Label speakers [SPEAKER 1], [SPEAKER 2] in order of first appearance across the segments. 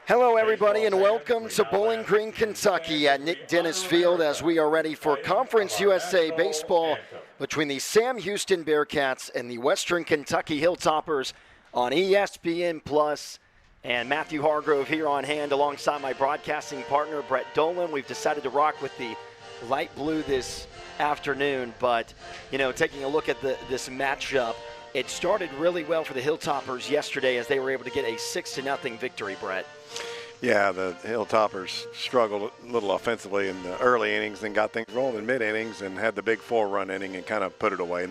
[SPEAKER 1] Hello, everybody, and welcome to Bowling Green, Kentucky at Nick Dennis Field as we are ready for Conference USA baseball between the Sam Houston Bearkats and the Western Kentucky Hilltoppers on ESPN Plus. And Matthew Hargrove here on hand alongside my broadcasting partner, Brett Dolan. We've decided to rock with the light blue this afternoon, but, you know, taking a look at this matchup, it started really well for the Hilltoppers yesterday as they were able to get a 6-0 victory, Brett.
[SPEAKER 2] Yeah, the Hilltoppers struggled a little offensively in the early innings, then got things rolling in mid-innings and had the big 4-run inning and kind of put it away.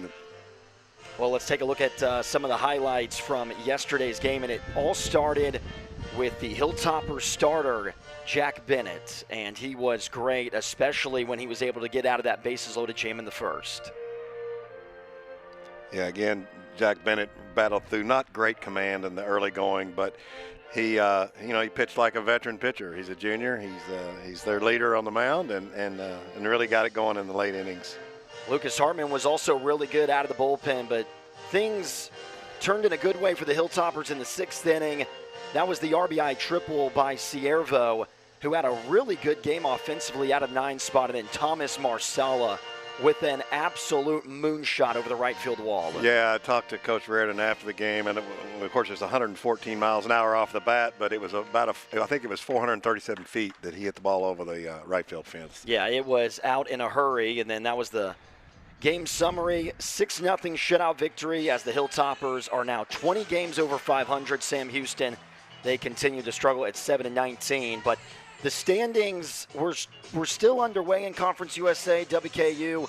[SPEAKER 1] Well, let's take a look at some of the highlights from yesterday's game, and it all started with the Hilltoppers starter, Jack Bennett, and he was great, especially when he was able to get out of that bases-loaded jam in the first.
[SPEAKER 2] Yeah, again, Jack Bennett battled through not great command in the early going, but he pitched like a veteran pitcher. He's a junior. He's their leader on the mound, and really got it going in the late innings.
[SPEAKER 1] Lucas Hartman was also really good out of the bullpen, but things turned in a good way for the Hilltoppers in the 6th inning. That was the RBI triple by Ciervo, who had a really good game offensively out of 9 spot, and then Thomas Marsala with an absolute moonshot over the right field wall.
[SPEAKER 2] Yeah, I talked to Coach Reardon after the game, and of course it was 114 miles an hour off the bat, but it was I think it was 437 feet that he hit the ball over the right field fence.
[SPEAKER 1] Yeah, it was out in a hurry, and then that was the game summary. 6-0 shutout victory as the Hilltoppers are now 20 games over 500. Sam Houston, they continue to struggle at 7-19, but the standings were still underway in Conference USA. WKU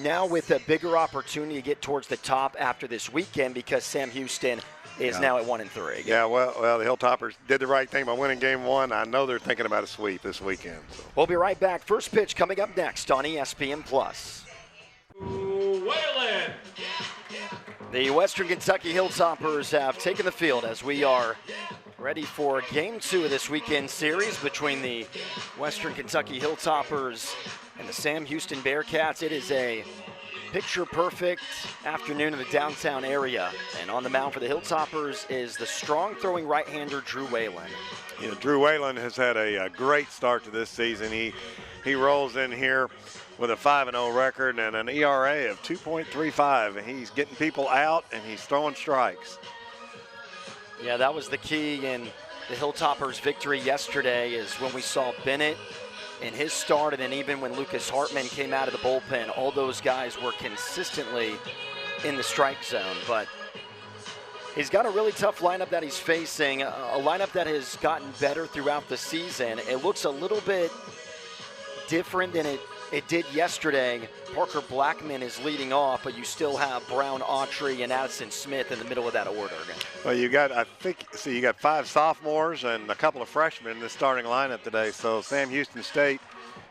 [SPEAKER 1] now with a bigger opportunity to get towards the top after this weekend because Sam Houston is now at 1-3.
[SPEAKER 2] Yeah, well, the Hilltoppers did the right thing by winning Game 1. I know they're thinking about a sweep this weekend. So.
[SPEAKER 1] We'll be right back. First pitch coming up next on ESPN Plus.
[SPEAKER 3] Whalen.
[SPEAKER 1] The Western Kentucky Hilltoppers have taken the field as we are ready for Game 2 of this weekend series between the Western Kentucky Hilltoppers and the Sam Houston Bearkats. It is a picture-perfect afternoon in the downtown area. And on the mound for the Hilltoppers is the strong throwing right-hander Drew Whalen.
[SPEAKER 2] You know, Drew Whalen has had a great start to this season. He rolls in here with a 5-0 record and an ERA of 2.35. He's getting people out and he's throwing strikes.
[SPEAKER 1] Yeah, that was the key in the Hilltoppers' victory yesterday is when we saw Bennett in his start, and then even when Lucas Hartman came out of the bullpen, all those guys were consistently in the strike zone. But he's got a really tough lineup that he's facing, a lineup that has gotten better throughout the season. It looks a little bit different than it did yesterday. Parker Blackman is leading off, but you still have Brown, Autry, and Addison Smith in the middle of that order.
[SPEAKER 2] Well, you got 5 sophomores and a couple of freshmen in the starting lineup today. So Sam Houston State,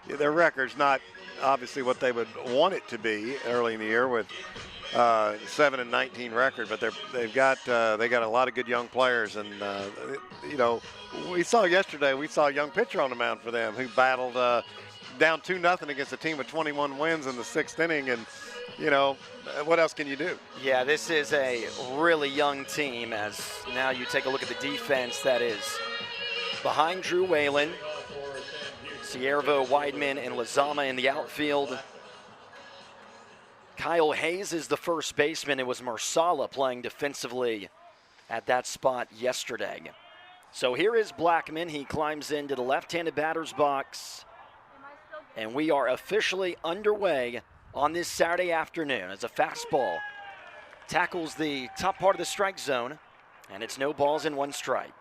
[SPEAKER 2] their record's not obviously what they would want it to be early in the year with 7-19 record, but they got a lot of good young players, and we saw a young pitcher on the mound for them who battled down 2-0 against a team with 21 wins in the 6th inning, and what else can you do?
[SPEAKER 1] Yeah, this is a really young team as now you take a look at the defense that is behind Drew Whalen, Ciervo, Weidman, and Lazama in the outfield. Kyle Hayes is the first baseman. It was Marsala playing defensively at that spot yesterday. So here is Blackman. He climbs into the left-handed batter's box. And we are officially underway on this Saturday afternoon as a fastball tackles the top part of the strike zone, and it's no balls and 1 strike.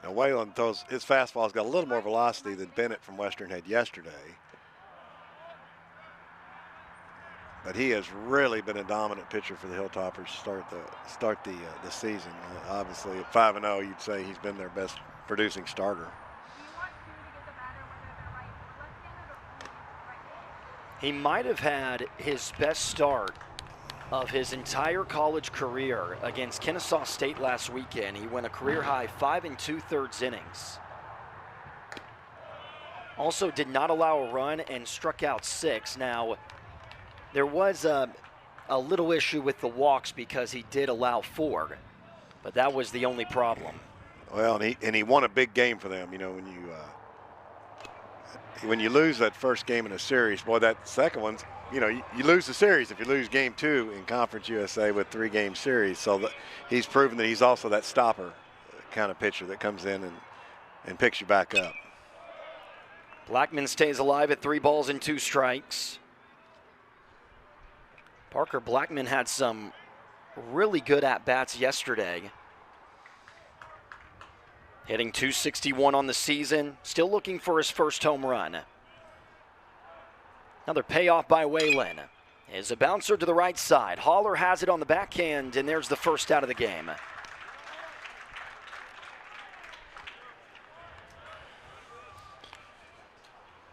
[SPEAKER 2] Now Whalen throws his fastball's got a little more velocity than Bennett from Western had yesterday, but he has really been a dominant pitcher for the Hilltoppers to start the season. Obviously, at 5-0, you'd say he's been their best producing starter.
[SPEAKER 1] He might have had his best start of his entire college career against Kennesaw State last weekend. He went a career-high 5 2/3 innings. Also did not allow a run and struck out 6. Now, there was a little issue with the walks because he did allow 4, but that was the only problem.
[SPEAKER 2] Well, and he won a big game for them. When you lose that first game in a series, boy, that second one's, you lose the series if you lose game 2 in Conference USA with 3-game series. So he's proven that he's also that stopper kind of pitcher that comes in and picks you back up.
[SPEAKER 1] Blackman stays alive at 3 balls and 2 strikes. Parker Blackman had some really good at-bats yesterday. Hitting .261 on the season, still looking for his first home run. Another payoff by Whalen. Is a bouncer to the right side. Haller has it on the backhand, and there's the first out of the game.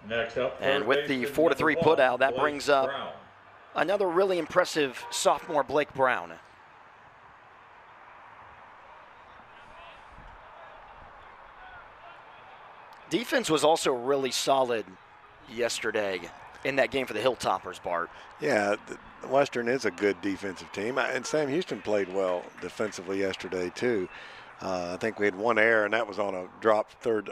[SPEAKER 3] Next up,
[SPEAKER 1] and with the 4-3 putout, that brings up another really impressive sophomore, Blake Brown. Defense was also really solid yesterday in that game for the Hilltoppers, Bart.
[SPEAKER 2] Yeah, Western is a good defensive team, and Sam Houston played well defensively yesterday too. I think we had 1 error, and that was on a dropped third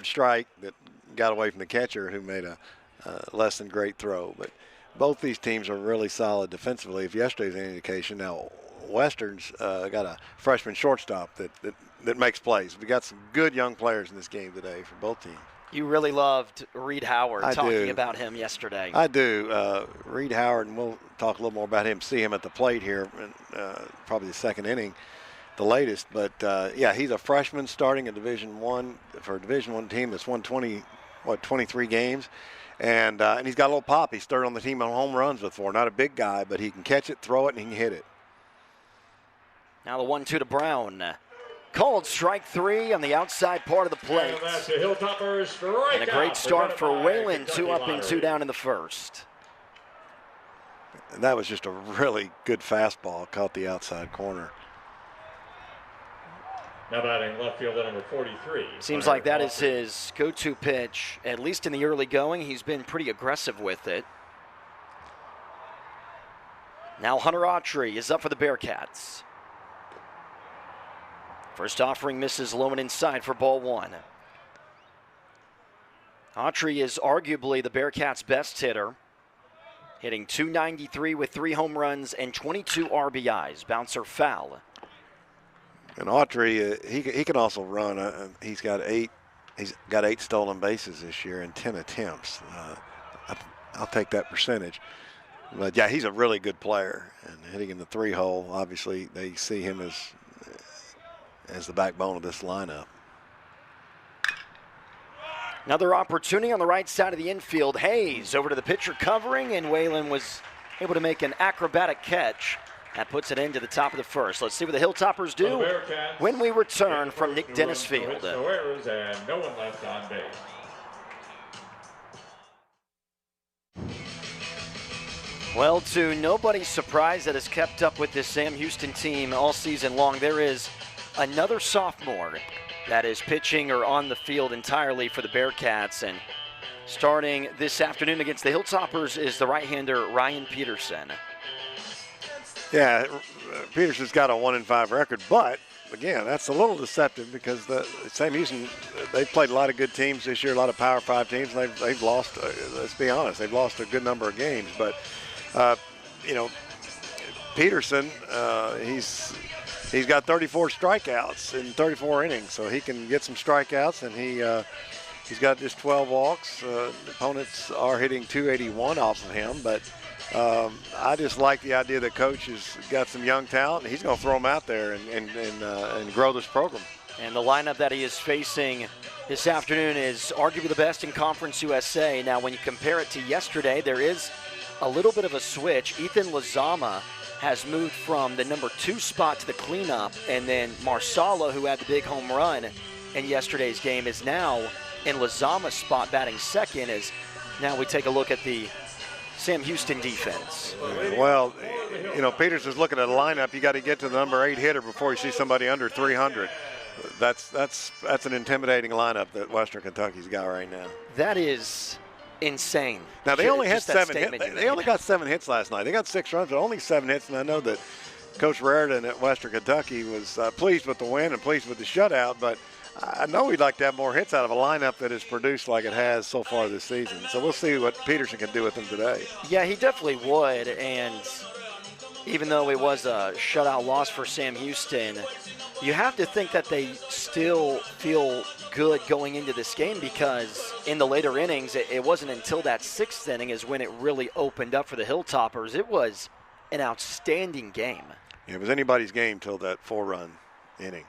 [SPEAKER 2] strike that got away from the catcher, who made a less than great throw. But both these teams are really solid defensively. If yesterday's any indication, now Western's got a freshman shortstop that makes plays. We got some good young players in this game today for both teams.
[SPEAKER 1] You really loved Reed Howard talking about him yesterday.
[SPEAKER 2] I do. Reed Howard, and we'll talk a little more about him, see him at the plate here in probably the second inning, the latest. But, yeah, he's a freshman starting in Division I for a Division I team that's won 23 games. And he's got a little pop. He's third on the team on home runs before. Not a big guy, but he can catch it, throw it, and he can hit it.
[SPEAKER 1] Now the 1-2 to Brown. Called strike 3 on the outside part of the plate.
[SPEAKER 3] And that's the Hilltoppers strike
[SPEAKER 1] and a great start for Whalen, 2 up and 2 down in the first.
[SPEAKER 2] And that was just a really good fastball, caught the outside corner.
[SPEAKER 3] Now batting left fielder number 43.
[SPEAKER 1] Seems like that is his go-to pitch, at least in the early going. He's been pretty aggressive with it. Now Hunter Autry is up for the Bearkats. First offering misses low and inside for ball 1. Autry is arguably the Bearkats' best hitter, hitting .293 with 3 home runs and 22 RBIs. Bouncer foul.
[SPEAKER 2] And Autry, he can also run. He's got 8 stolen bases this year in 10 attempts. I'll take that percentage. But yeah, he's a really good player, and hitting in the 3-hole. Obviously, they see him as the backbone of this lineup.
[SPEAKER 1] Another opportunity on the right side of the infield. Hayes over to the pitcher covering, and Whalen was able to make an acrobatic catch. That puts it into the top of the first. Let's see what the Hilltoppers do when we return from Nick Dennis Field.
[SPEAKER 3] No errors and no one left on base.
[SPEAKER 1] Well, to nobody's surprise that has kept up with this Sam Houston team all season long, there is another sophomore that is pitching or on the field entirely for the Bearkats. And starting this afternoon against the Hilltoppers is the right-hander Ryan Peterson.
[SPEAKER 2] Yeah, Peterson's got a 1-5 record, but again, that's a little deceptive because the Sam Houston, they've played a lot of good teams this year, a lot of Power 5 teams, and they've lost, let's be honest, they've lost a good number of games. But, Peterson, he's got 34 strikeouts in 34 innings, so he can get some strikeouts, and he's got just 12 walks. Opponents are hitting .281 off of him, but I just like the idea that Coach has got some young talent, and he's going to throw them out there and grow this program.
[SPEAKER 1] And the lineup that he is facing this afternoon is arguably the best in Conference USA. Now, when you compare it to yesterday, there is a little bit of a switch. Ethan Lazama has moved from the number 2 spot to the cleanup, and then Marsala, who had the big home run in yesterday's game, is now in Lazama's spot batting second. As now we take a look at the Sam Houston defense.
[SPEAKER 2] Well, Peterson's looking at a lineup. You got to get to the number 8 hitter before you see somebody under 300. That's an intimidating lineup that Western Kentucky's got right now.
[SPEAKER 1] That is insane.
[SPEAKER 2] Now they only had 7 hits. They only got 7 hits last night. They got 6 runs, but only 7 hits. And I know that Coach Raridan at Western Kentucky was pleased with the win and pleased with the shutout, but I know he'd like to have more hits out of a lineup that has produced like it has so far this season. So we'll see what Peterson can do with them today.
[SPEAKER 1] Yeah, he definitely would, and even though it was a shutout loss for Sam Houston, you have to think that they still feel good going into this game, because in the later innings, it wasn't until that 6th inning is when it really opened up for the Hilltoppers. It was an outstanding game.
[SPEAKER 2] Yeah, it was anybody's game till that 4-run inning.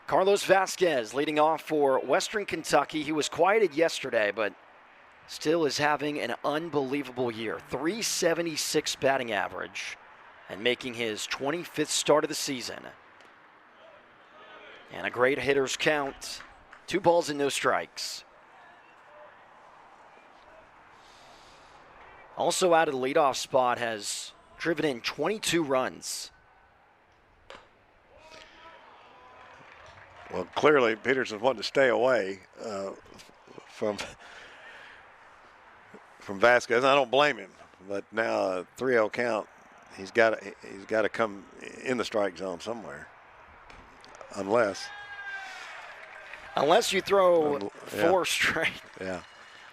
[SPEAKER 1] Carlos Vasquez leading off for Western Kentucky. He was quieted yesterday, but still is having an unbelievable year. .376 batting average and making his 25th start of the season. And a great hitter's count. 2 balls and no strikes. Also out of the leadoff spot, has driven in 22 runs.
[SPEAKER 2] Well, clearly Peterson's wanting to stay away from Vasquez. I don't blame him, but now a 3-0 count. He's got to come in the strike zone somewhere, unless you throw 4 straight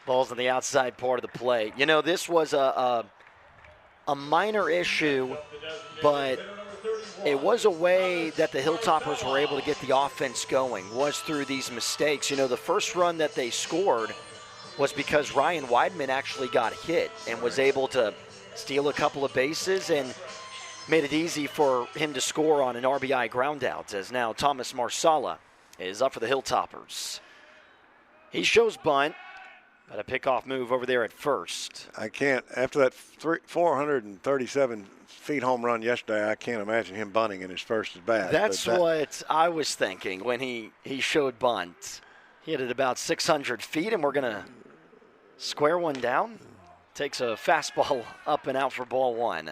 [SPEAKER 2] balls on the outside part of the plate. You know, this was a minor issue, but it was a way that the Hilltoppers were able to get the offense going, was through these mistakes. You know, the first run that they scored was because Ryan Weidman actually got hit and was able to steal a couple of bases and made it easy for him to score on an RBI groundout, as now Thomas Marsala is up for the Hilltoppers. He shows bunt, but a pickoff move over there at first. I can't, after that 437 feet home run yesterday, I can't imagine him bunting in his first at bat.
[SPEAKER 1] That's what I was thinking when he showed bunt. He hit it about 600 feet, and we're going to square one down. Takes a fastball up and out for ball 1.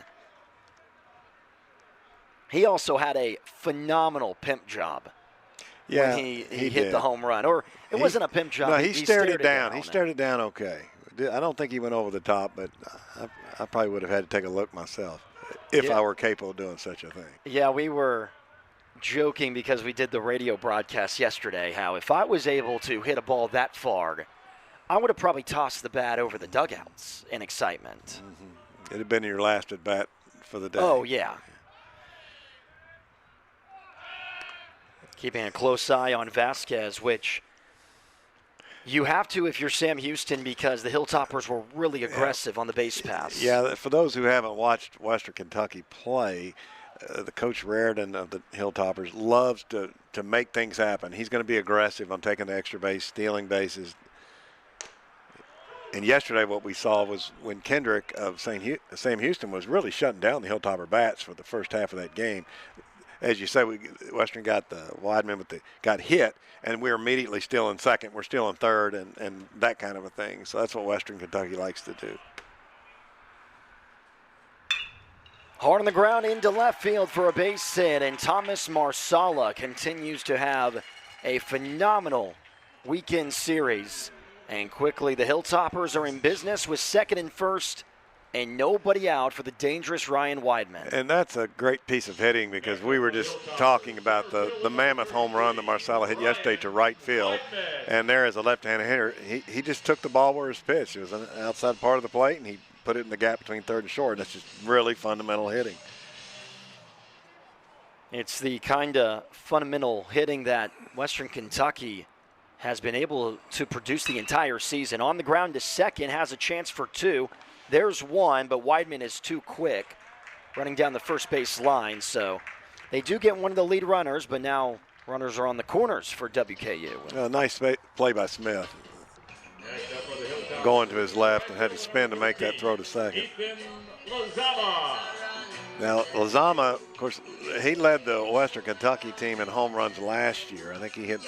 [SPEAKER 1] He also had a phenomenal pimp job.
[SPEAKER 2] Yeah,
[SPEAKER 1] when he hit the home run. Or it wasn't a pimp job.
[SPEAKER 2] No, he stared it down. He stared it down okay. I don't think he went over the top, but I probably would have had to take a look myself if I were capable of doing such a thing.
[SPEAKER 1] Yeah, we were joking because we did the radio broadcast yesterday how if I was able to hit a ball that far, I would have probably tossed the bat over the dugouts in excitement.
[SPEAKER 2] Mm-hmm. It had been your last at bat for the day.
[SPEAKER 1] Oh, yeah. Keeping a close eye on Vasquez, which you have to if you're Sam Houston, because the Hilltoppers were really aggressive on the base pass.
[SPEAKER 2] Yeah, for those who haven't watched Western Kentucky play, the Coach Raridan of the Hilltoppers loves to make things happen. He's going to be aggressive on taking the extra base, stealing bases. And yesterday what we saw was when Kendrick of Sam Houston was really shutting down the Hilltopper bats for the first half of that game. As you say, Western got the Weidman, but got hit, and we're immediately still in second. We're still in third, and that kind of a thing. So that's what Western Kentucky likes to do.
[SPEAKER 1] Hard on the ground into left field for a base hit, and Thomas Marsala continues to have a phenomenal weekend series. And quickly, the Hilltoppers are in business with second and first, and nobody out for the dangerous Ryan Weidman.
[SPEAKER 2] And that's a great piece of hitting, because we were just talking about the mammoth home run that Marsala hit yesterday to right field. And there is a left-handed hitter. He just took the ball where it was pitched. It was on the outside part of the plate, and he put it in the gap between third and short. That's just really fundamental hitting.
[SPEAKER 1] It's the kind of fundamental hitting that Western Kentucky has been able to produce the entire season. On the ground to second, has a chance for 2. There's 1, but Weidman is too quick running down the first base line. So they do get one of the lead runners, but now runners are on the corners for WKU.
[SPEAKER 2] Nice play by Smith. Going to his left and had to spin to make that throw to second. Now, Lozama, of course, he led the Western Kentucky team in home runs last year. I think he hit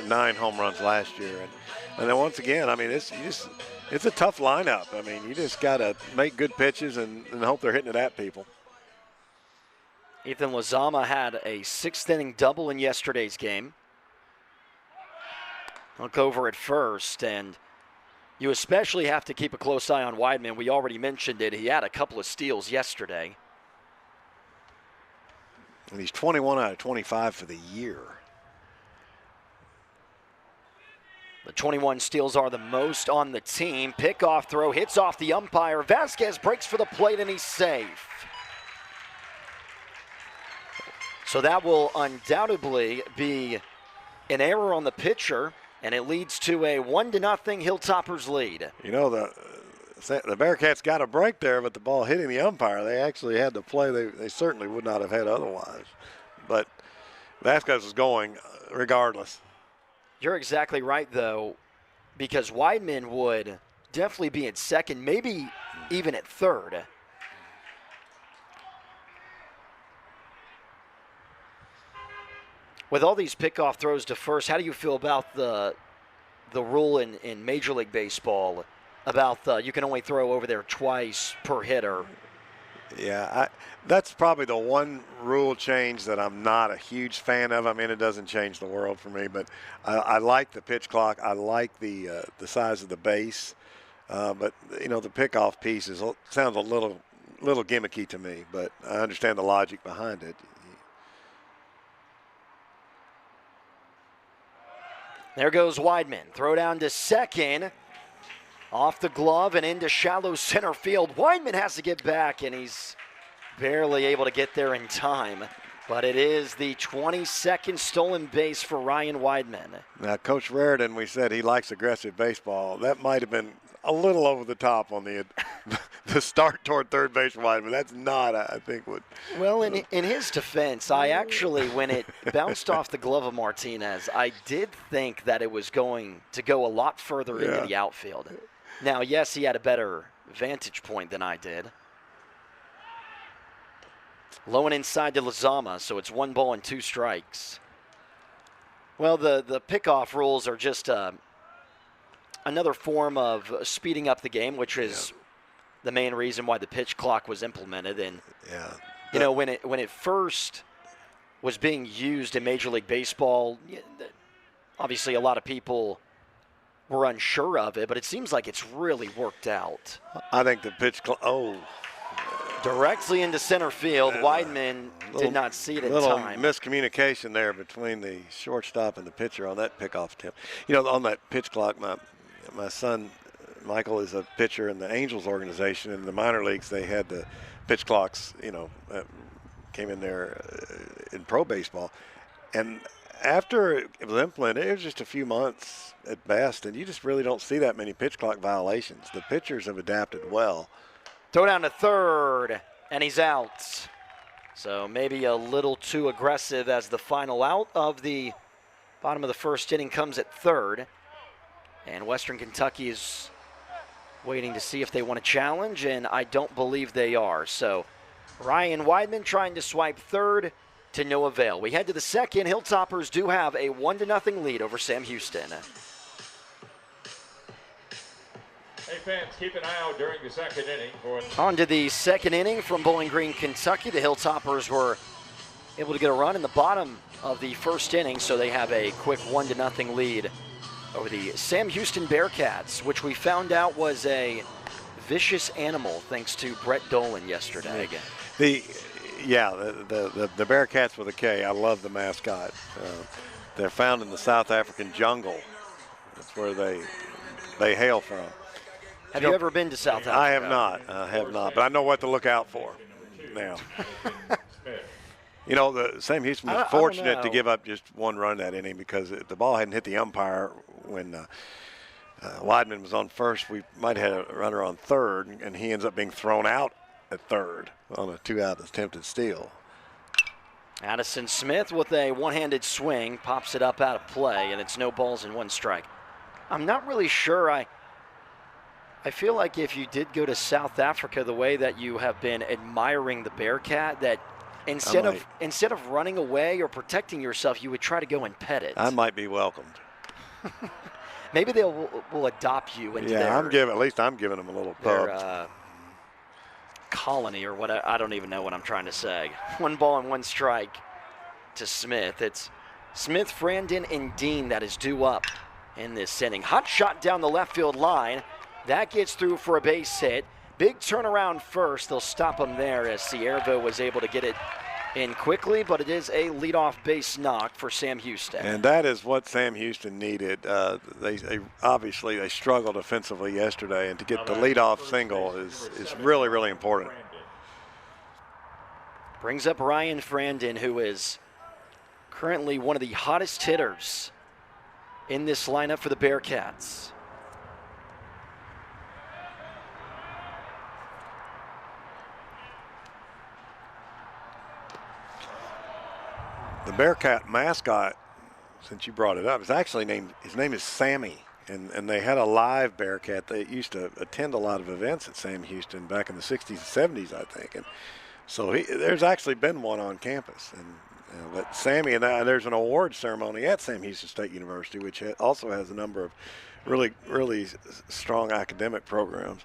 [SPEAKER 2] 9 home runs last year. And then once again, I mean, it's a tough lineup. I mean, you just got to make good pitches and hope they're hitting it at people.
[SPEAKER 1] Ethan Lozama had a 6th-inning double in yesterday's game. Look over at first, and you especially have to keep a close eye on Weidman. We already mentioned it. He had a couple of steals yesterday.
[SPEAKER 2] And he's 21 out of 25 for the year.
[SPEAKER 1] The 21 steals are the most on the team. Pickoff throw hits off the umpire. Vasquez breaks for the plate and he's safe. So that will undoubtedly be an error on the pitcher, and it leads to a 1-0 Hilltoppers lead.
[SPEAKER 2] You know, the Bearcats got a break there, but the ball hitting the umpire, they actually had to play they certainly would not have had otherwise. But Vasquez is going regardless.
[SPEAKER 1] You're exactly right, though, because Weidman would definitely be at second, maybe even at third. With all these pickoff throws to first, how do you feel about the rule in Major League Baseball about you can only throw over there twice per hitter?
[SPEAKER 2] Yeah, that's probably the one rule change that I'm not a huge fan of. I mean, it doesn't change the world for me, but I like the pitch clock. I like the size of the base, but you know, the pickoff piece sounds a little gimmicky to me. But I understand the logic behind it.
[SPEAKER 1] There goes Weidman. Throw down to second. Off the glove and into shallow center field. Weidman has to get back, and he's barely able to get there in time. But it is the 22nd stolen base for Ryan Weidman.
[SPEAKER 2] Now, Coach Raridan, we said he likes aggressive baseball. That might have been a little over the top on the start toward third base for Weidman. That's not, I think, what.
[SPEAKER 1] Well, in his defense, I actually, when it bounced off the glove of Martinez, I did think that it was going to go a lot further into the outfield. Now, yes, he had a better vantage point than I did. Low and inside to Lizama, so it's 1 ball and 2 strikes. Well, the pickoff rules are just another form of speeding up the game, which is the main reason why the pitch clock was implemented. And you know, when it first was being used in Major League Baseball, obviously a lot of people were unsure of it, but it seems like it's really worked out.
[SPEAKER 2] I think the pitch clock.
[SPEAKER 1] Directly into center field. Weidman did not see it in time.
[SPEAKER 2] Little miscommunication there between the shortstop and the pitcher on that pickoff attempt. You know, on that pitch clock, my son Michael is a pitcher in the Angels organization. In the minor leagues, they had the pitch clocks, you know, came in there in pro baseball. And after it was implemented, it was just a few months at best, and you just really don't see that many pitch clock violations. The pitchers have adapted well.
[SPEAKER 1] Throw down to third, and he's out. So maybe a little too aggressive as the final out of the bottom of the first inning comes at third. And Western Kentucky is waiting to see if they want to challenge, and I don't believe they are. So Ryan Weidman trying to swipe third to no avail. We head to the second. Hilltoppers do have a 1-0 lead over Sam Houston.
[SPEAKER 3] Hey fans, keep an eye out during the second inning for.
[SPEAKER 1] On to the second inning from Bowling Green, Kentucky. The Hilltoppers were able to get a run in the bottom of the first inning, so they have a quick 1-0 lead over the Sam Houston Bearkats, which we found out was a vicious animal thanks to Brett Dolan yesterday.
[SPEAKER 2] The Bearkats with a K. I love the mascot. They're found in the South African jungle. That's where they hail from.
[SPEAKER 1] Have you ever been to South Africa?
[SPEAKER 2] I have not, but I know what to look out for now. You know, the Sam Houston was fortunate to give up just one run that inning because the ball hadn't hit the umpire when Weidman was on first. We might have had a runner on third, and he ends up being thrown out at third on a 2-out attempted steal.
[SPEAKER 1] Addison Smith with a one-handed swing pops it up out of play, and it's no balls and 1 strike. I'm not really sure. I feel like if you did go to South Africa the way that you have been admiring the Bearcat, that instead of running away or protecting yourself, you would try to go and pet it.
[SPEAKER 2] I might be welcomed.
[SPEAKER 1] Maybe they will adopt you into
[SPEAKER 2] at least I'm giving them a little pub.
[SPEAKER 1] Their colony or what. I don't even know what I'm trying to say. 1 ball and 1 strike to Smith. It's Smith, Frandon, and Dean that is due up in this inning. Hot shot down the left field line. That gets through for a base hit. Big turnaround first. They'll stop him there as Siervo was able to get it in quickly, but it is a leadoff base knock for Sam Houston.
[SPEAKER 2] And that is what Sam Houston needed. They obviously struggled offensively yesterday, and to get the leadoff single is really, really important.
[SPEAKER 1] Brings up Ryan Frandon, who is currently one of the hottest hitters in this lineup for the Bearkats.
[SPEAKER 2] The Bearcat mascot, since you brought it up, is actually his name is Sammy. And they had a live Bearcat that used to attend a lot of events at Sam Houston back in the 60s and 70s, I think. And so there's actually been one on campus. And but Sammy, and there's an award ceremony at Sam Houston State University, which also has a number of really, really strong academic programs.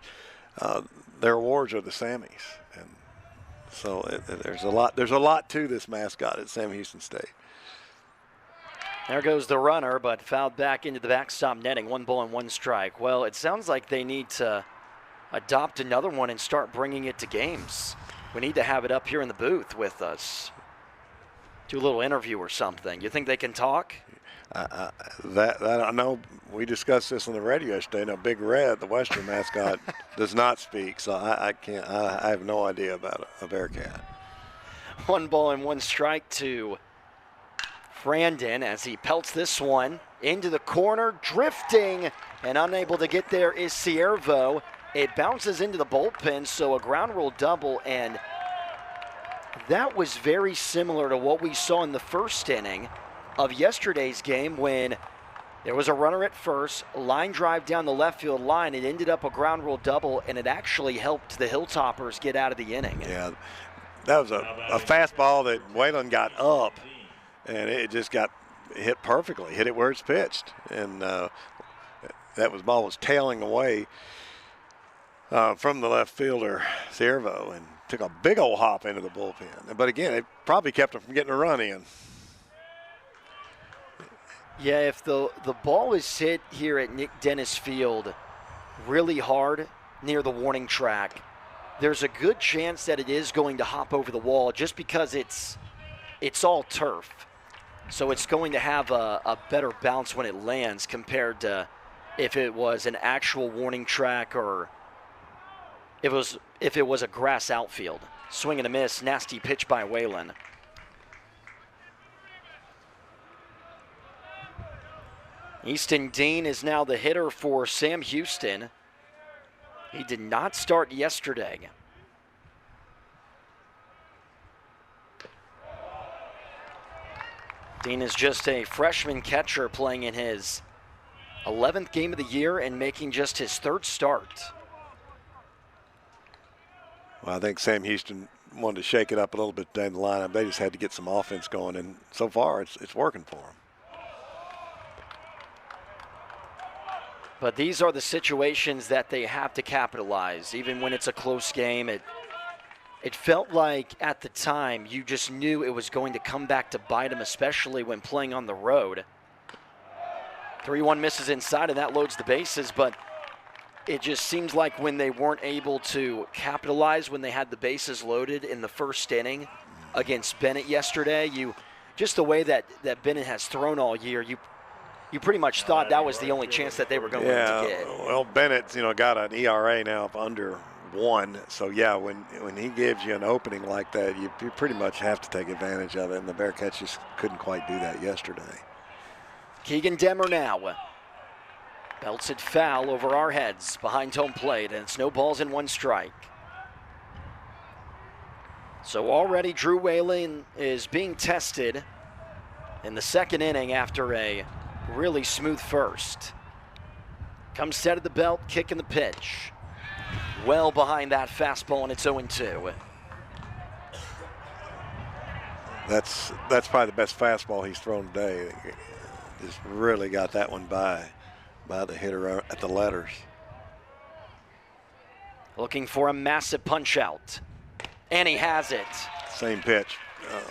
[SPEAKER 2] Their awards are the Sammys. And so there's a lot to this mascot at Sam Houston State.
[SPEAKER 1] There goes the runner, but fouled back into the backstop netting. 1 ball and 1 strike. Well, it sounds like they need to adopt another one and start bringing it to games. We need to have it up here in the booth with us. Do a little interview or something. You think they can talk?
[SPEAKER 2] That I know. We discussed this on the radio yesterday. Now, Big Red, the Western mascot, does not speak, so I can't. I have no idea about a Bearcat.
[SPEAKER 1] 1 ball and 1 strike to Frandon as he pelts this one into the corner, drifting and unable to get there is Ciervo. It bounces into the bullpen, so a ground rule double, and that was very similar to what we saw in the first inning of yesterday's game when there was a runner at first, line drive down the left field line. It ended up a ground rule double, and it actually helped the Hilltoppers get out of the inning.
[SPEAKER 2] Yeah, that was a fastball that Whalen got up, and it just got hit perfectly, hit it where it's pitched. And ball was tailing away from the left fielder, Ciervo, and took a big old hop into the bullpen. But again, it probably kept him from getting a run in.
[SPEAKER 1] Yeah, if the ball is hit here at Nick Dennis Field really hard near the warning track, there's a good chance that it is going to hop over the wall just because it's all turf. So it's going to have a better bounce when it lands compared to if it was an actual warning track or if it was a grass outfield. Swing and a miss, nasty pitch by Whalen. Easton Dean is now the hitter for Sam Houston. He did not start yesterday. Dean is just a freshman catcher playing in his 11th game of the year and making just his 3rd start.
[SPEAKER 2] Well, I think Sam Houston wanted to shake it up a little bit down the lineup. They just had to get some offense going, and so far it's working for them.
[SPEAKER 1] But these are the situations that they have to capitalize. Even when it's a close game, it felt like at the time you just knew it was going to come back to bite them, especially when playing on the road. 3-1 misses inside, and that loads the bases, but it just seems like when they weren't able to capitalize when they had the bases loaded in the first inning against Bennett yesterday, just the way that Bennett has thrown all year, you pretty much thought that was the only chance that they were going to get.
[SPEAKER 2] Well, Bennett's got an ERA now of under 1, so yeah, when he gives you an opening like that, you pretty much have to take advantage of it, and the Bearcats just couldn't quite do that yesterday.
[SPEAKER 1] Keegan Demmer now belts it foul over our heads behind home plate, and it's no balls and 1 strike. So already Drew Whalen is being tested in the 2nd inning after a really smooth first. Comes set of the belt, kicking the pitch. Well behind that fastball, and it's 0-2.
[SPEAKER 2] That's probably the best fastball he's thrown today. Just really got that one by the hitter at the letters.
[SPEAKER 1] Looking for a massive punch out, and he has it.
[SPEAKER 2] Same pitch.
[SPEAKER 3] And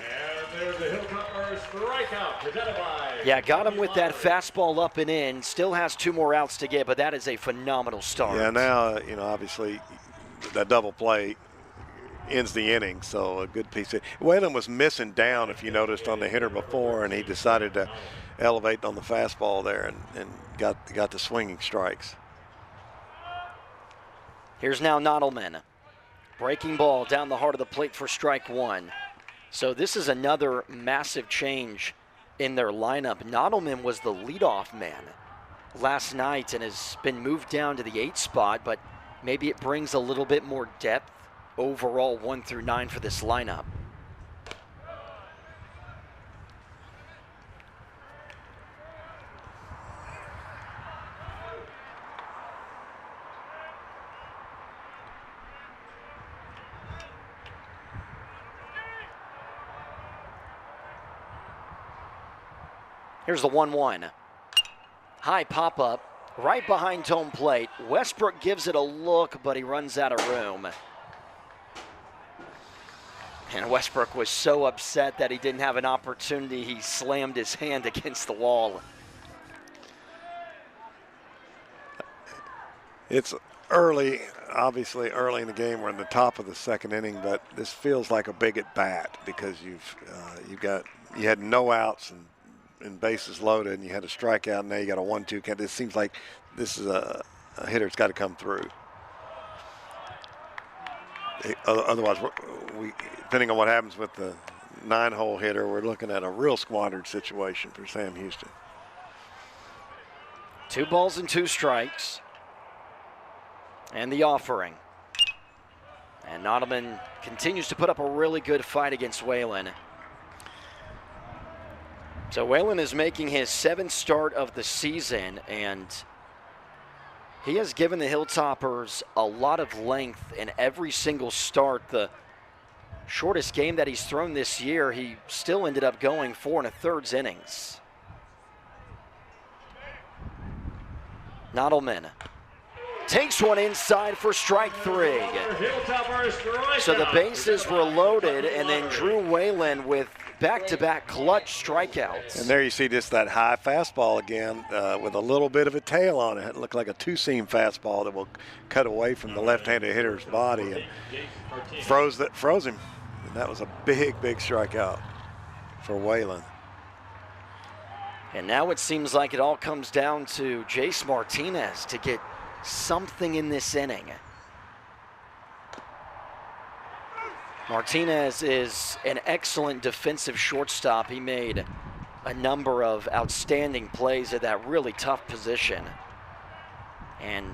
[SPEAKER 3] there's the Hilltoppers strikeout presented by.
[SPEAKER 1] Yeah, got him with that fastball up and in. Still has 2 more outs to get, but that is a phenomenal start.
[SPEAKER 2] Yeah, now obviously that double play ends the inning. So a good piece. Whalen was missing down, if you noticed, on the hitter before, and he decided to elevate on the fastball there and got the swinging strikes.
[SPEAKER 1] Here's now Nottleman. Breaking ball down the heart of the plate for strike one. So this is another massive change in their lineup. Nottleman was the leadoff man last night and has been moved down to the 8 spot, but maybe it brings a little bit more depth overall 1 through 9 for this lineup. Here's the 1-1. High pop-up, right behind home plate. Westbrook gives it a look, but he runs out of room. And Westbrook was so upset that he didn't have an opportunity, he slammed his hand against the wall. It's
[SPEAKER 2] Early, obviously early in the game. We're in the top of the second inning, but this feels like a big at bat because you had no outs and bases loaded, and you had a strikeout, and now you got a 1-2 count. This seems like this is a hitter that's got to come through. Otherwise, we depending on what happens with the 9-hole hitter, we're looking at a real squandered situation for Sam Houston.
[SPEAKER 1] 2 balls and 2 strikes. And the offering. And Nottleman continues to put up a really good fight against Whalen. So Whalen is making his 7th start of the season, and he has given the Hilltoppers a lot of length in every single start. The shortest game that he's thrown this year, he still ended up going 4 1/3 innings. Nottleman takes one inside for strike 3. So the bases were loaded, and then Drew Whalen with back-to-back clutch strikeouts.
[SPEAKER 2] And there you see just that high fastball again with a little bit of a tail on it. It looked like a 2-seam fastball that will cut away from the left-handed hitter's body and froze him. And that was a big, big strikeout for Whalen.
[SPEAKER 1] And now it seems like it all comes down to Jace Martinez to get something in this inning. Martinez is an excellent defensive shortstop. He made a number of outstanding plays at that really tough position. And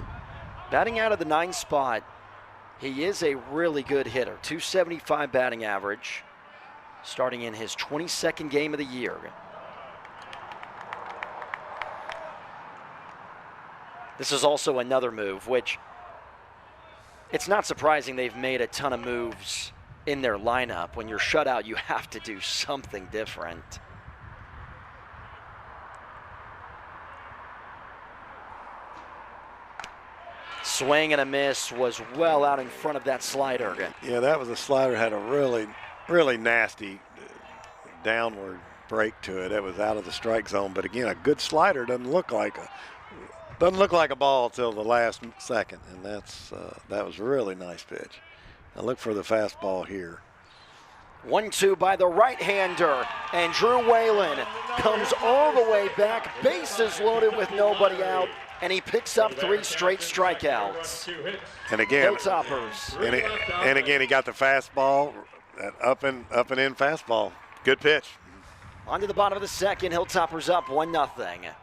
[SPEAKER 1] batting out of the 9 spot, he is a really good hitter. .275 batting average, starting in his 22nd game of the year. This is also another move, which it's not surprising they've made a ton of moves in their lineup. When you're shut out, you have to do something different. Swing and a miss, was well out in front of that slider.
[SPEAKER 2] Yeah, that was a slider, had a really, really nasty downward break to it. It was out of the strike zone, but again, a good slider doesn't look like a ball till the last second, and that was a really nice pitch. Now look for the fastball here.
[SPEAKER 1] 1-2 by the right-hander, and Drew Whalen comes all the way back, bases loaded with nobody out, and he picks up 3 straight strikeouts.
[SPEAKER 2] And again,
[SPEAKER 1] Hilltoppers.
[SPEAKER 2] And again, he got the fastball, that up and in fastball. Good pitch.
[SPEAKER 1] On to the bottom of the second, Hilltoppers up 1-0.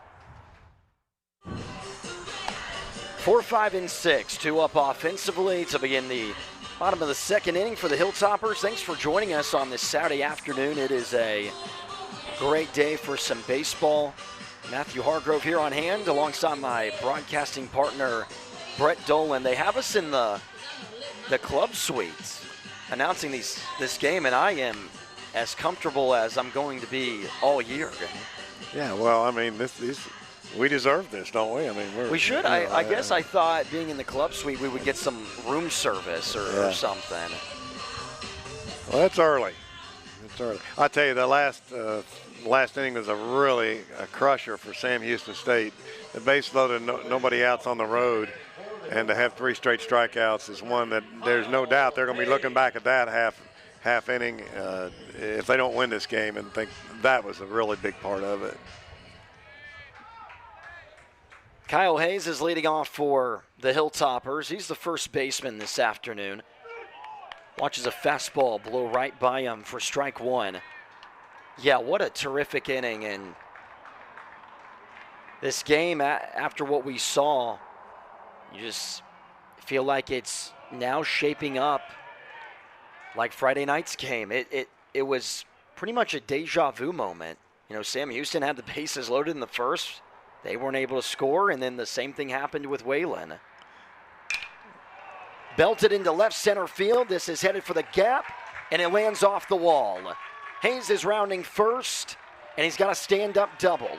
[SPEAKER 1] 4, 5, and 6, 2 up offensively to begin the bottom of the second inning for the Hilltoppers. Thanks for joining us on this Saturday afternoon. It is a great day for some baseball. Matthew Hargrove here on hand alongside my broadcasting partner, Brett Dolan. They have us in the club suites announcing this game, and I am as comfortable as I'm going to be all year.
[SPEAKER 2] Yeah, well, I mean, we deserve this, don't we? I mean,
[SPEAKER 1] we should. I guess I thought being in the club suite we would get some room service or something.
[SPEAKER 2] Well, it's early. It's early. I tell you, the last inning was a crusher for Sam Houston State. The base loaded, nobody outs on the road, And to have 3 straight strikeouts is one that there's no doubt they're going to be looking back at that half inning if they don't win this game and think that was a really big part of it.
[SPEAKER 1] Kyle Hayes is leading off for the Hilltoppers. He's the first baseman this afternoon. Watches a fastball blow right by him for strike 1. Yeah, what a terrific inning. And this game, after what we saw, you just feel like it's now shaping up like Friday night's game. It was pretty much a deja vu moment. You know, Sam Houston had the bases loaded in the first. They weren't able to score, and then the same thing happened with Whalen. Belted into left center field. This is headed for the gap, and it lands off the wall. Hayes is rounding first, and he's got a stand-up double.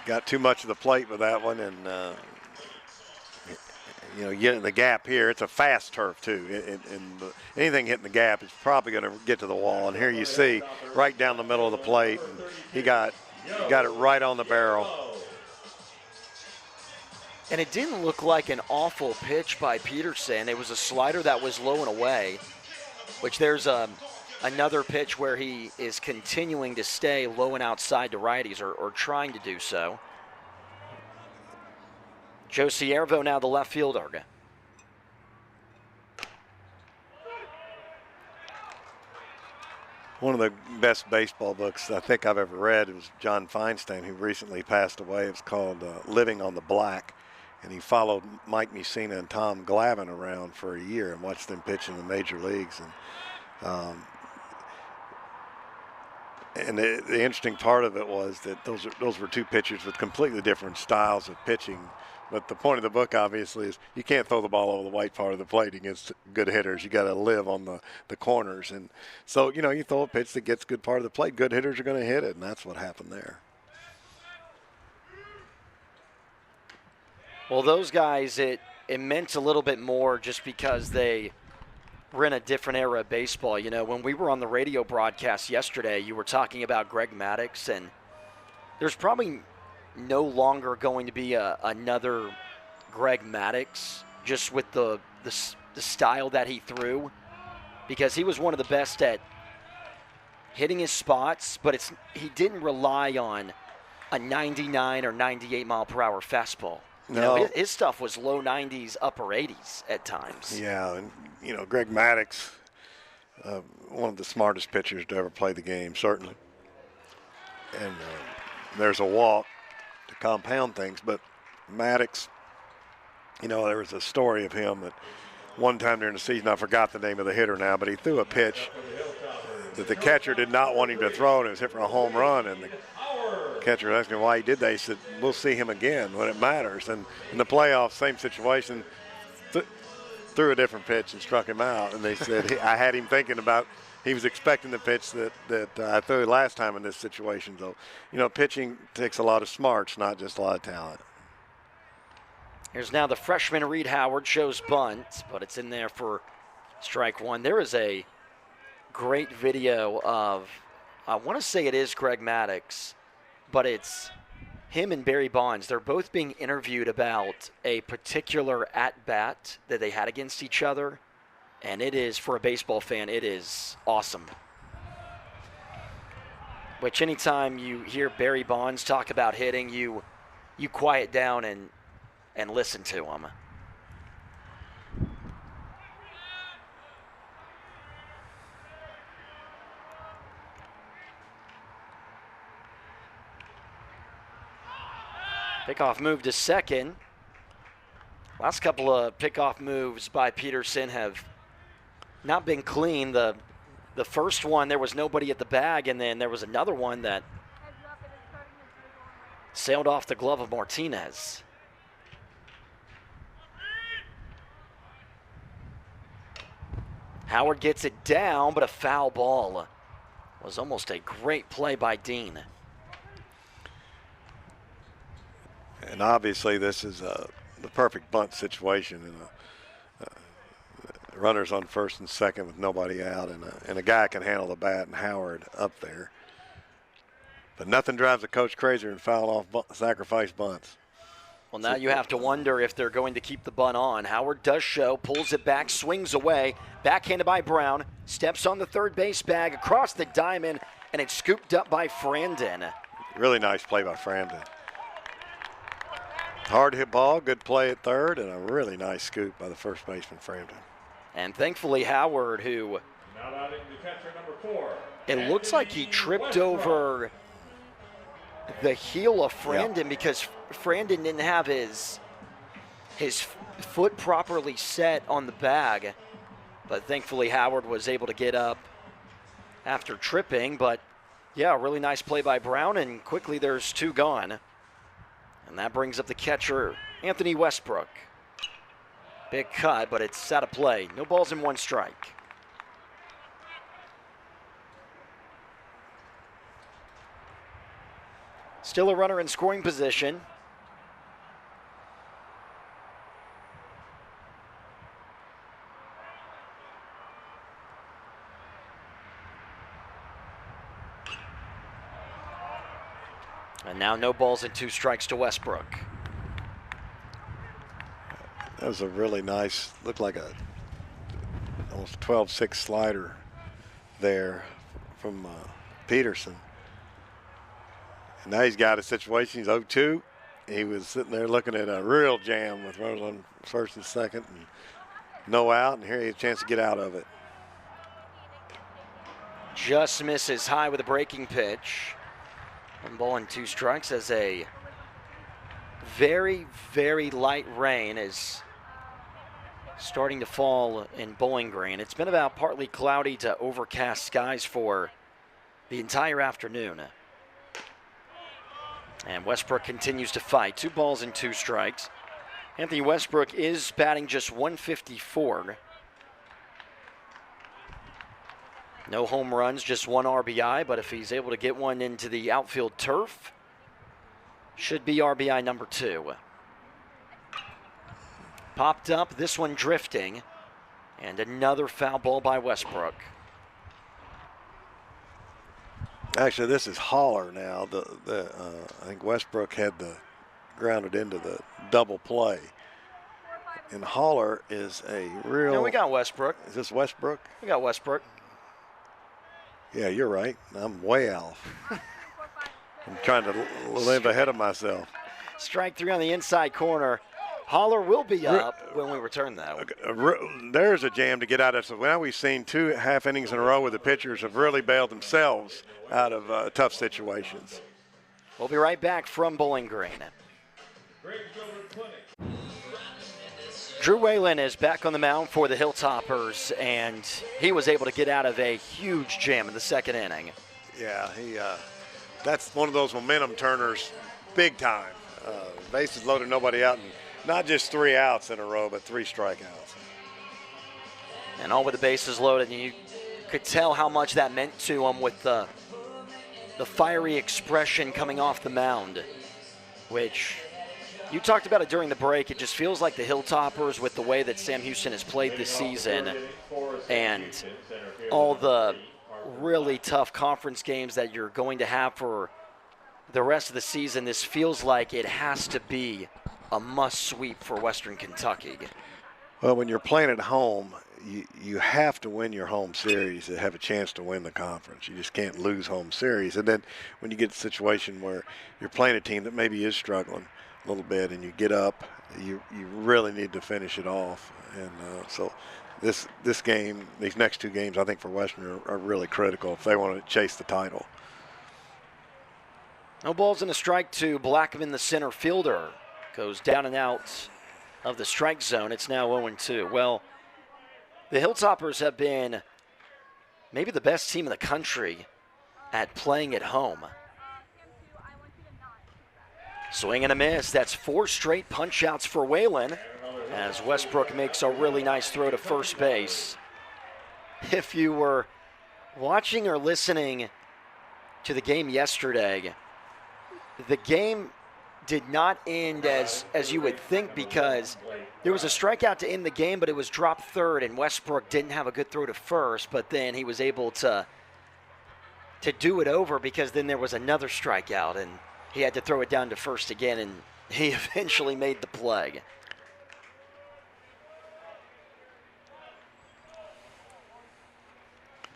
[SPEAKER 2] Got too much of the plate with that one, and you know, getting the gap here. It's a fast turf too, and anything hitting the gap is probably going to get to the wall. And here you see right down the middle of the plate, and he got it right on the barrel.
[SPEAKER 1] And it didn't look like an awful pitch by Peterson. It was a slider that was low and away, which there's another pitch where he is continuing to stay low and outside to righties, or trying to do so. Joe Ciervo now the left fielder.
[SPEAKER 2] One of the best baseball books I think I've ever read was John Feinstein, who recently passed away. It's called Living on the Black. And he followed Mike Mussina and Tom Glavine around for a year and watched them pitch in the major leagues. And the interesting part of it was that those were 2 pitchers with completely different styles of pitching. But the point of the book, obviously, is you can't throw the ball over the white part of the plate against good hitters. You got to live on the corners. And so, you know, you throw a pitch that gets good part of the plate, good hitters are going to hit it, and that's what happened there.
[SPEAKER 1] Well, those guys, it meant a little bit more just because they were in a different era of baseball. You know, when we were on the radio broadcast yesterday, you were talking about Greg Maddux, and there's probably no longer going to be another Greg Maddux, just with the style that he threw, because he was one of the best at hitting his spots, but he didn't rely on a 99 or 98 mile per hour fastball.
[SPEAKER 2] No.
[SPEAKER 1] You know, his stuff was low 90s, upper 80s at times.
[SPEAKER 2] Yeah, and you know, Greg Maddux, one of the smartest pitchers to ever play the game, certainly. And there's a walk to compound things, but Maddux, you know, there was a story of him that one time during the season, I forgot the name of the hitter now, but he threw a pitch that the catcher did not want him to throw, and it was hit for a home run, and the catcher asked him why he did that. He said, we'll see him again when it matters. And in the playoffs, same situation, threw a different pitch and struck him out. And they said, I had him thinking about, he was expecting the pitch that I threw last time in this situation. So, you know, pitching takes a lot of smarts, not just a lot of talent.
[SPEAKER 1] Here's now the freshman Reed Howard, shows bunt, but it's in there for strike 1. There is a great video of, I want to say it is Greg Maddux, but it's him and Barry Bonds. They're both being interviewed about a particular at-bat that they had against each other, and it is, for a baseball fan, it is awesome. Which anytime you hear Barry Bonds talk about hitting, you quiet down and listen to him. Pickoff move to second. Last couple of pickoff moves by Peterson have not been clean. The first one, there was nobody at the bag, and then there was another one that sailed off the glove of Martinez. Howard gets it down, but a foul ball. Was almost a great play by Dean.
[SPEAKER 2] And obviously this is the perfect bunt situation. And runners on first and second with nobody out, and a guy can handle the bat, and Howard up there. But nothing drives a coach crazier than fouling off sacrifice bunts.
[SPEAKER 1] Well, now you have to wonder if they're going to keep the bunt on. Howard does show, pulls it back, swings away, backhanded by Brown, steps on the third base bag across the diamond, and it's scooped up by Frandon.
[SPEAKER 2] Really nice play by Frandon. Hard hit ball, good play at third, and a really nice scoop by the first baseman, Frandon.
[SPEAKER 1] And thankfully Howard, who
[SPEAKER 3] Now batting the catcher, number 4.
[SPEAKER 1] it looks like he tripped over the heel of Frandon because Frandon didn't have his foot properly set on the bag. But thankfully Howard was able to get up after tripping. But yeah, really nice play by Brown, and quickly there's 2 gone. And that brings up the catcher, Anthony Westbrook. Big cut, but it's out of play. No balls and 1 strike. Still a runner in scoring position. And now no balls and 2 strikes to Westbrook.
[SPEAKER 2] That was a really nice, looked like a almost 12-6 slider there from Peterson. And now he's got a situation, he's 0-2. He was sitting there looking at a real jam with runners on first and second and no out, and here he has a chance to get out of it.
[SPEAKER 1] Just misses high with a breaking pitch. 1 ball and 2 strikes as a very, very light rain is starting to fall in Bowling Green. It's been about partly cloudy to overcast skies for the entire afternoon. And Westbrook continues to fight. 2 balls and 2 strikes. Anthony Westbrook is batting just .154. No home runs, just 1 RBI, but if he's able to get one into the outfield turf, should be RBI number 2. Popped up, this one drifting, and another foul ball by Westbrook.
[SPEAKER 2] Actually, this is Holler now. I think Westbrook had grounded into the double play. And Holler is a real...
[SPEAKER 1] No, we got Westbrook.
[SPEAKER 2] Is this Westbrook?
[SPEAKER 1] We got Westbrook.
[SPEAKER 2] Yeah, you're right. I'm way off. I'm trying to live ahead of myself.
[SPEAKER 1] Strike 3 on the inside corner. Holler will be up when we return, though.
[SPEAKER 2] There's a jam to get out of. So now we've seen 2 half innings in a row where the pitchers have really bailed themselves out of tough situations.
[SPEAKER 1] We'll be right back from Bowling Green. Drew Whalen is back on the mound for the Hilltoppers, and he was able to get out of a huge jam in the 2nd inning.
[SPEAKER 2] Yeah, that's one of those momentum turners, big time. Bases loaded, nobody out, and not just 3 outs in a row, but 3 strikeouts.
[SPEAKER 1] And all with the bases loaded, and you could tell how much that meant to him with the fiery expression coming off the mound, which you talked about it during the break. It just feels like the Hilltoppers, with the way that Sam Houston has played this season and all the really tough conference games that you're going to have for the rest of the season, this feels like it has to be a must sweep for Western Kentucky.
[SPEAKER 2] Well, when you're playing at home, you have to win your home series to have a chance to win the conference. You just can't lose home series. And then when you get a situation where you're playing a team that maybe is struggling a little bit and you get up, you really need to finish it off. And so this game, these next 2 games, I think for Western are really critical if they want to chase the title.
[SPEAKER 1] No balls and a strike to Blackman, the center fielder. Goes down and out of the strike zone. It's now 0-2. Well, the Hilltoppers have been maybe the best team in the country at playing at home. Swing and a miss. That's 4 straight punch-outs for Whalen as Westbrook makes a really nice throw to first base. If you were watching or listening to the game yesterday, the game did not end as you would think, because there was a strikeout to end the game, but it was dropped third, and Westbrook didn't have a good throw to first, but then he was able to do it over because then there was another strikeout, and he had to throw it down to first again, and he eventually made the play.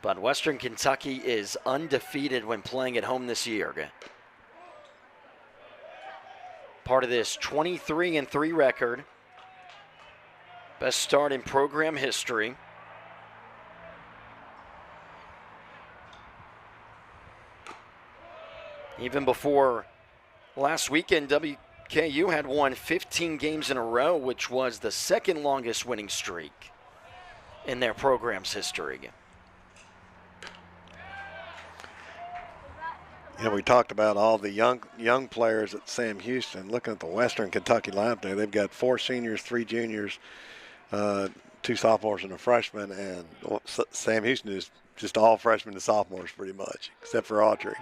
[SPEAKER 1] But Western Kentucky is undefeated when playing at home this year. Part of this 23-3 record. Best start in program history. Even before last weekend, WKU had won 15 games in a row, which was the second longest winning streak in their program's history.
[SPEAKER 2] You know, we talked about all the young players at Sam Houston. Looking at the Western Kentucky lineup there, they've got 4 seniors, 3 juniors, 2 sophomores, and a freshman. And Sam Houston is just all freshmen and sophomores pretty much, except for Autry.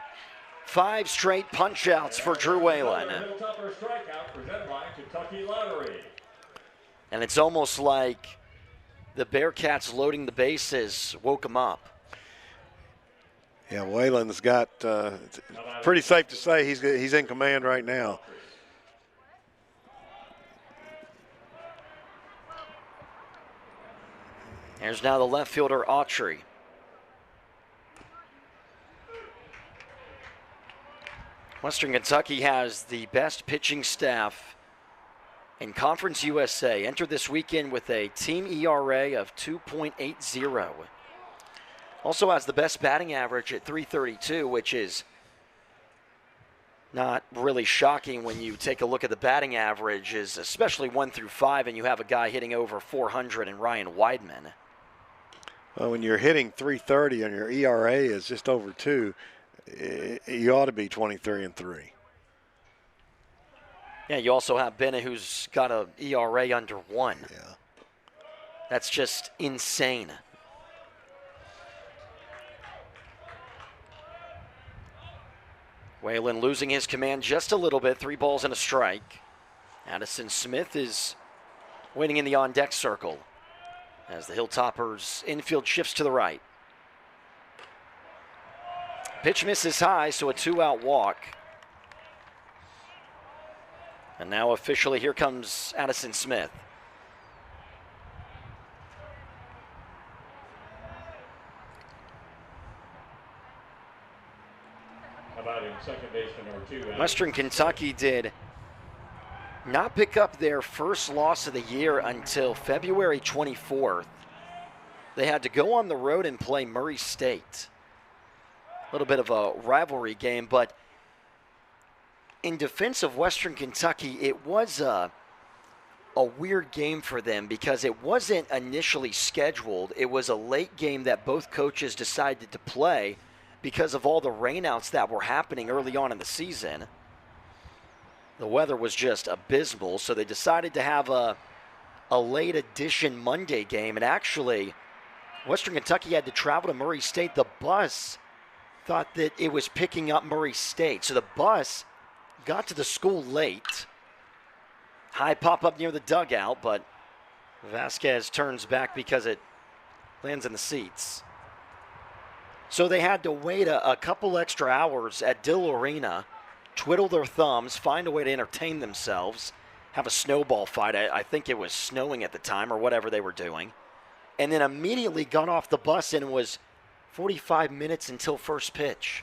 [SPEAKER 1] 5 straight punch-outs for Drew Whalen.
[SPEAKER 3] Hilltoppers strikeout presented by Kentucky Lottery.
[SPEAKER 1] And it's almost like the Bearkats loading the bases woke him up.
[SPEAKER 2] Yeah, Whalen's got, pretty safe to say he's in command right now.
[SPEAKER 1] There's now the left fielder, Autry. Western Kentucky has the best pitching staff in Conference USA. Entered this weekend with a team ERA of 2.80. Also has the best batting average at .332, which is not really shocking when you take a look at the batting averages, especially 1 through 5, and you have a guy hitting over 400 in Ryan Weidman.
[SPEAKER 2] Well, when you're hitting .330 and your ERA is just over 2, you ought to be 23-3.
[SPEAKER 1] Yeah, you also have Bennett, who's got an ERA under 1.
[SPEAKER 2] Yeah.
[SPEAKER 1] That's just insane. Whalen losing his command just a little bit, 3 balls and a strike. Addison Smith is waiting in the on-deck circle as the Hilltoppers infield shifts to the right. Pitch misses high, so a 2-out walk. And now officially here comes Addison Smith.
[SPEAKER 3] Second baseman number 2.
[SPEAKER 1] Western Kentucky did not pick up their first loss of the year until February 24th. They had to go on the road and play Murray State. A little bit of a rivalry game, but in defense of Western Kentucky, it was a weird game for them because it wasn't initially scheduled. It was a late game that both coaches decided to play because of all the rainouts that were happening early on in the season. The weather was just abysmal, so they decided to have a late edition Monday game. And actually, Western Kentucky had to travel to Murray State. The bus thought that it was picking up Murray State. So the bus got to the school late. High pop up near the dugout, but Vasquez turns back because it lands in the seats. So they had to wait a couple extra hours at Dill Arena, twiddle their thumbs, find a way to entertain themselves, have a snowball fight. I think it was snowing at the time or whatever they were doing. And then immediately got off the bus and was 45 minutes until first pitch.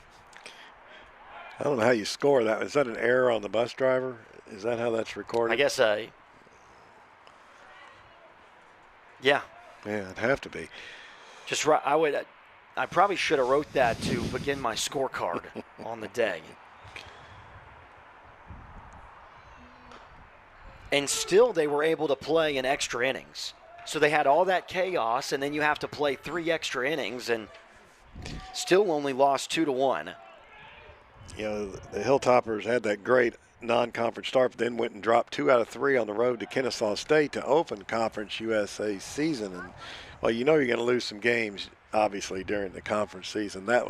[SPEAKER 2] I don't know how you score that. Is that an error on the bus driver? Is that how that's recorded?
[SPEAKER 1] I guess yeah.
[SPEAKER 2] Yeah, it'd have to be.
[SPEAKER 1] Just right. I probably should have wrote that to begin my scorecard on the day. And still they were able to play in extra innings. So they had all that chaos, and then you have to play 3 extra innings, and still only lost 2-1.
[SPEAKER 2] You know, the Hilltoppers had that great non-conference start, but then went and dropped 2 out of 3 on the road to Kennesaw State to open Conference USA season. And, well, you know you're going to lose some games, obviously, during the conference season. That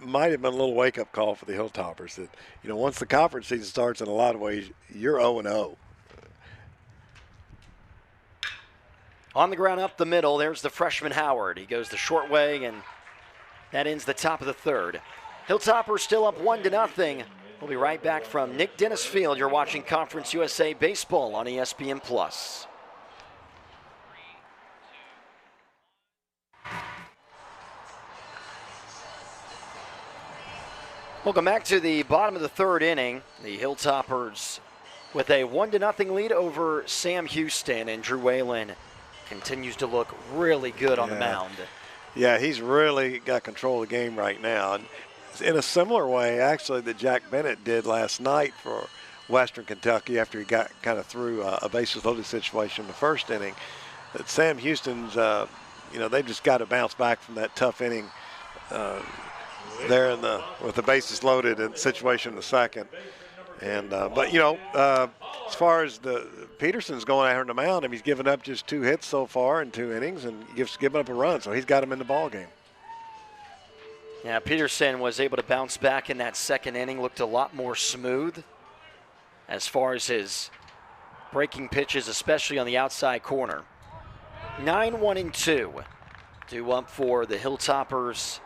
[SPEAKER 2] might have been a little wake-up call for the Hilltoppers that, you know, once the conference season starts, in a lot of ways, you're 0-0.
[SPEAKER 1] On the ground up the middle, there's the freshman Howard. He goes the short way, and that ends the top of the third. Hilltoppers still up 1-0 We'll be right back from Nick Dennis Field. You're watching Conference USA Baseball on ESPN+. Welcome back to the bottom of the third inning. The Hilltoppers with a 1-0 lead over Sam Houston, and Drew Whalen continues to look really good on the mound.
[SPEAKER 2] Yeah, he's really got control of the game right now. And in a similar way, actually, that Jack Bennett did last night for Western Kentucky after he got kind of through a bases loaded situation in the first inning. That Sam Houston's, they've just got to bounce back from that tough inning there with the bases loaded situation in the second. And as far as Peterson's going out here on the mound, he's given up just 2 hits so far in 2 innings and given up a run, so he's got him in the ball game.
[SPEAKER 1] Yeah, Peterson was able to bounce back in that second inning, looked a lot more smooth as far as his breaking pitches, especially on the outside corner. 9-1-2 due up for the Hilltoppers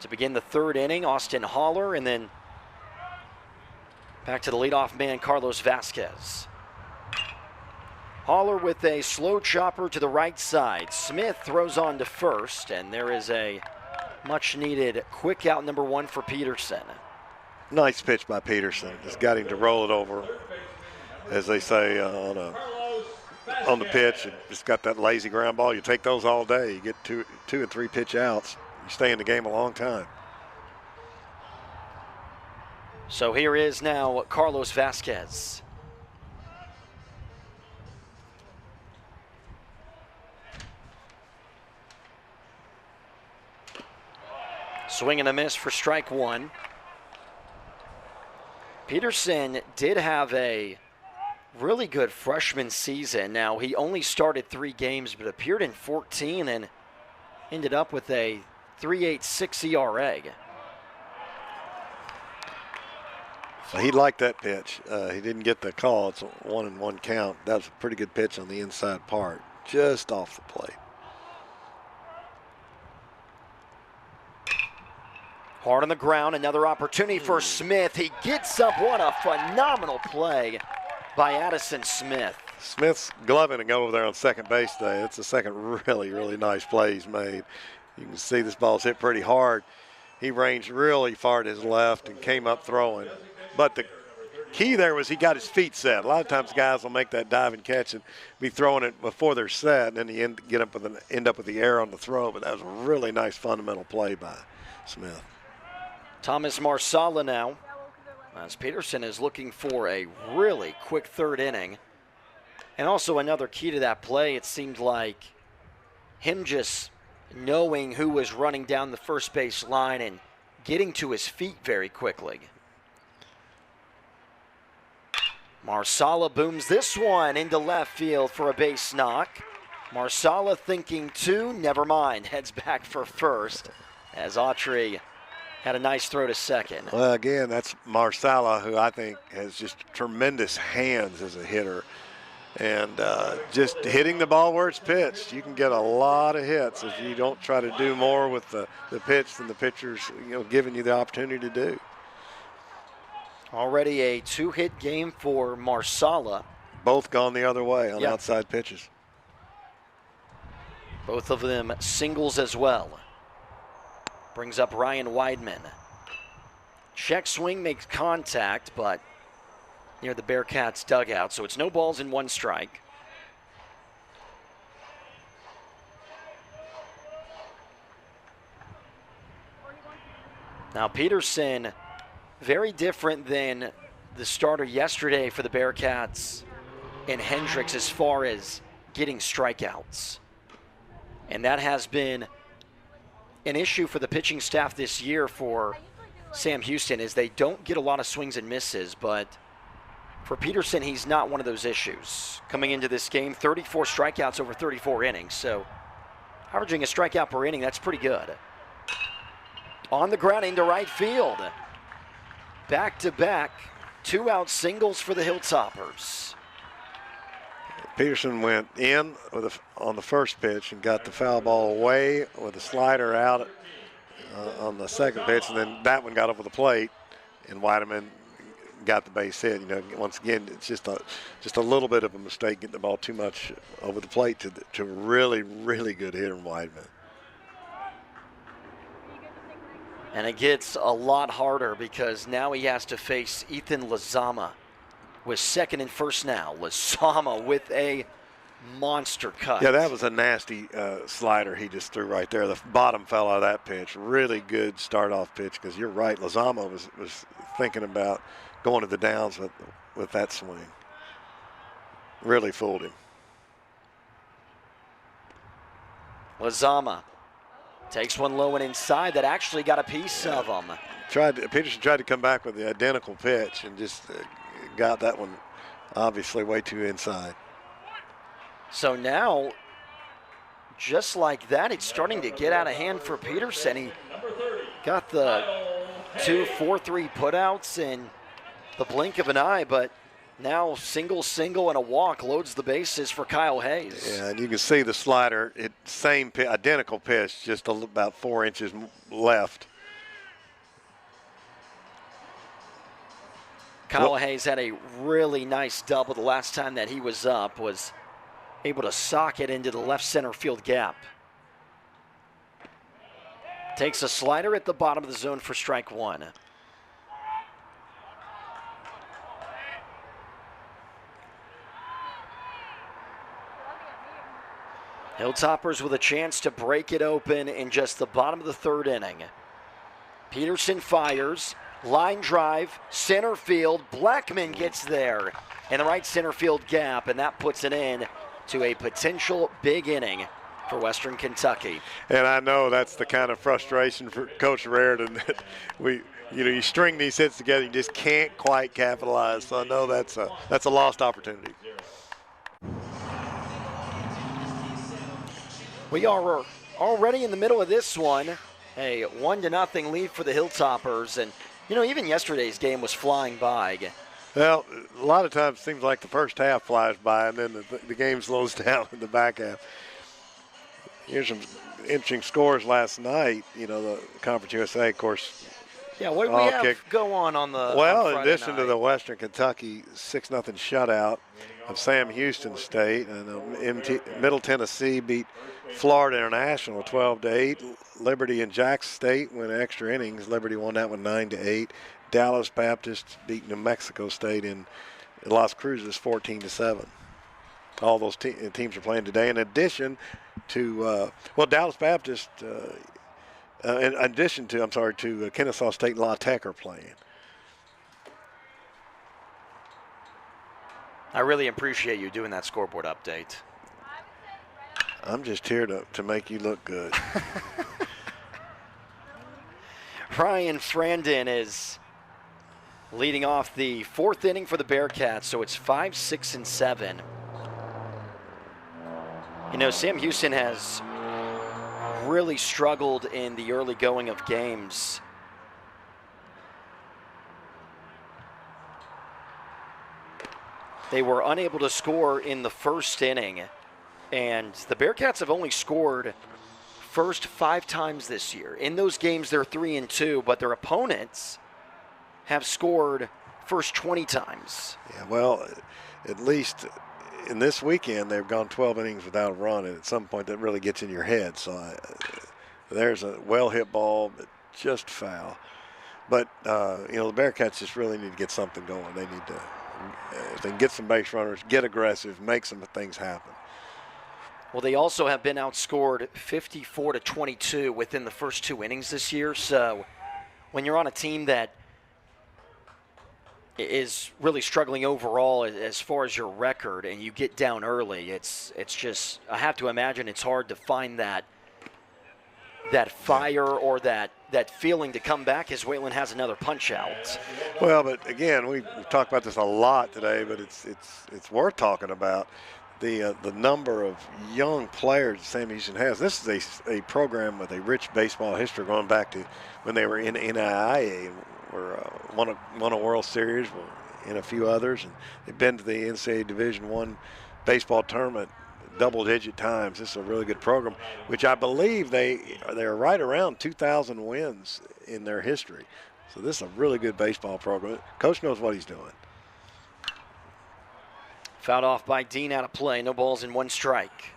[SPEAKER 1] to begin the third inning. Austin Haller, and then back to the leadoff man, Carlos Vasquez. Haller with a slow chopper to the right side. Smith throws on to first, and there is a much-needed quick out number 1 for Peterson.
[SPEAKER 2] Nice pitch by Peterson. Just got him to roll it over, as they say on the pitch. And just got that lazy ground ball. You take those all day. You get 2 and 3 pitch outs. You stay in the game a long time.
[SPEAKER 1] So here is now Carlos Vasquez. Swing and a miss for strike 1. Peterson did have a really good freshman season. Now, he only started 3 games, but appeared in 14 and ended up with a 3.86 ERA.
[SPEAKER 2] So he liked that pitch. He didn't get the call. It's a 1-1 count. That was a pretty good pitch on the inside part, just off the plate.
[SPEAKER 1] Hard on the ground, another opportunity for Smith. He gets up. What a phenomenal play by Addison Smith.
[SPEAKER 2] Smith's gloving to go over there on second base today. It's the second really, really nice play he's made. You can see this ball's hit pretty hard. He ranged really far to his left and came up throwing. But the key there was he got his feet set. A lot of times guys will make that dive and catch and be throwing it before they're set, and then you end up with the air on the throw. But that was a really nice fundamental play by Smith.
[SPEAKER 1] Thomas Marsala now, as Peterson is looking for a really quick third inning. And also another key to that play, it seemed like him just knowing who was running down the first base line and getting to his feet very quickly. Marsala booms this one into left field for a base knock. Marsala thinking 2, never mind, heads back for first as Autry had a nice throw to second.
[SPEAKER 2] Well, again, that's Marsala, who I think has just tremendous hands as a hitter. And just hitting the ball where it's pitched. You can get a lot of hits if you don't try to do more with the pitch than the pitcher's giving you the opportunity to do.
[SPEAKER 1] Already a 2-hit game for Marsala.
[SPEAKER 2] Both gone the other way on outside pitches.
[SPEAKER 1] Both of them singles as well. Brings up Ryan Weidman. Check swing makes contact, but near the Bearkats dugout, so it's no balls and 1 strike. Now Peterson, very different than the starter yesterday for the Bearkats and Hendricks as far as getting strikeouts. And that has been an issue for the pitching staff this year for Sam Houston, is they don't get a lot of swings and misses, but for Peterson, he's not one of those issues. Coming into this game, 34 strikeouts over 34 innings, so averaging a strikeout per inning, that's pretty good. On the ground into right field. Back-to-back, 2-out singles for the Hilltoppers.
[SPEAKER 2] Peterson went in on the first pitch and got the foul ball away with a slider out on the second pitch, and then that one got over the plate. and Weideman got the base hit. You know, once again, it's just a little bit of a mistake getting the ball too much over the plate to really, really good hitter in Weideman.
[SPEAKER 1] And it gets a lot harder because now he has to face Ethan Lozama with second and first now. Lozama with a monster cut.
[SPEAKER 2] Yeah, that was a nasty slider he just threw right there. The bottom fell out of that pitch. Really good start-off pitch because you're right. Lozama was thinking about going to the downs with that swing. Really fooled him.
[SPEAKER 1] Lozama takes one low and inside that actually got a piece of him.
[SPEAKER 2] Peterson tried to come back with the identical pitch and just got that one obviously way too inside.
[SPEAKER 1] So now, just like that, it's starting to get out of hand for Peterson. He got the 2 4-3 putouts in the blink of an eye, but now single, and a walk loads the bases for Kyle Hayes.
[SPEAKER 2] Yeah, and you can see the slider, identical pitch, just about 4 inches left.
[SPEAKER 1] Kyle Hayes had a really nice double the last time that he was up, was able to sock it into the left center field gap. Takes a slider at the bottom of the zone for strike one. Hilltoppers with a chance to break it open in just the bottom of the third inning. Peterson fires, line drive, center field. Blackman gets there in the right center field gap, and that puts it in to a potential big inning for Western Kentucky.
[SPEAKER 2] And I know that's the kind of frustration for Coach Raridan that you string these hits together, you just can't quite capitalize. So I know that's a lost opportunity.
[SPEAKER 1] We are already in the middle of this one. A 1-0 lead for the Hilltoppers. And, even yesterday's game was flying by.
[SPEAKER 2] Well, a lot of times it seems like the first half flies by and then the game slows down in the back half. Here's some interesting scores last night. The Conference USA, of course.
[SPEAKER 1] Yeah, what do we have go on the
[SPEAKER 2] Well, in addition to the Western Kentucky 6-0 shutout of Sam Houston State, and Middle Tennessee beat Florida International 12-8. Liberty and Jackson State went extra innings. Liberty won that one 9-8. Dallas Baptist beat New Mexico State in Las Cruces 14-7. All those teams are playing today. In addition to Dallas Baptist, in addition to Kennesaw State and La Tech are playing.
[SPEAKER 1] I really appreciate you doing that scoreboard update.
[SPEAKER 2] I'm just here to make you look good.
[SPEAKER 1] Ryan Frandon is leading off the fourth inning for the Bearkats, so it's 5, 6, and 7. Sam Houston has really struggled in the early going of games. They were unable to score in the first inning, and the Bearkats have only scored first 5 times this year. In those games, they're 3-2, but their opponents have scored first 20 times.
[SPEAKER 2] Yeah, well, at least in this weekend, they've gone 12 innings without a run, and at some point that really gets in your head. So there's a well-hit ball, but just foul. But, the Bearcats just really need to get something going. They need to, if they can get some base runners, get aggressive, make some things happen.
[SPEAKER 1] Well, they also have been outscored 54-22 within the first 2 innings this year. So when you're on a team that is really struggling overall as far as your record and you get down early, it's just, I have to imagine it's hard to find that fire or that feeling to come back as Wayland has another punch out.
[SPEAKER 2] Well, but again, we've talked about this a lot today, but it's worth talking about. The number of young players Sam Houston has. This is a program with a rich baseball history going back to when they were in NAIA, were won a World Series, and a few others, and they've been to the NCAA Division I baseball tournament double-digit times. This is a really good program, which I believe they're right around 2,000 wins in their history. So this is a really good baseball program. Coach knows what he's doing.
[SPEAKER 1] Fouled off by Dean, out of play. No balls and 1 strike.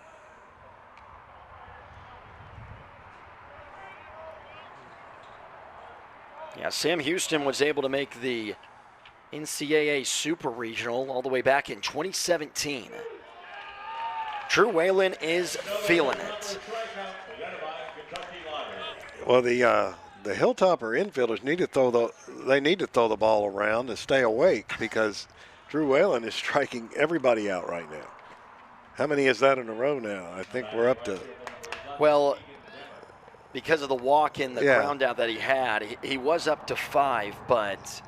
[SPEAKER 1] Yeah, Sam Houston was able to make the NCAA Super Regional all the way back in 2017. Drew Whalen is feeling it.
[SPEAKER 2] Well, the Hilltopper infielders need to throw the ball around and stay awake because Drew Whalen is striking everybody out right now. How many is that in a row now? I think we're up to.
[SPEAKER 1] Well, because of the walk in the ground out that he had, he was up to 5, but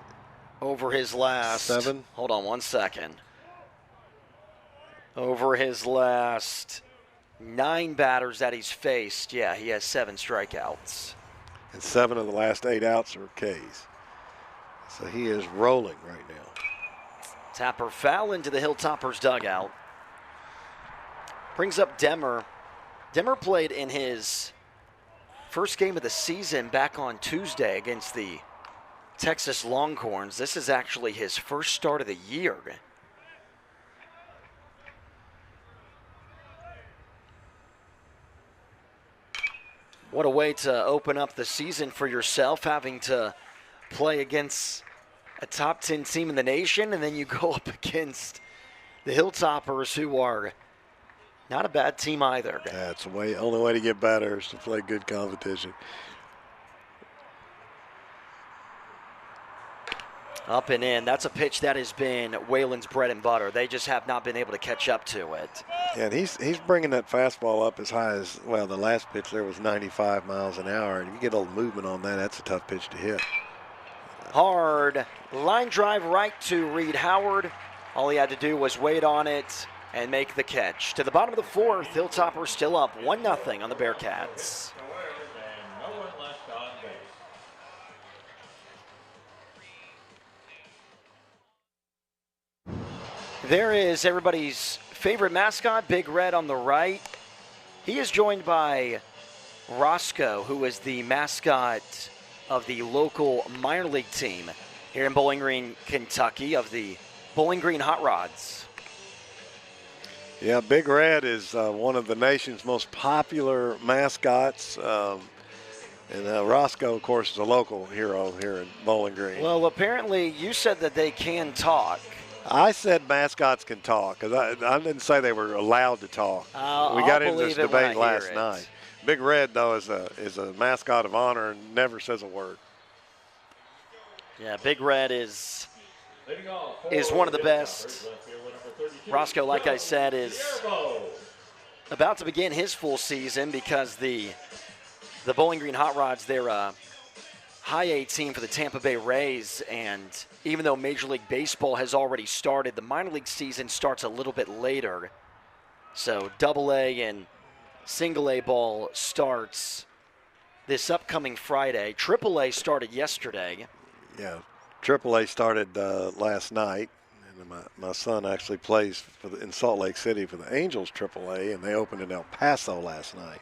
[SPEAKER 1] over his last
[SPEAKER 2] 7.
[SPEAKER 1] Hold on 1 second. Over his last 9 batters that he's faced, he has 7 strikeouts.
[SPEAKER 2] And 7 of the last 8 outs are Ks. So he is rolling right now.
[SPEAKER 1] Tapper foul into the Hilltoppers dugout. Brings up Demmer. Demmer played in his first game of the season back on Tuesday against the Texas Longhorns. This is actually his first start of the year. What a way to open up the season for yourself, having to play against a top 10 team in the nation, and then you go up against the Hilltoppers, who are not a bad team either.
[SPEAKER 2] That's the only way to get better is to play good competition.
[SPEAKER 1] Up and in. That's a pitch that has been Whalen's bread and butter. They just have not been able to catch up to it.
[SPEAKER 2] Yeah, and he's bringing that fastball up as high as, well, the last pitch there was 95 miles an hour. And if you get a little movement on that, that's a tough pitch to hit.
[SPEAKER 1] Hard line drive right to Reed Howard. All he had to do was wait on it and make the catch. To the bottom of the 4th, Hilltoppers still up 1-0 on the Bearkats. There is everybody's favorite mascot, Big Red on the right. He is joined by Roscoe, who is the mascot of the local minor league team here in Bowling Green, Kentucky, of the Bowling Green Hot Rods.
[SPEAKER 2] Yeah, Big Red is one of the nation's most popular mascots. And Roscoe, of course, is a local hero here in Bowling Green.
[SPEAKER 1] Well, apparently you said that they can talk.
[SPEAKER 2] I said mascots can talk because I didn't say they were allowed to talk. We got into this debate last night. Big Red, though, is a mascot of honor and never says a word.
[SPEAKER 1] Yeah, Big Red is one of the best. Roscoe, like I said, is about to begin his full season because the Bowling Green Hot Rods, they're a high A team for the Tampa Bay Rays, and even though Major League Baseball has already started, the minor league season starts a little bit later. So Double-A and Single-A ball starts this upcoming Friday. Triple-A started yesterday.
[SPEAKER 2] Yeah, Triple-A started last night, and my son actually plays in Salt Lake City for the Angels Triple-A, and they opened in El Paso last night.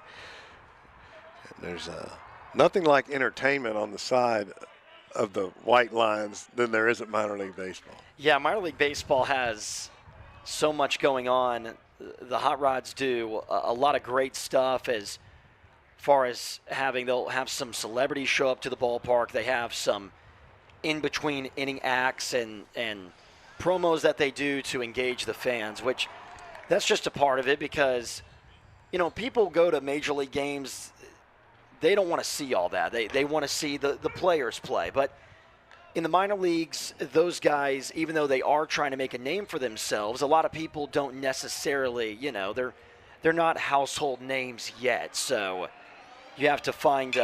[SPEAKER 2] And there's nothing like entertainment on the side of the white lines than there is at minor league baseball.
[SPEAKER 1] Yeah, minor league baseball has so much going on. The Hot Rods do a lot of great stuff as far as they'll have some celebrities show up to the ballpark. They have some in-between inning acts and promos that they do to engage the fans, which that's just a part of it because, people go to major league games. They don't want to see all that. They want to see the players play. But in the minor leagues, those guys, even though they are trying to make a name for themselves, a lot of people don't necessarily, they're not household names yet. So you have to find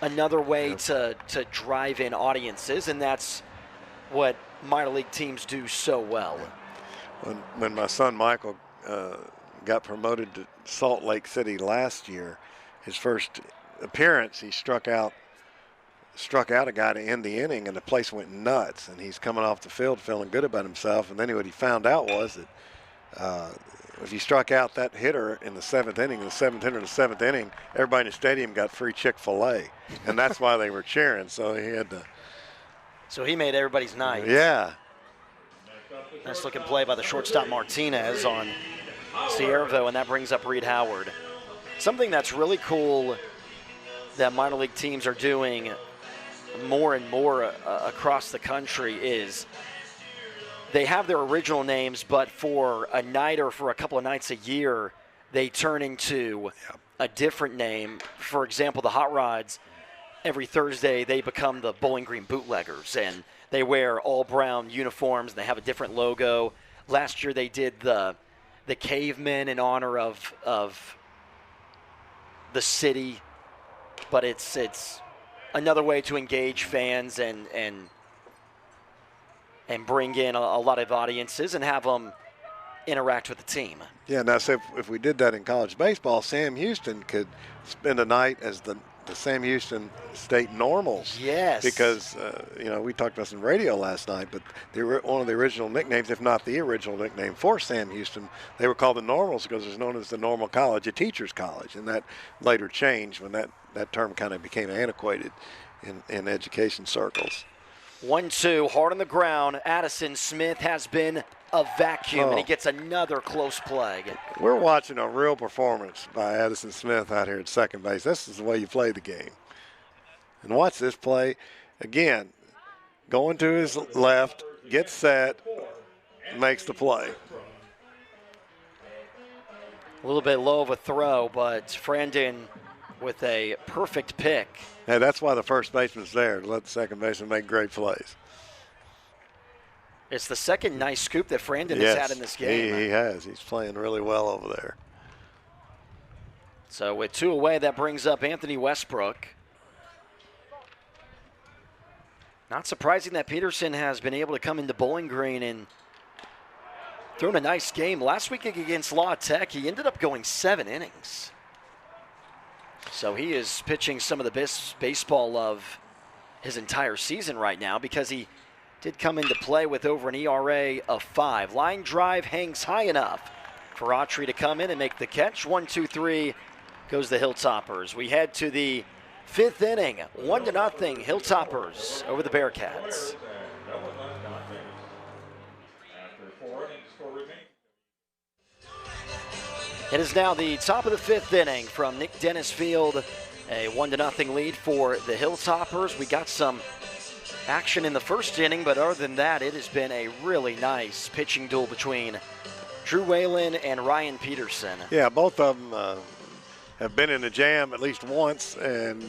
[SPEAKER 1] another way to drive in audiences, and that's what minor league teams do so well.
[SPEAKER 2] When my son Michael got promoted to Salt Lake City last year, his first appearance, he struck out a guy to end the inning, and the place went nuts. And he's coming off the field feeling good about himself. And then what he found out was that if you struck out that hitter in the 7th inning, everybody in the stadium got free Chick-fil-A, and that's why they were cheering. So he had to.
[SPEAKER 1] So he made everybody's night.
[SPEAKER 2] Yeah.
[SPEAKER 1] Nice looking play by the shortstop Martinez on Siervo, and that brings up Reed Howard. Something that's really cool that minor league teams are doing more and more across the country is they have their original names, but for a night or for a couple of nights a year, they turn into a different name. For example, the Hot Rods, every Thursday they become the Bowling Green Bootleggers, and they wear all brown uniforms, and they have a different logo. Last year they did the Cavemen in honor of the city, but it's another way to engage fans and bring in a lot of audiences and have them interact with the team.
[SPEAKER 2] Yeah, now so if we did that in college baseball, Sam Houston could spend a night as the Sam Houston State Normals.
[SPEAKER 1] Yes.
[SPEAKER 2] Because, we talked about some radio last night, but one of the original nicknames, if not the original nickname for Sam Houston, they were called the Normals because it was known as the Normal College, a teacher's college. And that later changed when that term kind of became antiquated in education circles.
[SPEAKER 1] 1-2, hard on the ground. Addison Smith has been a vacuum, and he gets another close play.
[SPEAKER 2] We're watching a real performance by Addison Smith out here at second base. This is the way you play the game. And watch this play. Again, going to his left, gets set, makes the play.
[SPEAKER 1] A little bit low of a throw, but Frandon with a perfect pick.
[SPEAKER 2] Hey, that's why the first baseman's there, to let the second baseman make great plays.
[SPEAKER 1] It's the second nice scoop that Frandon has had in this game.
[SPEAKER 2] He has. He's playing really well over there.
[SPEAKER 1] So with 2 away, that brings up Anthony Westbrook. Not surprising that Peterson has been able to come into Bowling Green and thrown a nice game. Last week against La Tech, he ended up going 7 innings. So he is pitching some of the best baseball of his entire season right now because he did come into play with over an ERA of 5. Line drive hangs high enough for Autry to come in and make the catch. 1-2-3 goes the Hilltoppers. We head to the 5th inning. 1-0 Hilltoppers over the Bearkats. It is now the top of the 5th inning from Nick Dennis Field. A 1-0 lead for the Hilltoppers. We got some action in the first inning, but other than that, it has been a really nice pitching duel between Drew Whalen and Ryan Peterson.
[SPEAKER 2] Yeah, both of them have been in the jam at least once, and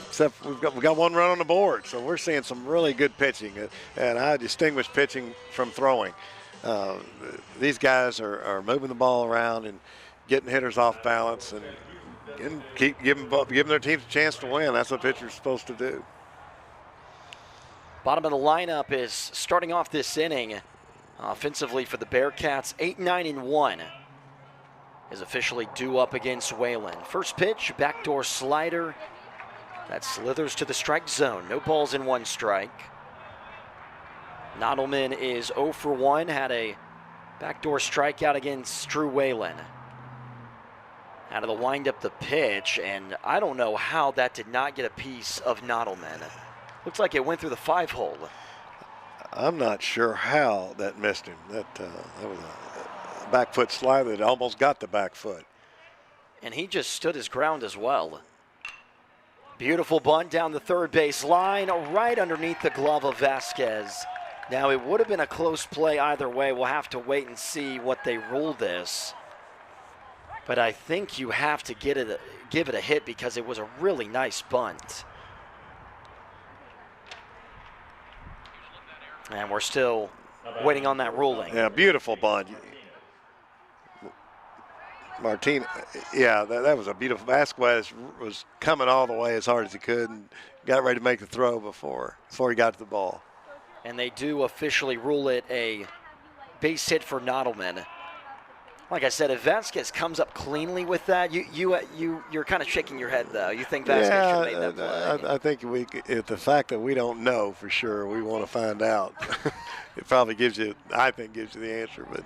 [SPEAKER 2] except we've got 1 run on the board, so we're seeing some really good pitching, and I distinguish pitching from throwing. These guys are moving the ball around and getting hitters off balance and keep giving their teams a chance to win. That's what pitchers are supposed to do.
[SPEAKER 1] Bottom of the lineup is starting off this inning offensively for the Bearkats. 8-9-1 is officially due up against Whalen. First pitch, backdoor slider that slithers to the strike zone. No balls in 1 strike. Nodelman is 0 for 1, had a backdoor strikeout against Drew Whalen. Out of the windup, the pitch, and I don't know how that did not get a piece of Nodelman. Looks like it went through the 5-hole.
[SPEAKER 2] I'm not sure how that missed him. That was a back foot slider that almost got the back foot.
[SPEAKER 1] And he just stood his ground as well. Beautiful bunt down the third base line, right underneath the glove of Vasquez. Now, it would have been a close play either way. We'll have to wait and see what they rule this. But I think you have to give it a hit because it was a really nice bunt. And we're still waiting on that ruling.
[SPEAKER 2] Yeah, beautiful bunt. Martin, yeah, that was a beautiful. Vasquez was coming all the way as hard as he could and got ready to make the throw before he got to the ball.
[SPEAKER 1] And they do officially rule it a base hit for Nodelman. Like I said, if Vasquez comes up cleanly with that, you're kind of shaking your head, though. You think Vasquez should have made that play?
[SPEAKER 2] I think the fact that we don't know for sure, we want to find out. It probably gives you the answer. But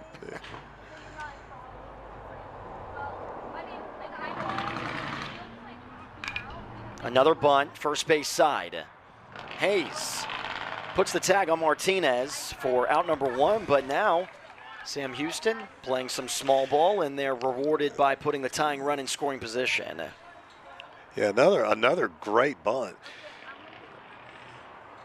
[SPEAKER 1] Another bunt, first base side. Hayes puts the tag on Martinez for out number 1, but now Sam Houston playing some small ball, and they're rewarded by putting the tying run in scoring position.
[SPEAKER 2] Yeah, another great bunt.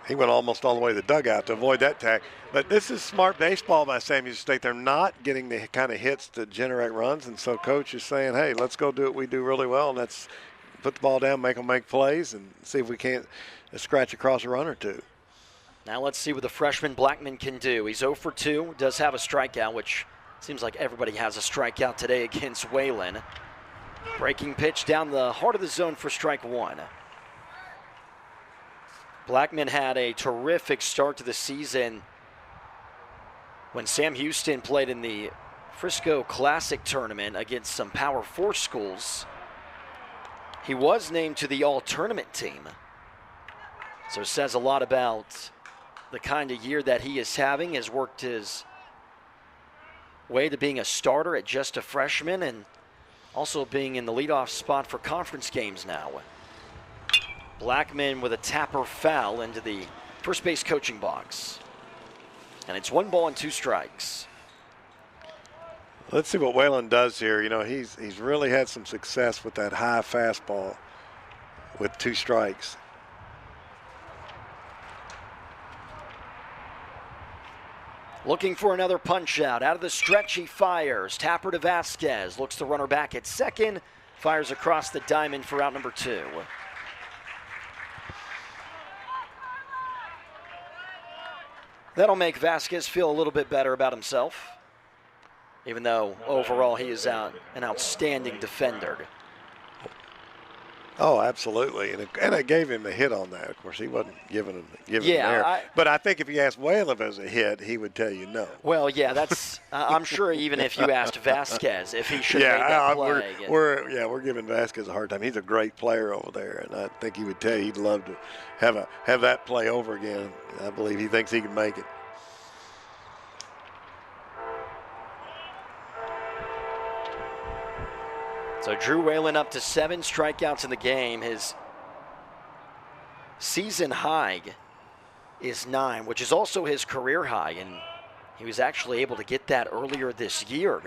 [SPEAKER 2] He went almost all the way to the dugout to avoid that tag. But this is smart baseball by Sam Houston State. They're not getting the kind of hits to generate runs, and so coach is saying, hey, let's go do what we do really well, and that's put the ball down, make them make plays, and see if we can't scratch across a run or two.
[SPEAKER 1] Now let's see what the freshman Blackman can do. He's 0 for 2, does have a strikeout, which seems like everybody has a strikeout today against Whalen. Breaking pitch down the heart of the zone for strike 1. Blackman had a terrific start to the season when Sam Houston played in the Frisco Classic tournament against some Power 4 schools. He was named to the all-tournament team. So it says a lot about the kind of year that he is having. Has worked his way to being a starter at just a freshman and also being in the leadoff spot for conference games now. Blackman with a tapper foul into the first base coaching box. And it's 1 ball and 2 strikes.
[SPEAKER 2] Let's see what Whalen does here. You know, he's really had some success with that high fastball with 2 strikes.
[SPEAKER 1] Looking for another punch out of the stretch. He fires. Tapper to Vasquez. Looks the runner back at second. Fires across the diamond for out number 2. That'll make Vasquez feel a little bit better about himself, even though overall he is an outstanding defender.
[SPEAKER 2] Oh, absolutely, and I gave him a hit on that. Of course, he wasn't giving him there. But I think if you asked Whalen if it was a hit, he would tell you no.
[SPEAKER 1] Well, yeah, that's. I'm sure even if you asked Vasquez if he should have made that play.
[SPEAKER 2] We're giving Vasquez a hard time. He's a great player over there, and I think he would tell you he'd love to have that play over again. I believe he thinks he can make it.
[SPEAKER 1] So Drew Whalen up to 7 strikeouts in the game. His season high is 9, which is also his career high, and he was actually able to get that earlier this year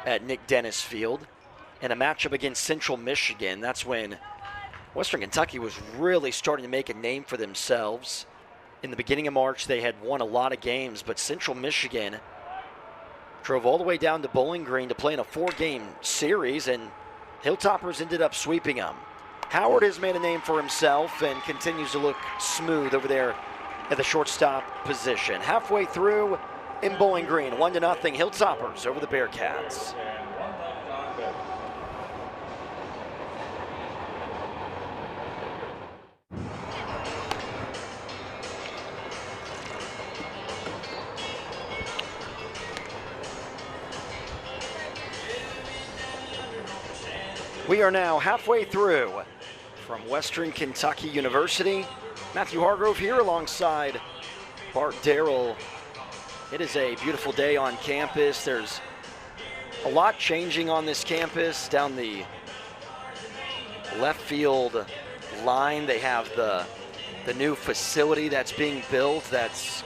[SPEAKER 1] at Nick Dennis Field in a matchup against Central Michigan. That's when Western Kentucky was really starting to make a name for themselves. In the beginning of March, they had won a lot of games, but Central Michigan drove all the way down to Bowling Green to play in a 4-game series, and Hilltoppers ended up sweeping them. Howard has made a name for himself and continues to look smooth over there at the shortstop position. Halfway through in Bowling Green, 1-0 Hilltoppers over the Bearkats. We are now halfway through from Western Kentucky University. Matthew Hargrove here alongside Bart Darrell. It is a beautiful day on campus. There's a lot changing on this campus. Down the left field line, they have the new facility that's being built that's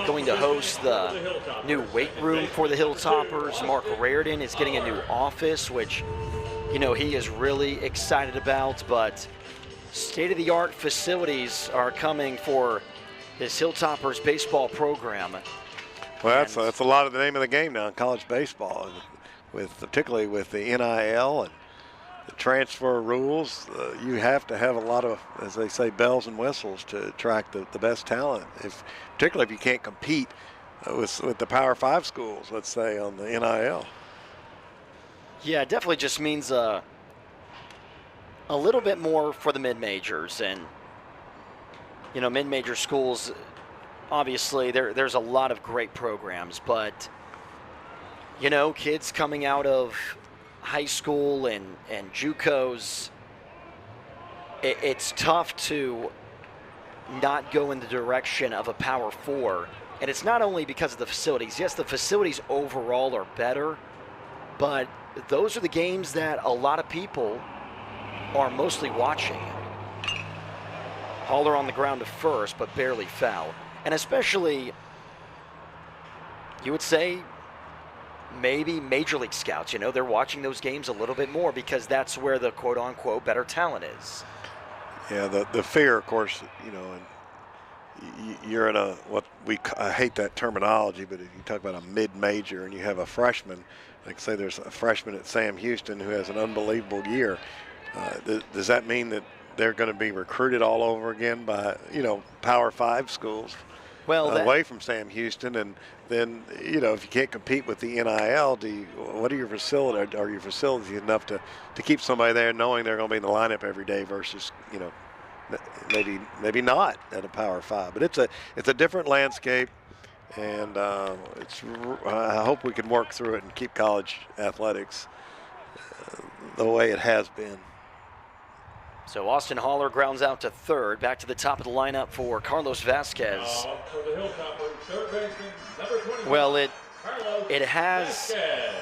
[SPEAKER 1] going to host the new weight room for the Hilltoppers. Mark Raridan is getting a new office, which he is really excited about, but state-of-the-art facilities are coming for this Hilltoppers baseball program.
[SPEAKER 2] Well, that's a lot of the name of the game now in college baseball, particularly with the NIL and the transfer rules. You have to have a lot of, as they say, bells and whistles to attract the best talent, particularly if you can't compete with the Power 5 schools, let's say, on the NIL.
[SPEAKER 1] Yeah, it definitely just means a little bit more for the mid-majors. And, mid-major schools, obviously, there's a lot of great programs. But, kids coming out of high school and JUCOs, it's tough to not go in the direction of a Power 4. And it's not only because of the facilities. Yes, the facilities overall are better, but those are the games that a lot of people are mostly watching. Haller on the ground to first, but barely foul. And especially, you would say, maybe Major League scouts, they're watching those games a little bit more because that's where the quote-unquote better talent is.
[SPEAKER 2] Yeah, the fear, of course, and you're in I hate that terminology, but if you talk about a mid-major and you have a freshman, like say there's a freshman at Sam Houston who has an unbelievable year, does that mean that they're going to be recruited all over again by, Power 5 schools away from Sam Houston? And then, if you can't compete with the NIL, what are your facilities? Are your facilities enough to keep somebody there knowing they're going to be in the lineup every day versus, maybe not at a Power 5? But it's a different landscape, and I hope we can work through it and keep college athletics the way it has been.
[SPEAKER 1] So Austin Haller grounds out to third. Back to the top of the lineup for Carlos Vasquez.
[SPEAKER 3] For the Hilltoppers, third baseman, number 21.
[SPEAKER 1] Well, it has
[SPEAKER 3] Vasquez.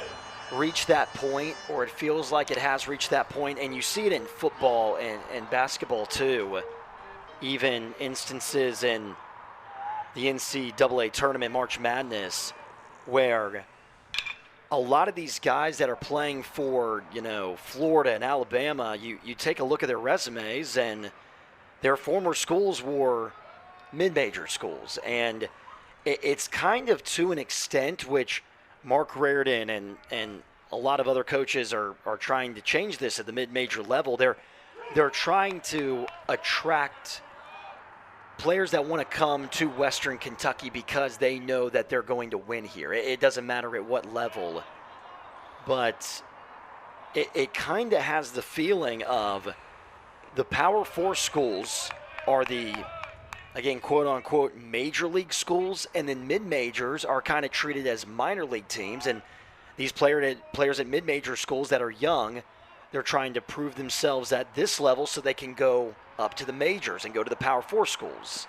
[SPEAKER 1] reached that point, or it feels like it has reached that point, and you see it in football and basketball too. Even instances in the NCAA tournament, March Madness, where a lot of these guys that are playing for, Florida and Alabama, you take a look at their resumes, and their former schools were mid-major schools. And it's kind of to an extent which Mark Reardon and a lot of other coaches are trying to change this at the mid-major level. They're trying to attract players that want to come to Western Kentucky because they know that they're going to win here. It doesn't matter at what level, but it kind of has the feeling of the Power 4 schools are the, again, quote-unquote, major league schools, and then mid-majors are kind of treated as minor league teams, and these players at mid-major schools that are young, they're trying to prove themselves at this level so they can go up to the majors and go to the Power 4 schools.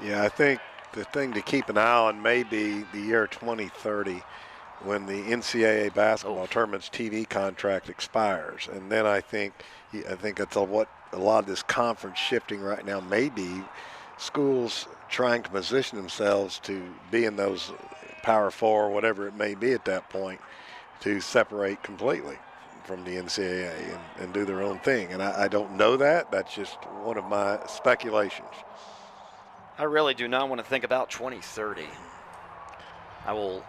[SPEAKER 2] Yeah, I think the thing to keep an eye on may be the year 2030 when the NCAA basketball tournament's TV contract expires. And then I think that's what a lot of this conference shifting right now may be, schools trying to position themselves to be in those Power 4, whatever it may be at that point, to separate completely from the NCAA and do their own thing. And I don't know that. That's just one of my speculations.
[SPEAKER 1] I really do not want to think about 2030. I will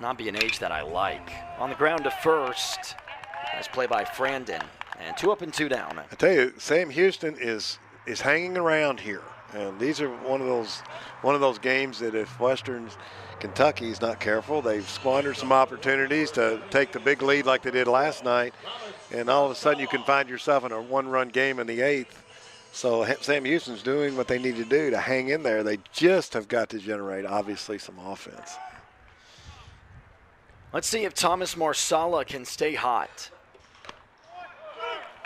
[SPEAKER 1] not be an age that I like. On the ground to first. Nice play by Frandon. And 2 up and 2 down.
[SPEAKER 2] I tell you, Sam Houston is hanging around here. And these are one of those games that if Western Kentucky is not careful, they've squandered some opportunities to take the big lead like they did last night, and all of a sudden you can find yourself in a one-run game in the 8th. So Sam Houston's doing what they need to do to hang in there. They just have got to generate, obviously, some offense.
[SPEAKER 1] Let's see if Thomas Marsala can stay hot.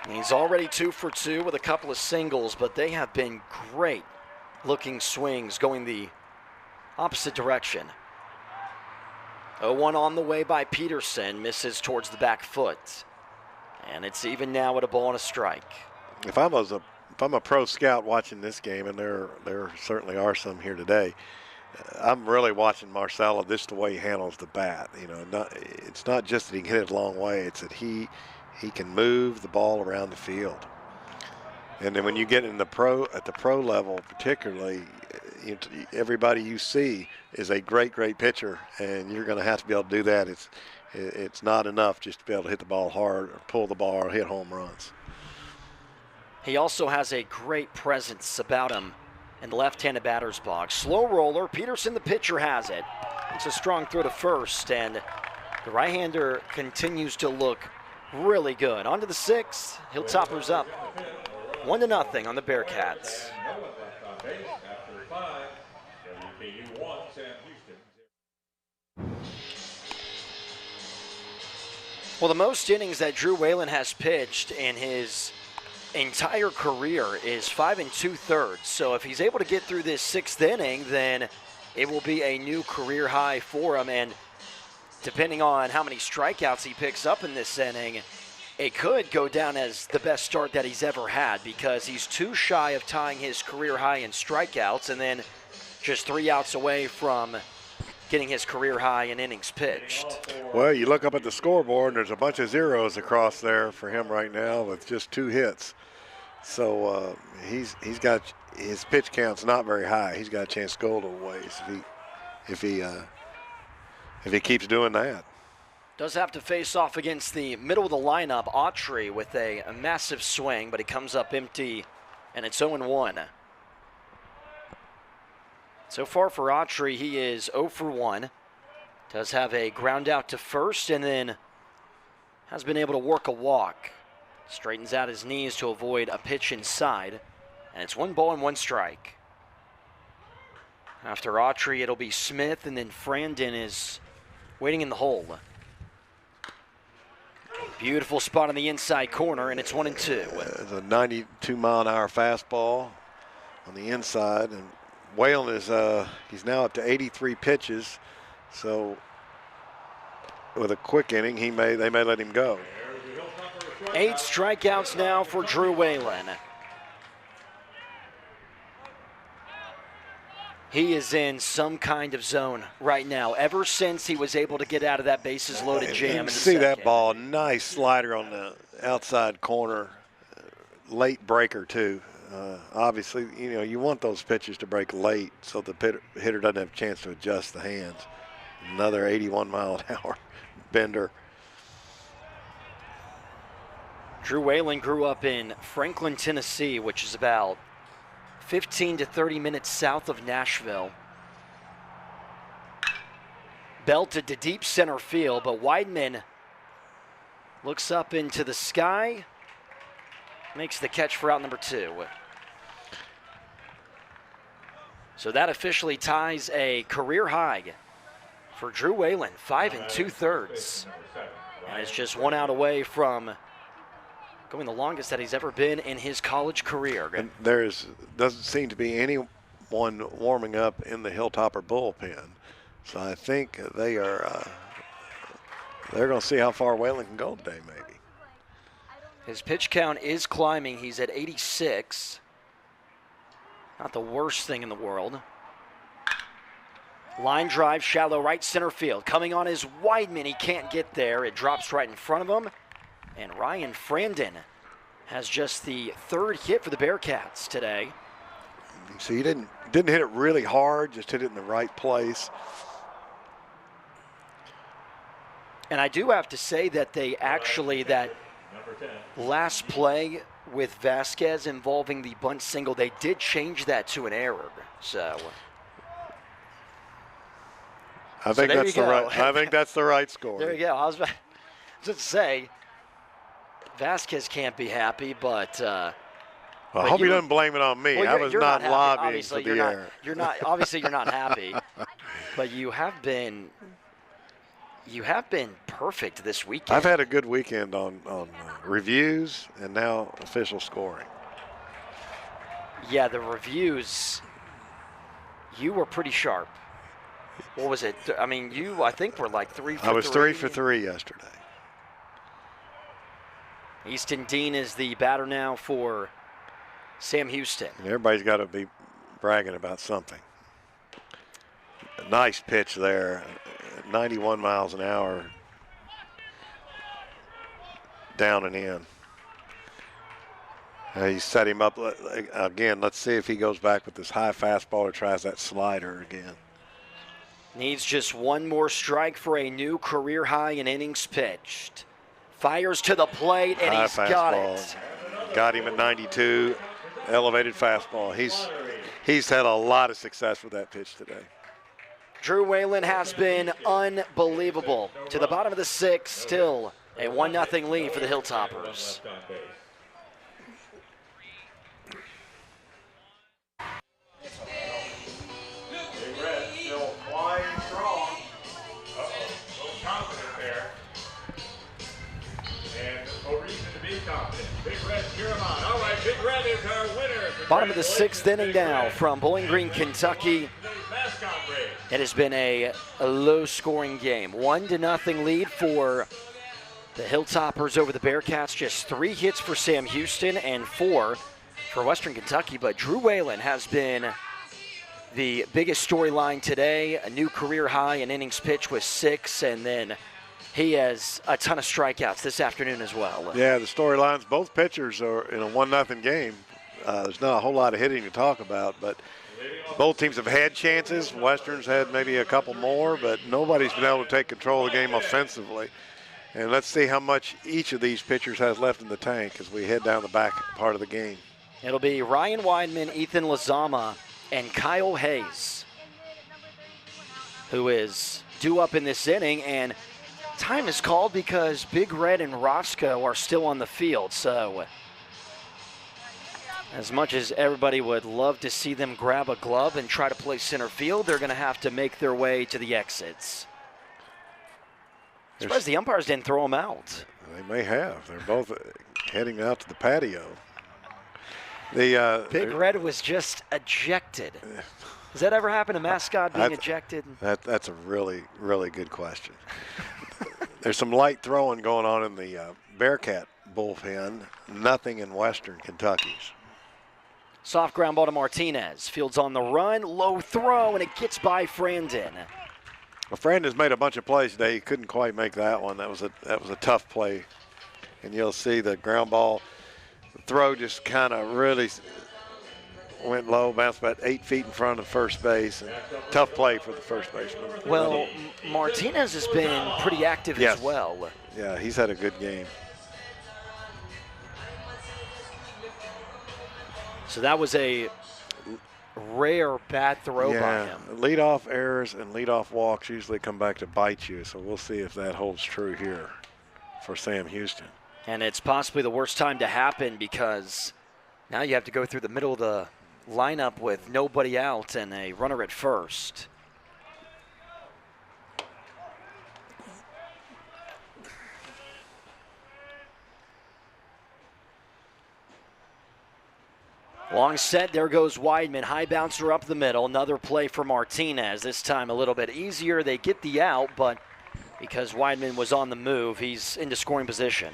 [SPEAKER 1] He's already 2 for 2 with a couple of singles, but they have been great looking swings going the opposite direction. 0-1 on the way by Peterson, misses towards the back foot. And it's even now at a ball and a strike.
[SPEAKER 2] If I'm a pro scout watching this game, and there certainly are some here today, I'm really watching Marsala, this the way he handles the bat. It's not just that he can hit it a long way, it's that he can move the ball around the field. And then when you get at the pro level particularly, everybody you see is a great pitcher, and you're going to have to be able to do that. It's not enough just to be able to hit the ball hard or pull the ball or hit home runs.
[SPEAKER 1] He also has a great presence about him in the left-handed batter's box. Slow roller. Peterson, the pitcher, has it. It's a strong throw to first, and the right-hander continues to look really good. On to the 6th. Hilltoppers up 1-0 on the Bearkats. Well, the most innings that Drew Whalen has pitched in his entire career is 5 2/3. So if he's able to get through this 6th inning, then it will be a new career high for him. And depending on how many strikeouts he picks up in this inning, it could go down as the best start that he's ever had because he's too shy of tying his career high in strikeouts and then just 3 outs away from getting his career high in innings pitched.
[SPEAKER 2] Well, you look up at the scoreboard, and there's a bunch of zeros across there for him right now with just 2 hits. So he's got his pitch count's not very high. He's got a chance to go a little ways if he keeps doing that.
[SPEAKER 1] Does have to face off against the middle of the lineup, Autry, with a massive swing, but he comes up empty, and it's 0-1. So far for Autry, he is 0 for 1. Does have a ground out to first, and then has been able to work a walk. Straightens out his knees to avoid a pitch inside, and it's 1 ball and 1 strike. After Autry, it'll be Smith, and then Frandon is waiting in the hole. Beautiful spot on the inside corner, and it's 1-2.
[SPEAKER 2] It's a 92-mile-an-hour fastball on the inside, and Whalen is he's now up to 83 pitches. So with a quick inning, they may let him go.
[SPEAKER 1] 8 strikeouts now for Drew Whalen. He is in some kind of zone right now. Ever since he was able to get out of that bases loaded jam in the
[SPEAKER 2] see
[SPEAKER 1] second.
[SPEAKER 2] that ball, nice slider on the outside corner, late breaker too. Obviously, you want those pitches to break late so the hitter doesn't have a chance to adjust the hands. Another 81-mile-an-hour bender.
[SPEAKER 1] Drew Whalen grew up in Franklin, Tennessee, which is about 15 to 30 minutes south of Nashville. Belted to deep center field, but Weidman looks up into the sky, makes the catch for out number 2. So that officially ties a career high for Drew Whalen, 5 2/3. And it's just 1 out away from going the longest that he's ever been in his college career.
[SPEAKER 2] And doesn't seem to be anyone warming up in the Hilltopper bullpen. So I think they're going to see how far Whalen can go today, maybe.
[SPEAKER 1] His pitch count is climbing. He's at 86. Not the worst thing in the world. Line drive, shallow right center field. Coming on is Weidman. He can't get there. It drops right in front of him. And Ryan Frandon has just the 3rd hit for the Bearkats today.
[SPEAKER 2] So he didn't hit it really hard, just hit it in the right place.
[SPEAKER 1] And I do have to say that they actually, that last play with Vasquez involving the bunt single, they did change that to an error. So
[SPEAKER 2] I think that's the right score.
[SPEAKER 1] There you go. I was about to say, Vasquez can't be happy, but
[SPEAKER 2] I hope he doesn't blame it on me.
[SPEAKER 1] Well,
[SPEAKER 2] I was not lobbying for the error.
[SPEAKER 1] You're not obviously you're not happy, but you have been perfect this weekend.
[SPEAKER 2] I've had a good weekend on reviews and now official scoring.
[SPEAKER 1] Yeah, the reviews, you were pretty sharp. What was it? I mean, I think were like 3 for 3.
[SPEAKER 2] I was 3 for 3 yesterday.
[SPEAKER 1] Easton Dean is the batter now for Sam Houston.
[SPEAKER 2] And everybody's got to be bragging about something. A nice pitch there, 91 miles an hour, down and in. He set him up again. Let's see if he goes back with this high fastball or tries that slider again.
[SPEAKER 1] Needs just 1 more strike for a new career high in innings pitched. Fires to the plate, and he's got it.
[SPEAKER 2] Got him at 92, elevated fastball. He's had a lot of success with that pitch today.
[SPEAKER 1] Drew Whalen has been unbelievable. To the bottom of the 6th, still a 1-0 lead for the Hilltoppers. Bottom of the 6th inning now from Bowling Green, Kentucky. It has been a low-scoring game. 1-0 lead for The Hilltoppers over the Bearkats, just 3 hits for Sam Houston and 4 for Western Kentucky. But Drew Whalen has been the biggest storyline today. A new career high in innings pitched with 6, and then he has a ton of strikeouts this afternoon as well.
[SPEAKER 2] Yeah, the storylines, both pitchers are in a 1-0 game. There's not a whole lot of hitting to talk about, but both teams have had chances. Western's had maybe a couple more, but nobody's been able to take control of the game offensively. And let's see how much each of these pitchers has left in the tank as we head down the back part of the game.
[SPEAKER 1] It'll be Ryan Weidman, Ethan Lizama, and Kyle Hayes, who is due up in this inning. And time is called because Big Red and Roscoe are still on the field. So as much as everybody would love to see them grab a glove and try to play center field, they're going to have to make their way to the exits. I'm surprised the umpires didn't throw them out.
[SPEAKER 2] They may have. They're both heading out to the patio. The
[SPEAKER 1] Big Red was just ejected. Does that ever happen, a mascot being ejected?
[SPEAKER 2] That's a really, really good question. There's some light throwing going on in the Bearcat bullpen. Nothing in Western Kentucky's.
[SPEAKER 1] Soft ground ball to Martinez. Fields on the run, low throw, and it gets by Frandon.
[SPEAKER 2] Well, Frandon's made a bunch of plays today. He couldn't quite make that one. That was a tough play. And you'll see the ground ball, the throw just kind of really went low, bounced about 8 feet in front of first base. And tough play for the first baseman.
[SPEAKER 1] Well, Martinez has been pretty active as well.
[SPEAKER 2] Yeah, he's had a good game.
[SPEAKER 1] So that was a rare bad throw by him.
[SPEAKER 2] Leadoff errors and leadoff walks usually come back to bite you, so we'll see if that holds true here for Sam Houston.
[SPEAKER 1] And it's possibly the worst time to happen because now you have to go through the middle of the lineup with nobody out and a runner at first. Long set, there goes Weidman. High bouncer up the middle. Another play for Martinez. This time a little bit easier. They get the out, but because Weidman was on the move, he's into scoring position.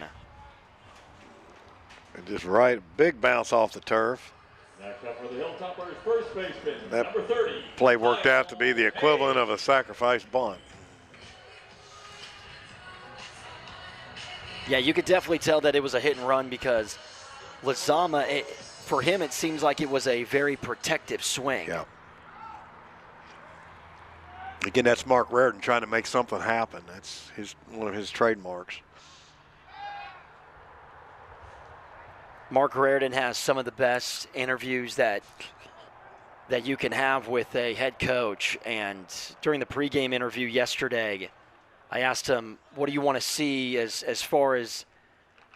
[SPEAKER 2] And just right, big bounce off the turf.
[SPEAKER 3] Next up for the Hilltoppers, first baseman,
[SPEAKER 2] That
[SPEAKER 3] number 30.
[SPEAKER 2] play worked out to be the equivalent of a sacrifice bunt.
[SPEAKER 1] Yeah, you could definitely tell that it was a hit and run because Lizama, for him, it seems like it was a very protective swing.
[SPEAKER 2] Yeah. Again, that's Mark Reardon trying to make something happen. That's one of his trademarks.
[SPEAKER 1] Mark Reardon has some of the best interviews that you can have with a head coach. And during the pregame interview yesterday, I asked him, what do you want to see as far as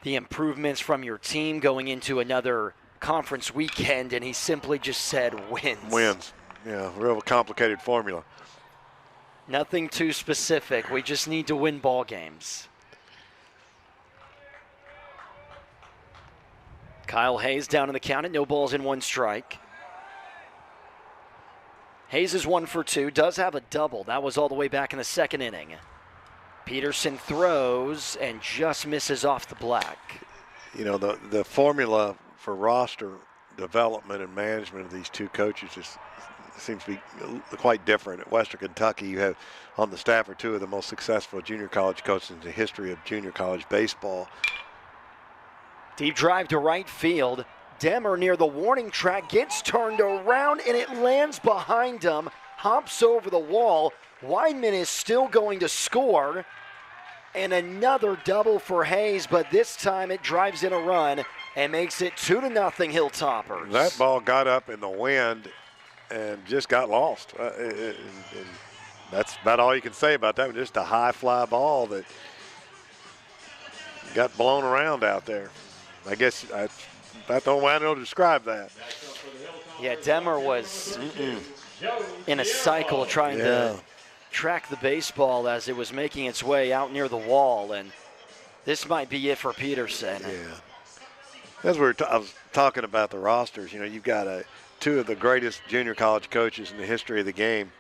[SPEAKER 1] the improvements from your team going into another conference weekend? And he simply just said wins.
[SPEAKER 2] Wins. Yeah, real complicated formula.
[SPEAKER 1] Nothing too specific. We just need to win ball games. Kyle Hayes down in the count at no balls in 1 strike. Hayes is 1 for 2, does have a double. That was all the way back in the 2nd inning. Peterson throws and just misses off the black.
[SPEAKER 2] You know, the formula for roster development and management of these two coaches just seems to be quite different. At Western Kentucky, you have on the staff are 2 of the most successful junior college coaches in the history of junior college baseball.
[SPEAKER 1] Deep drive to right field. Demmer near the warning track gets turned around and it lands behind him. Hops over the wall. Weidman is still going to score. And another double for Hayes, but this time it drives in a run and makes it 2-0 Hilltoppers.
[SPEAKER 2] That ball got up in the wind and just got lost. And that's about all you can say about that. Just a high fly ball that got blown around out there. I guess that's the only way I know to describe that.
[SPEAKER 1] Yeah, Demmer was in a cycle trying to track the baseball as it was making its way out near the wall, and this might be it for Peterson.
[SPEAKER 2] Yeah. As I was talking about the rosters, you know, you've got 2 of the greatest junior college coaches in the history of the game.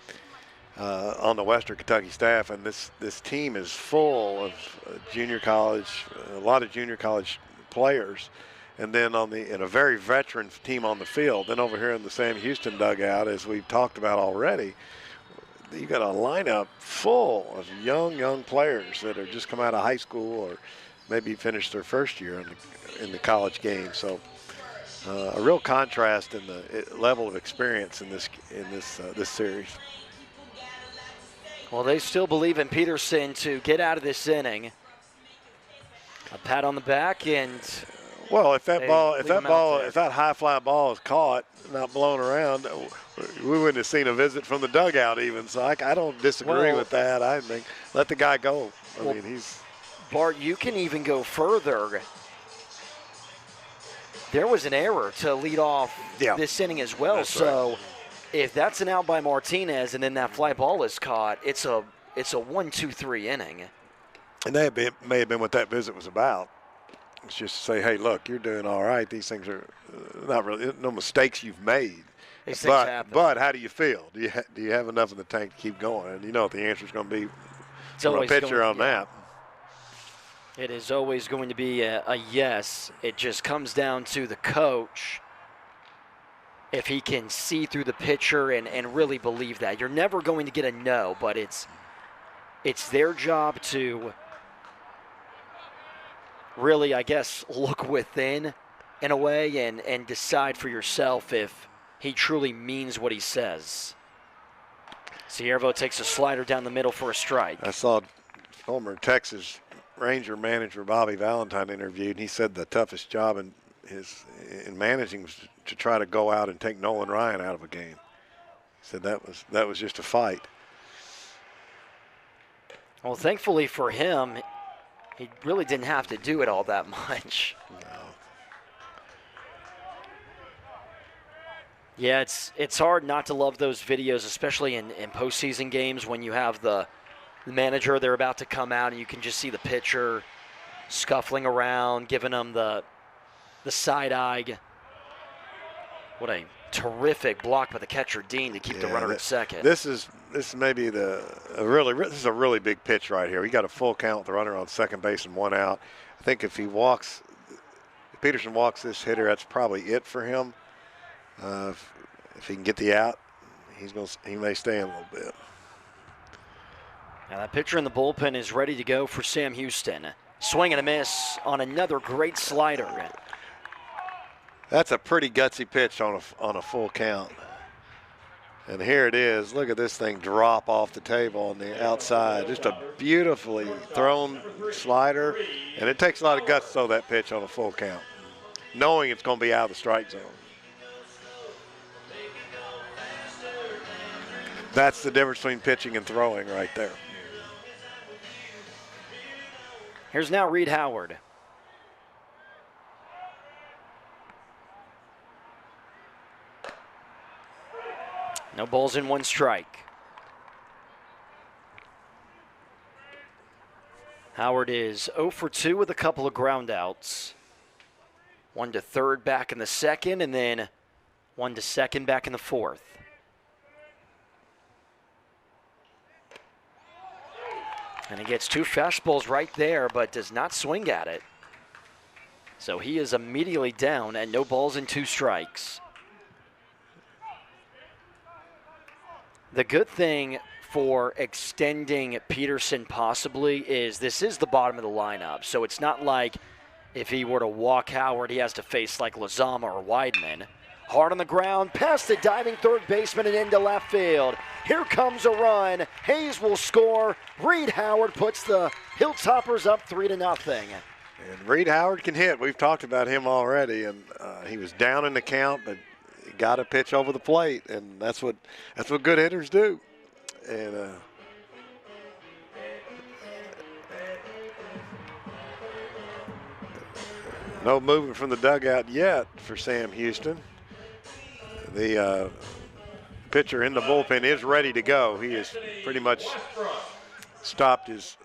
[SPEAKER 2] on the Western Kentucky staff, and this team is full of junior college, a lot of junior college players, and then in a very veteran team on the field. Then over here in the Sam Houston dugout, as we've talked about already, you got a lineup full of young players that have just come out of high school or maybe finished their first year in the college game. So a real contrast in the level of experience in this series.
[SPEAKER 1] Well, they still believe in Peterson to get out of this inning. A pat on the back, and
[SPEAKER 2] well, if that high fly ball is caught, not blown around, we wouldn't have seen a visit from the dugout even. So I don't disagree with that. I think let the guy go. I mean, he's
[SPEAKER 1] Bart. You can even go further. There was an error to lead off this inning as well. So if that's an out by Martinez and then that fly ball is caught, it's a 1-2-3 inning.
[SPEAKER 2] And that may have been what that visit was about. It's just to say, hey, look, you're doing all right. These things are not really no mistakes you've made.
[SPEAKER 1] These things happen.
[SPEAKER 2] But how do you feel? Do you have enough in the tank to keep going? And you know what the answer is going to be from a pitcher on that.
[SPEAKER 1] It is always going to be a yes. It just comes down to the coach, if he can see through the pitcher and really believe that. You're never going to get a no, but it's their job to really, I guess, look within in a way and decide for yourself if he truly means what he says. Ciervo takes a slider down the middle for a strike.
[SPEAKER 2] I saw former Texas Ranger manager Bobby Valentine interviewed, and he said the toughest job in managing was to try to go out and take Nolan Ryan out of a game. He said that was just a fight.
[SPEAKER 1] Well, thankfully for him, he really didn't have to do it all that much.
[SPEAKER 2] No.
[SPEAKER 1] Yeah, it's hard not to love those videos, especially in postseason games when you have the manager, they're about to come out, and you can just see the pitcher scuffling around, giving them the side eye. What a terrific block by the catcher Dean to keep the runner at second.
[SPEAKER 2] This is maybe this is a really big pitch right here. He got a full count with the runner on second base and one out. I think if Peterson walks this hitter, that's probably it for him. If he can get the out, he may stay in a little bit.
[SPEAKER 1] Now that pitcher in the bullpen is ready to go for Sam Houston. Swing and a miss on another great slider.
[SPEAKER 2] That's a pretty gutsy pitch on a full count. And here it is. Look at this thing drop off the table on the outside. Just a beautifully thrown slider. And it takes a lot of guts to throw that pitch on a full count, knowing it's going to be out of the strike zone. That's the difference between pitching and throwing right there.
[SPEAKER 1] Here's now Reed Howard. No balls in, one strike. Howard is 0 for 2 with a couple of ground outs. 1 to third back in the second, and then 1 to second back in the fourth. And he gets 2 fastballs right there, but does not swing at it. So he is immediately down at no balls and 2 strikes. The good thing for extending Peterson possibly is this is the bottom of the lineup. So it's not like if he were to walk Howard, he has to face like Lozama or Weidman. Hard on the ground, past the diving third baseman and into left field. Here comes a run. Hayes will score. Reed Howard puts the Hilltoppers up 3-0.
[SPEAKER 2] And Reed Howard can hit. We've talked about him already, and he was down in the count, but he got a pitch over the plate, and that's what good hitters do. And no movement from the dugout yet for Sam Houston. The pitcher in the bullpen is ready to go. He has pretty much stopped his,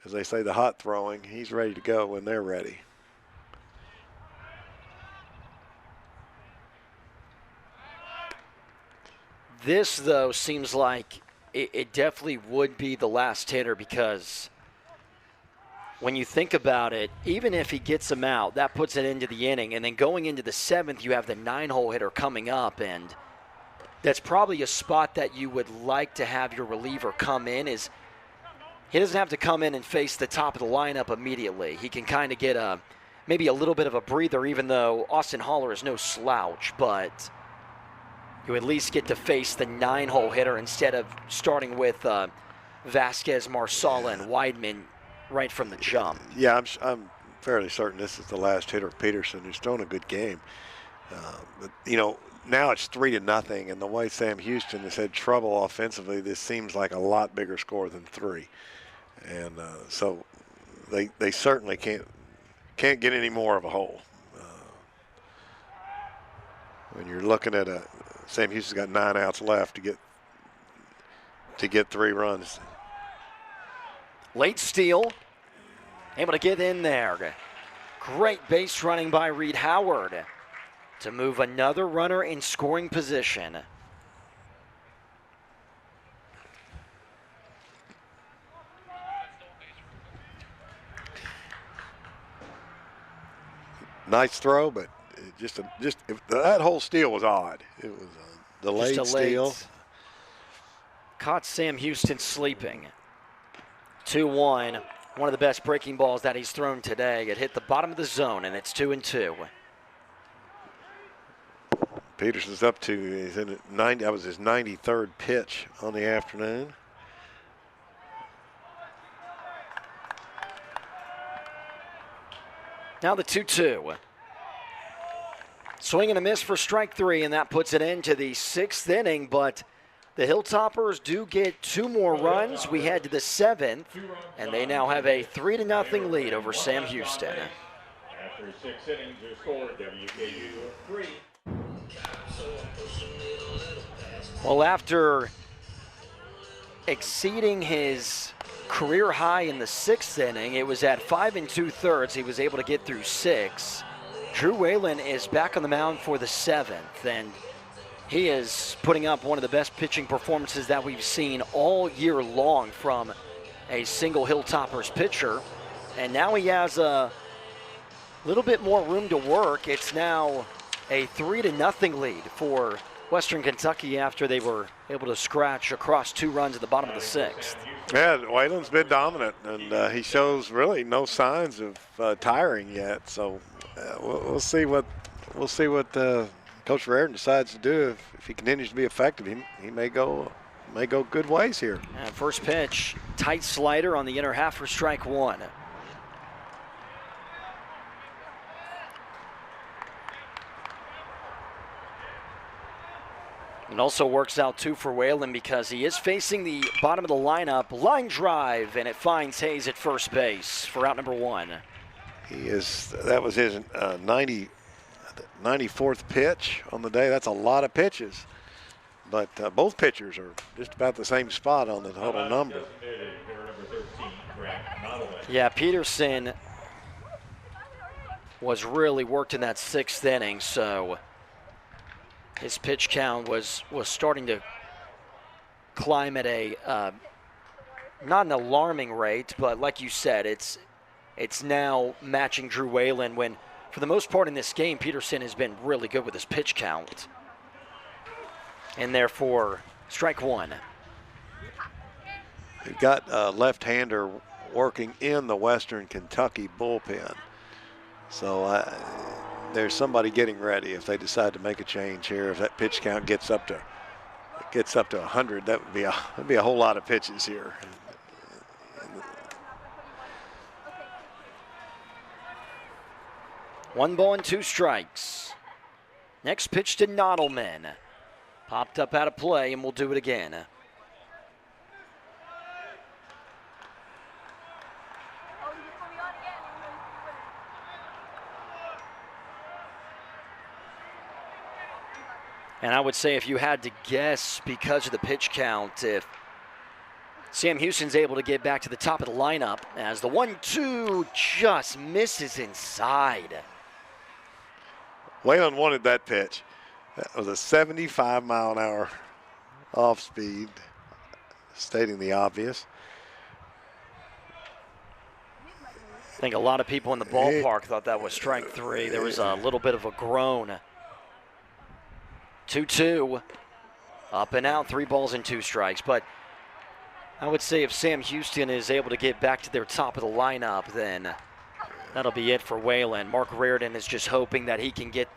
[SPEAKER 2] as they say, the hot throwing. He's ready to go when they're ready.
[SPEAKER 1] This, though, seems like it definitely would be the last hitter, because when you think about it, even if he gets him out, that puts it into the inning. And then going into the 7th, you have the 9-hole hitter coming up, and that's probably a spot that you would like to have your reliever come in. Is he doesn't have to come in and face the top of the lineup immediately. He can kind of get maybe a little bit of a breather, even though Austin Haller is no slouch, but you at least get to face the 9-hole hitter instead of starting with Vasquez, Marsala, and Weidman right from the jump.
[SPEAKER 2] Yeah, I'm fairly certain this is the last hitter, Peterson, who's thrown a good game. But, you know, now it's 3-0, and the way Sam Houston has had trouble offensively, this seems like a lot bigger score than 3. And so they certainly can't get any more of a hole. When you're looking at Sam Houston's got 9 outs left to get 3 runs.
[SPEAKER 1] Late steal, able to get in there. Great base running by Reed Howard to move another runner in scoring position.
[SPEAKER 2] Nice throw, but that whole steal was odd. It was a delayed steal.
[SPEAKER 1] Caught Sam Houston sleeping. 2-1. One of the best breaking balls that he's thrown today. It hit the bottom of the zone, and it's 2-2.
[SPEAKER 2] Peterson's up to, he's in at 90. That was his 93rd pitch on the afternoon.
[SPEAKER 1] Now the 2-2. Swing and a miss for strike 3, and that puts it into the 6th inning, but the Hilltoppers do get 2 more runs. We head to the 7th, and they now have a 3-0 lead over Sam Houston.
[SPEAKER 3] After 6 innings, your score, WKU 3.
[SPEAKER 1] Well, after exceeding his career high in the 6th inning, it was at 5 2/3. He was able to get through 6. Drew Whalen is back on the mound for the 7th, and he is putting up one of the best pitching performances that we've seen all year long from a single Hilltoppers pitcher. And now he has a little bit more room to work. It's now a 3-0 lead for Western Kentucky after they were able to scratch across 2 runs at the bottom of the 6th.
[SPEAKER 2] Yeah, Whalen's been dominant, and he shows really no signs of tiring yet. So we'll see what Coach Raritan decides to do. If he continues to be effective, he may go good ways here.
[SPEAKER 1] First pitch, tight slider on the inner half for strike 1. It also works out too for Whalen because he is facing the bottom of the lineup. Line drive, and it finds Hayes at first base for out number 1.
[SPEAKER 2] That was his 94th pitch on the day. That's a lot of pitches. But both pitchers are just about the same spot on the total number.
[SPEAKER 1] Yeah, Peterson was really worked in that 6th inning, so his pitch count was starting to climb at a not an alarming rate, but like you said, it's now matching Drew Whalen when, for the most part in this game, Peterson has been really good with his pitch count. And therefore, strike 1.
[SPEAKER 2] We've got a left-hander working in the Western Kentucky bullpen. So there's somebody getting ready if they decide to make a change here. If that pitch count gets up to 100, that would be a whole lot of pitches here.
[SPEAKER 1] One ball and 2 strikes. Next pitch to Nodelman. Popped up out of play, and we'll do it again. And I would say if you had to guess, because of the pitch count, if Sam Houston's able to get back to the top of the lineup, as the 1-2 just misses inside.
[SPEAKER 2] Whalen wanted that pitch. That was a 75-mile-an-hour off speed. stating the obvious.
[SPEAKER 1] I think a lot of people in the ballpark thought that was strike 3. There was a little bit of a groan. 2-2. Up and out, 3 balls and 2 strikes. But I would say if Sam Houston is able to get back to their top of the lineup, then that'll be it for Whalen. Mark Reardon is just hoping that he can get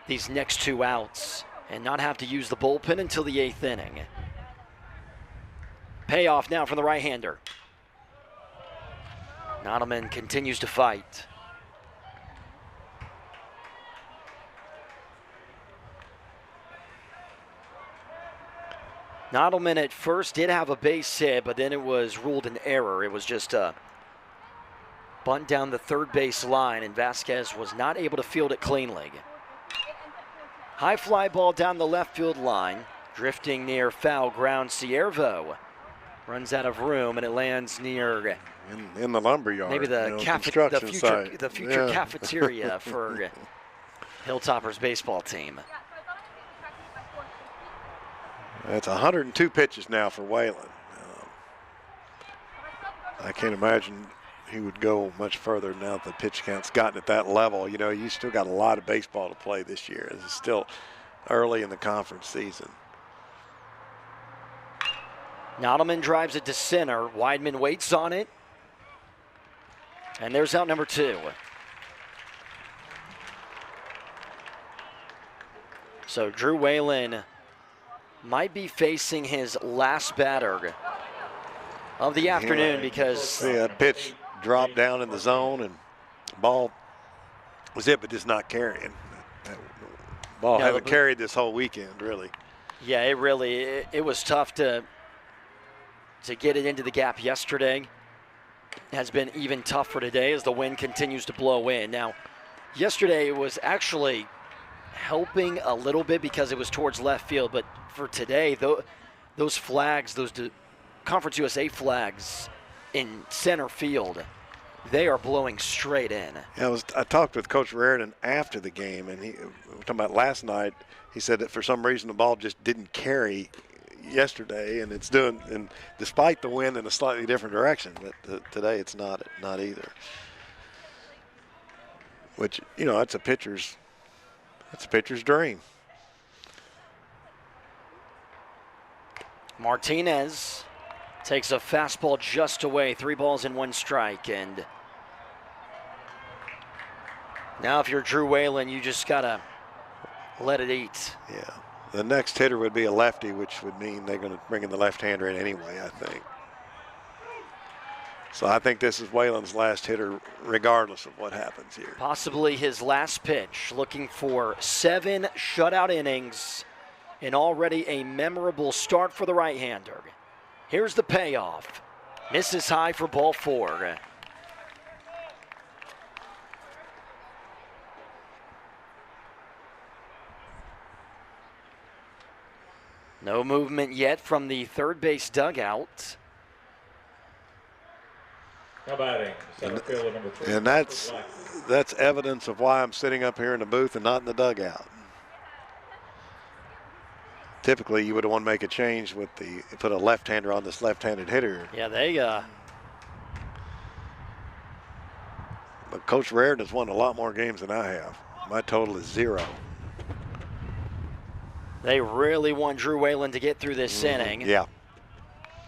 [SPEAKER 1] these next 2 outs and not have to use the bullpen until the 8th inning. Payoff now from the right-hander. Nottleman continues to fight. Nottleman at first did have a base hit, but then it was ruled an error. It was just a bunt down the third base line, and Vasquez was not able to field it cleanly. High fly ball down the left field line, drifting near foul ground. Ciervo runs out of room, and it lands near
[SPEAKER 2] in the lumberyard.
[SPEAKER 1] Maybe the future cafeteria for Hilltoppers baseball team.
[SPEAKER 2] It's 102 pitches now for Whalen. I can't imagine he would go much further now that the pitch count's gotten at that level. You know, you still got a lot of baseball to play this year. It's still early in the conference season.
[SPEAKER 1] Nottleman drives it to center. Weidman waits on it. And there's out number 2. So Drew Whalen might be facing his last batter of the afternoon because
[SPEAKER 2] see a pitch dropped down in the zone and ball was it, but just not carrying. That ball haven't carried this whole weekend, really.
[SPEAKER 1] Yeah, it was tough to get it into the gap yesterday. It has been even tougher today as the wind continues to blow in. Now, yesterday it was actually helping a little bit because it was towards left field, but for today, those flags, those Conference USA flags in center field, they are blowing straight in.
[SPEAKER 2] Yeah, I talked with Coach Reardon after the game, and we were talking about last night. He said that for some reason the ball just didn't carry yesterday, and it's doing, and despite the wind in a slightly different direction, but today it's not either. Which, you know, that's a pitcher's dream.
[SPEAKER 1] Martinez takes a fastball just away, 3 balls and 1 strike, and now if you're Drew Whalen, you just gotta let it eat.
[SPEAKER 2] Yeah, the next hitter would be a lefty, which would mean they're going to bring in the left-hander in anyway, I think. So I think this is Whalen's last hitter, regardless of what happens here.
[SPEAKER 1] Possibly his last pitch, looking for 7 shutout innings and already a memorable start for the right-hander. Here's the payoff. Misses high for ball 4. No movement yet from the third base dugout.
[SPEAKER 3] Now batting, center fielder number 3.
[SPEAKER 2] And that's evidence of why I'm sitting up here in the booth and not in the dugout. Typically, you would want to make a change with put a left-hander on this left-handed hitter.
[SPEAKER 1] Yeah,
[SPEAKER 2] But Coach Reardon has won a lot more games than I have. My total is 0.
[SPEAKER 1] They really want Drew Whalen to get through this inning.
[SPEAKER 2] Yeah.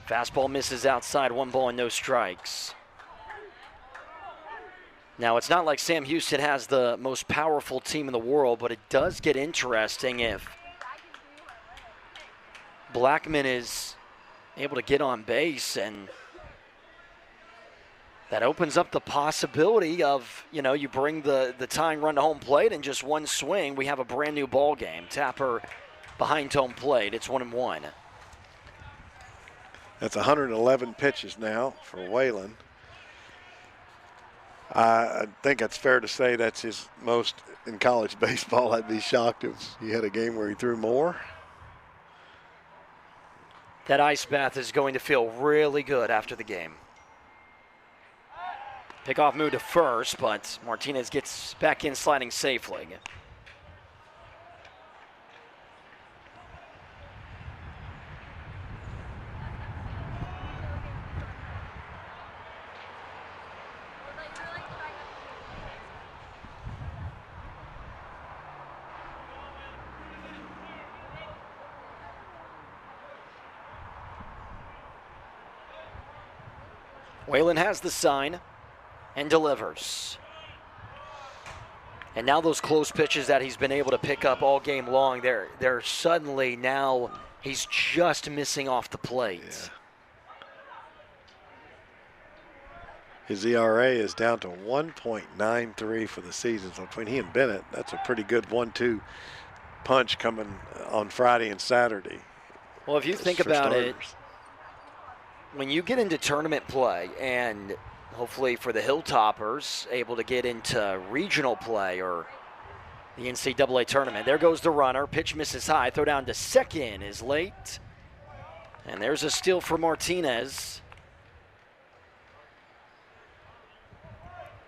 [SPEAKER 1] Fastball misses outside, 1 ball and no strikes. Now, it's not like Sam Houston has the most powerful team in the world, but it does get interesting if Blackman is able to get on base, and that opens up the possibility of, you know, you bring the tying run to home plate and just 1 swing, we have a brand new ball game. Tapper behind home plate, it's 1-1.
[SPEAKER 2] That's 111 pitches now for Whalen. I think it's fair to say that's his most in college baseball. I'd be shocked if he had a game where he threw more.
[SPEAKER 1] That ice bath is going to feel really good after the game. Pickoff move to first, but Martinez gets back in sliding safely. Whalen has the sign and delivers. And now those close pitches that he's been able to pick up all game long, they're suddenly now he's just missing off the plate.
[SPEAKER 2] Yeah. His ERA is down to 1.93 for the season. So between he and Bennett, that's a pretty good 1-2 punch coming on Friday and Saturday.
[SPEAKER 1] Well, if you think about it, when you get into tournament play and hopefully for the Hilltoppers able to get into regional play or the NCAA tournament, there goes the runner. Pitch misses high. Throw down to second is late. And there's a steal for Martinez.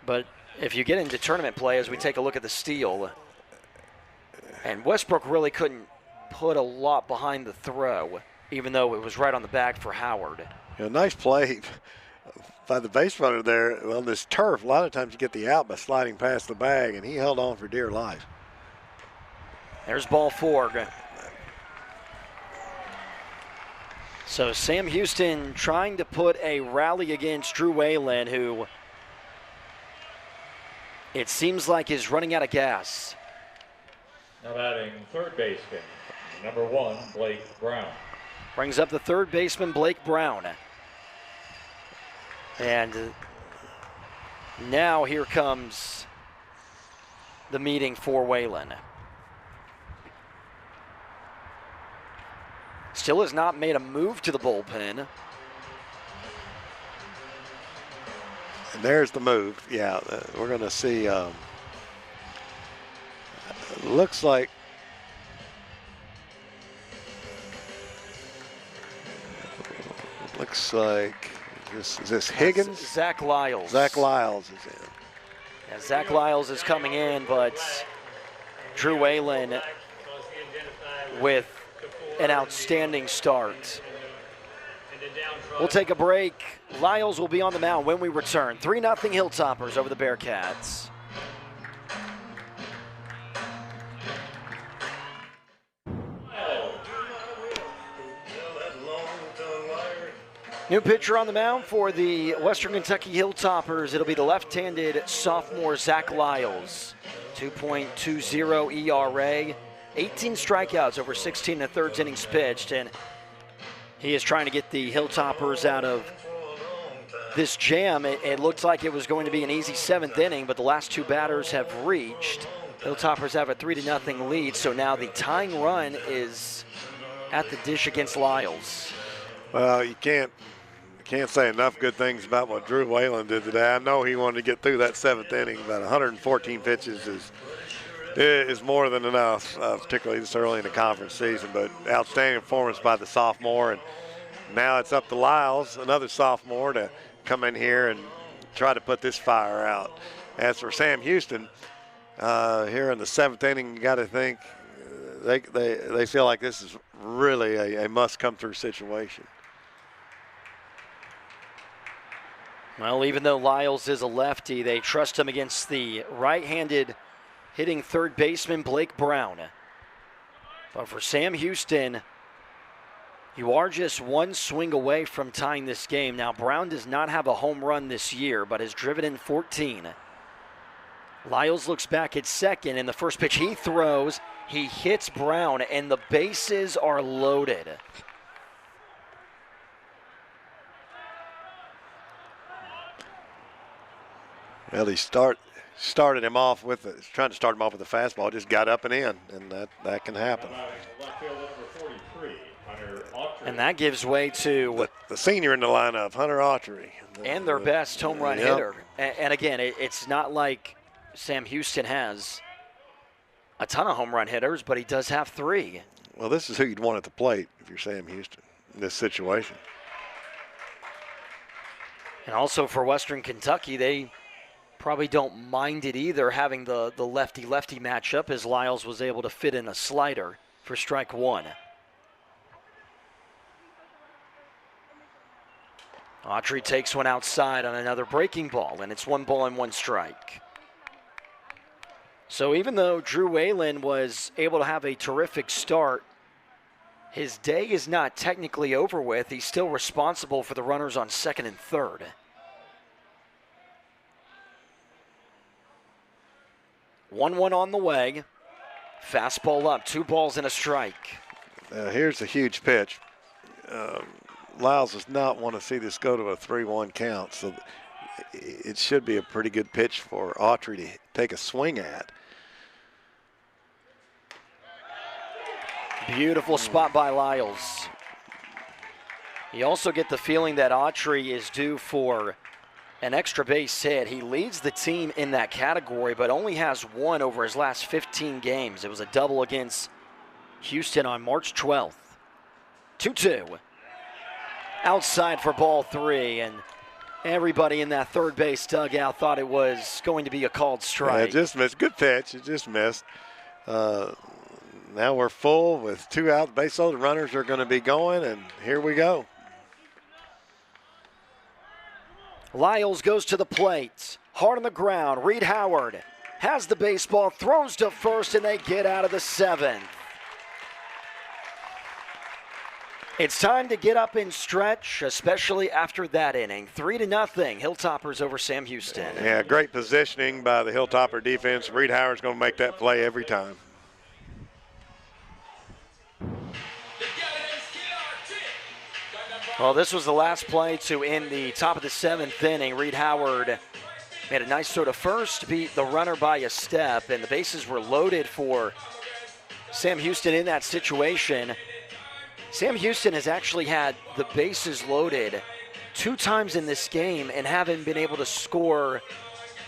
[SPEAKER 1] But if you get into tournament play, as we take a look at the steal, and Westbrook really couldn't put a lot behind the throw, even though it was right on the bag for Howard.
[SPEAKER 2] Nice play by the base runner there on this turf. A lot of times you get the out by sliding past the bag, and he held on for dear life.
[SPEAKER 1] There's ball 4. So Sam Houston trying to put a rally against Drew Whalen, who it seems like is running out of gas.
[SPEAKER 3] Now batting third baseman, number 1, Blake Brown.
[SPEAKER 1] Brings up the third baseman, Blake Brown. And now here comes the meeting for Whalen. Still has not made a move to the bullpen.
[SPEAKER 2] And there's the move. Yeah, we're going to see. Looks like is this Higgins?
[SPEAKER 1] Zach Lyles.
[SPEAKER 2] Zach Lyles is in.
[SPEAKER 1] Yeah, Zach Lyles is coming in, but Drew Whalen with an outstanding start. We'll take a break. Lyles will be on the mound when we return. 3-0 Hilltoppers over the Bearkats. New pitcher on the mound for the Western Kentucky Hilltoppers. It'll be the left-handed sophomore Zach Lyles. 2.20 ERA, 18 strikeouts over 16 1/3 innings pitched, and he is trying to get the Hilltoppers out of this jam. It looked like it was going to be an easy 7th inning, but the last 2 batters have reached. Hilltoppers have a 3-0 lead, so now the tying run is at the dish against Lyles.
[SPEAKER 2] Well, you can't say enough good things about what Drew Whalen did today. I know he wanted to get through that 7th inning. About 114 pitches is more than enough, particularly this early in the conference season. But outstanding performance by the sophomore, and now it's up to Lyles, another sophomore, to come in here and try to put this fire out. As for Sam Houston, here in the 7th inning, you got to think they feel like this is really a must-come-through situation.
[SPEAKER 1] Well, even though Lyles is a lefty, they trust him against the right-handed hitting third baseman Blake Brown. But for Sam Houston, you are just one swing away from tying this game. Now, Brown does not have a home run this year, but has driven in 14. Lyles looks back at second, and the first pitch he throws, he hits Brown, and the bases are loaded.
[SPEAKER 2] Well, he started him off trying to start him off with a fastball, just got up and in, and that can happen.
[SPEAKER 1] And that gives way to
[SPEAKER 2] the senior in the lineup, Hunter Autry.
[SPEAKER 1] And their best home run hitter. And again, it's not like Sam Houston has a ton of home run hitters, but he does have 3.
[SPEAKER 2] Well, this is who you'd want at the plate if you're Sam Houston in this situation.
[SPEAKER 1] And also for Western Kentucky, they probably don't mind it either, having the lefty-lefty matchup, as Lyles was able to fit in a slider for strike 1. Autry takes one outside on another breaking ball, and it's 1 ball and 1 strike. So even though Drew Whalen was able to have a terrific start, his day is not technically over with. He's still responsible for the runners on second and third. 1-1 on the way. Fastball up, 2 balls and a strike.
[SPEAKER 2] Here's a huge pitch. Lyles does not want to see this go to a 3-1 count, so it should be a pretty good pitch for Autry to take a swing at.
[SPEAKER 1] Beautiful spot by Lyles. You also get the feeling that Autry is due for an extra base hit. He leads the team in that category, but only has 1 over his last 15 games. It was a double against Houston on March 12th. 2-2. Outside for ball 3, and everybody in that third base dugout thought it was going to be a called strike.
[SPEAKER 2] Yeah, it just missed. Good pitch. It just missed. Now we're full with 2 out. Base loaded runners are going to be going, and here we go.
[SPEAKER 1] Lyles goes to the plate. Hard on the ground. Reed Howard has the baseball, throws to first, and they get out of the 7th. It's time to get up and stretch, especially after that inning. 3-0, Hilltoppers over Sam Houston.
[SPEAKER 2] Yeah, great positioning by the Hilltopper defense. Reed Howard's going to make that play every time.
[SPEAKER 1] Well, this was the last play to end the top of the 7th inning. Reed Howard made a nice throw to first, beat the runner by a step, and the bases were loaded for Sam Houston in that situation. Sam Houston has actually had the bases loaded 2 times in this game and haven't been able to score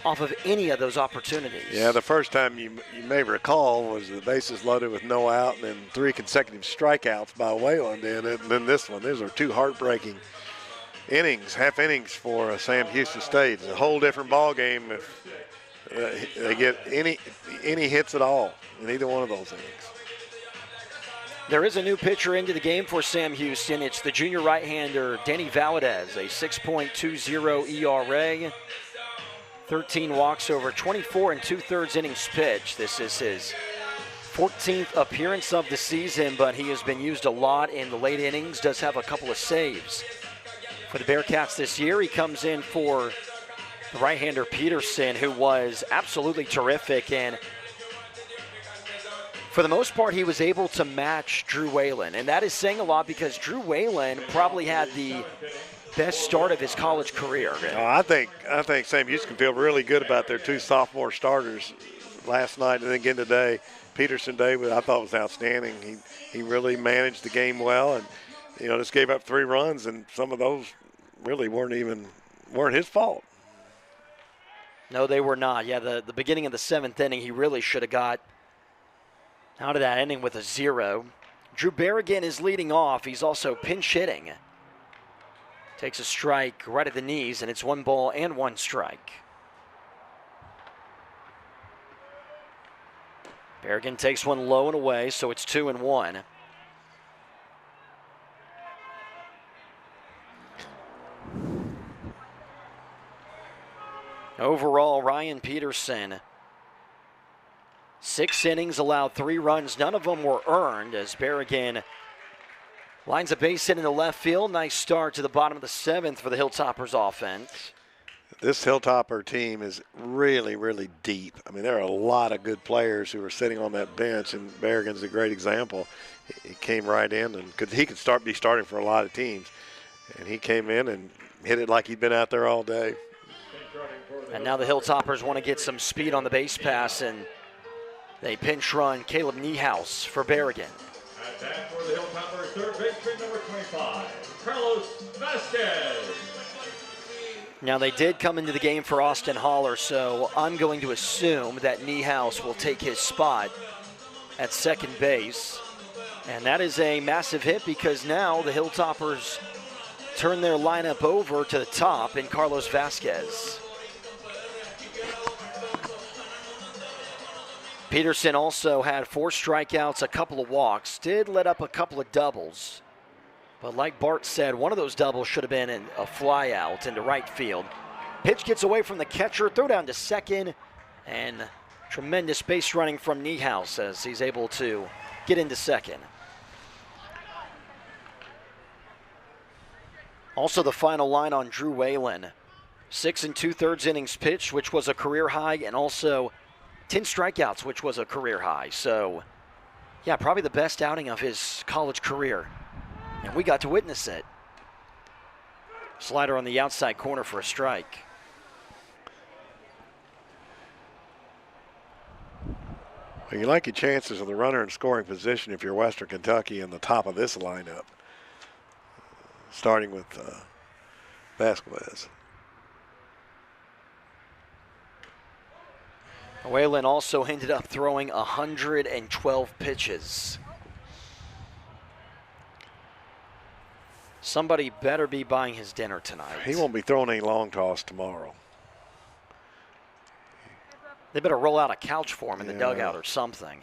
[SPEAKER 1] off of any of those opportunities.
[SPEAKER 2] Yeah, the first time you may recall was the bases loaded with no out and then 3 consecutive strikeouts by Wayland. And then this one, these are 2 heartbreaking innings, half innings for Sam Houston State. It's a whole different ball game if they get any hits at all in either one of those innings.
[SPEAKER 1] There is a new pitcher into the game for Sam Houston. It's the junior right-hander, Danny Valadez, a 6.20 ERA. 13 walks over 24 2/3 innings pitched. This is his 14th appearance of the season, but he has been used a lot in the late innings, does have a couple of saves. For the Bearkats this year, he comes in for the right-hander Peterson, who was absolutely terrific, and for the most part, he was able to match Drew Whalen, and that is saying a lot because Drew Whalen probably had the best start of his college career.
[SPEAKER 2] I think Sam Houston can feel really good about their 2 sophomore starters last night and then again today. Peterson David, I thought was outstanding. He really managed the game well, and just gave up 3 runs, and some of those really weren't his fault.
[SPEAKER 1] No, they were not. Yeah, the beginning of the 7th inning, he really should have got out of that inning with a 0. Drew Berrigan is leading off. He's also pinch hitting. Takes a strike right at the knees, and it's 1 ball and 1 strike. Berrigan takes one low and away, so it's 2-1. Overall, Ryan Peterson, 6 innings, allowed 3 runs. None of them were earned as Berrigan lines a base hit in the left field. Nice start to the bottom of the 7th for the Hilltoppers offense.
[SPEAKER 2] This Hilltopper team is really, really deep. I mean, there are a lot of good players who are sitting on that bench, and Berrigan's a great example. He came right in, and he could be starting for a lot of teams. And he came in and hit it like he'd been out there all day.
[SPEAKER 1] And now the Hilltoppers want to get some speed on the base pass, and they pinch run Caleb Niehaus for Berrigan.
[SPEAKER 3] At bat for the Hilltoppers, third baseman number 25, Carlos Vasquez.
[SPEAKER 1] Now they did come into the game for Austin Holler, so I'm going to assume that Niehaus will take his spot at second base. And that is a massive hit because now the Hilltoppers turn their lineup over to the top in Carlos Vasquez. Peterson also had 4 strikeouts, a couple of walks, did let up a couple of doubles. But like Bart said, one of those doubles should have been a fly out into right field. Pitch gets away from the catcher, throw down to second, and tremendous base running from Niehaus as he's able to get into second. Also the final line on Drew Whalen. 6 2/3 innings pitched, which was a career high, and also 10 strikeouts, which was a career high. So, yeah, probably the best outing of his college career. And we got to witness it. Slider on the outside corner for a strike.
[SPEAKER 2] Well, you like your chances of the runner in scoring position if you're Western Kentucky in the top of this lineup, starting with Vasquez.
[SPEAKER 1] Whalen also ended up throwing 112 pitches. Somebody better be buying his dinner tonight.
[SPEAKER 2] He won't be throwing any long toss tomorrow.
[SPEAKER 1] They better roll out a couch for him in the dugout or something.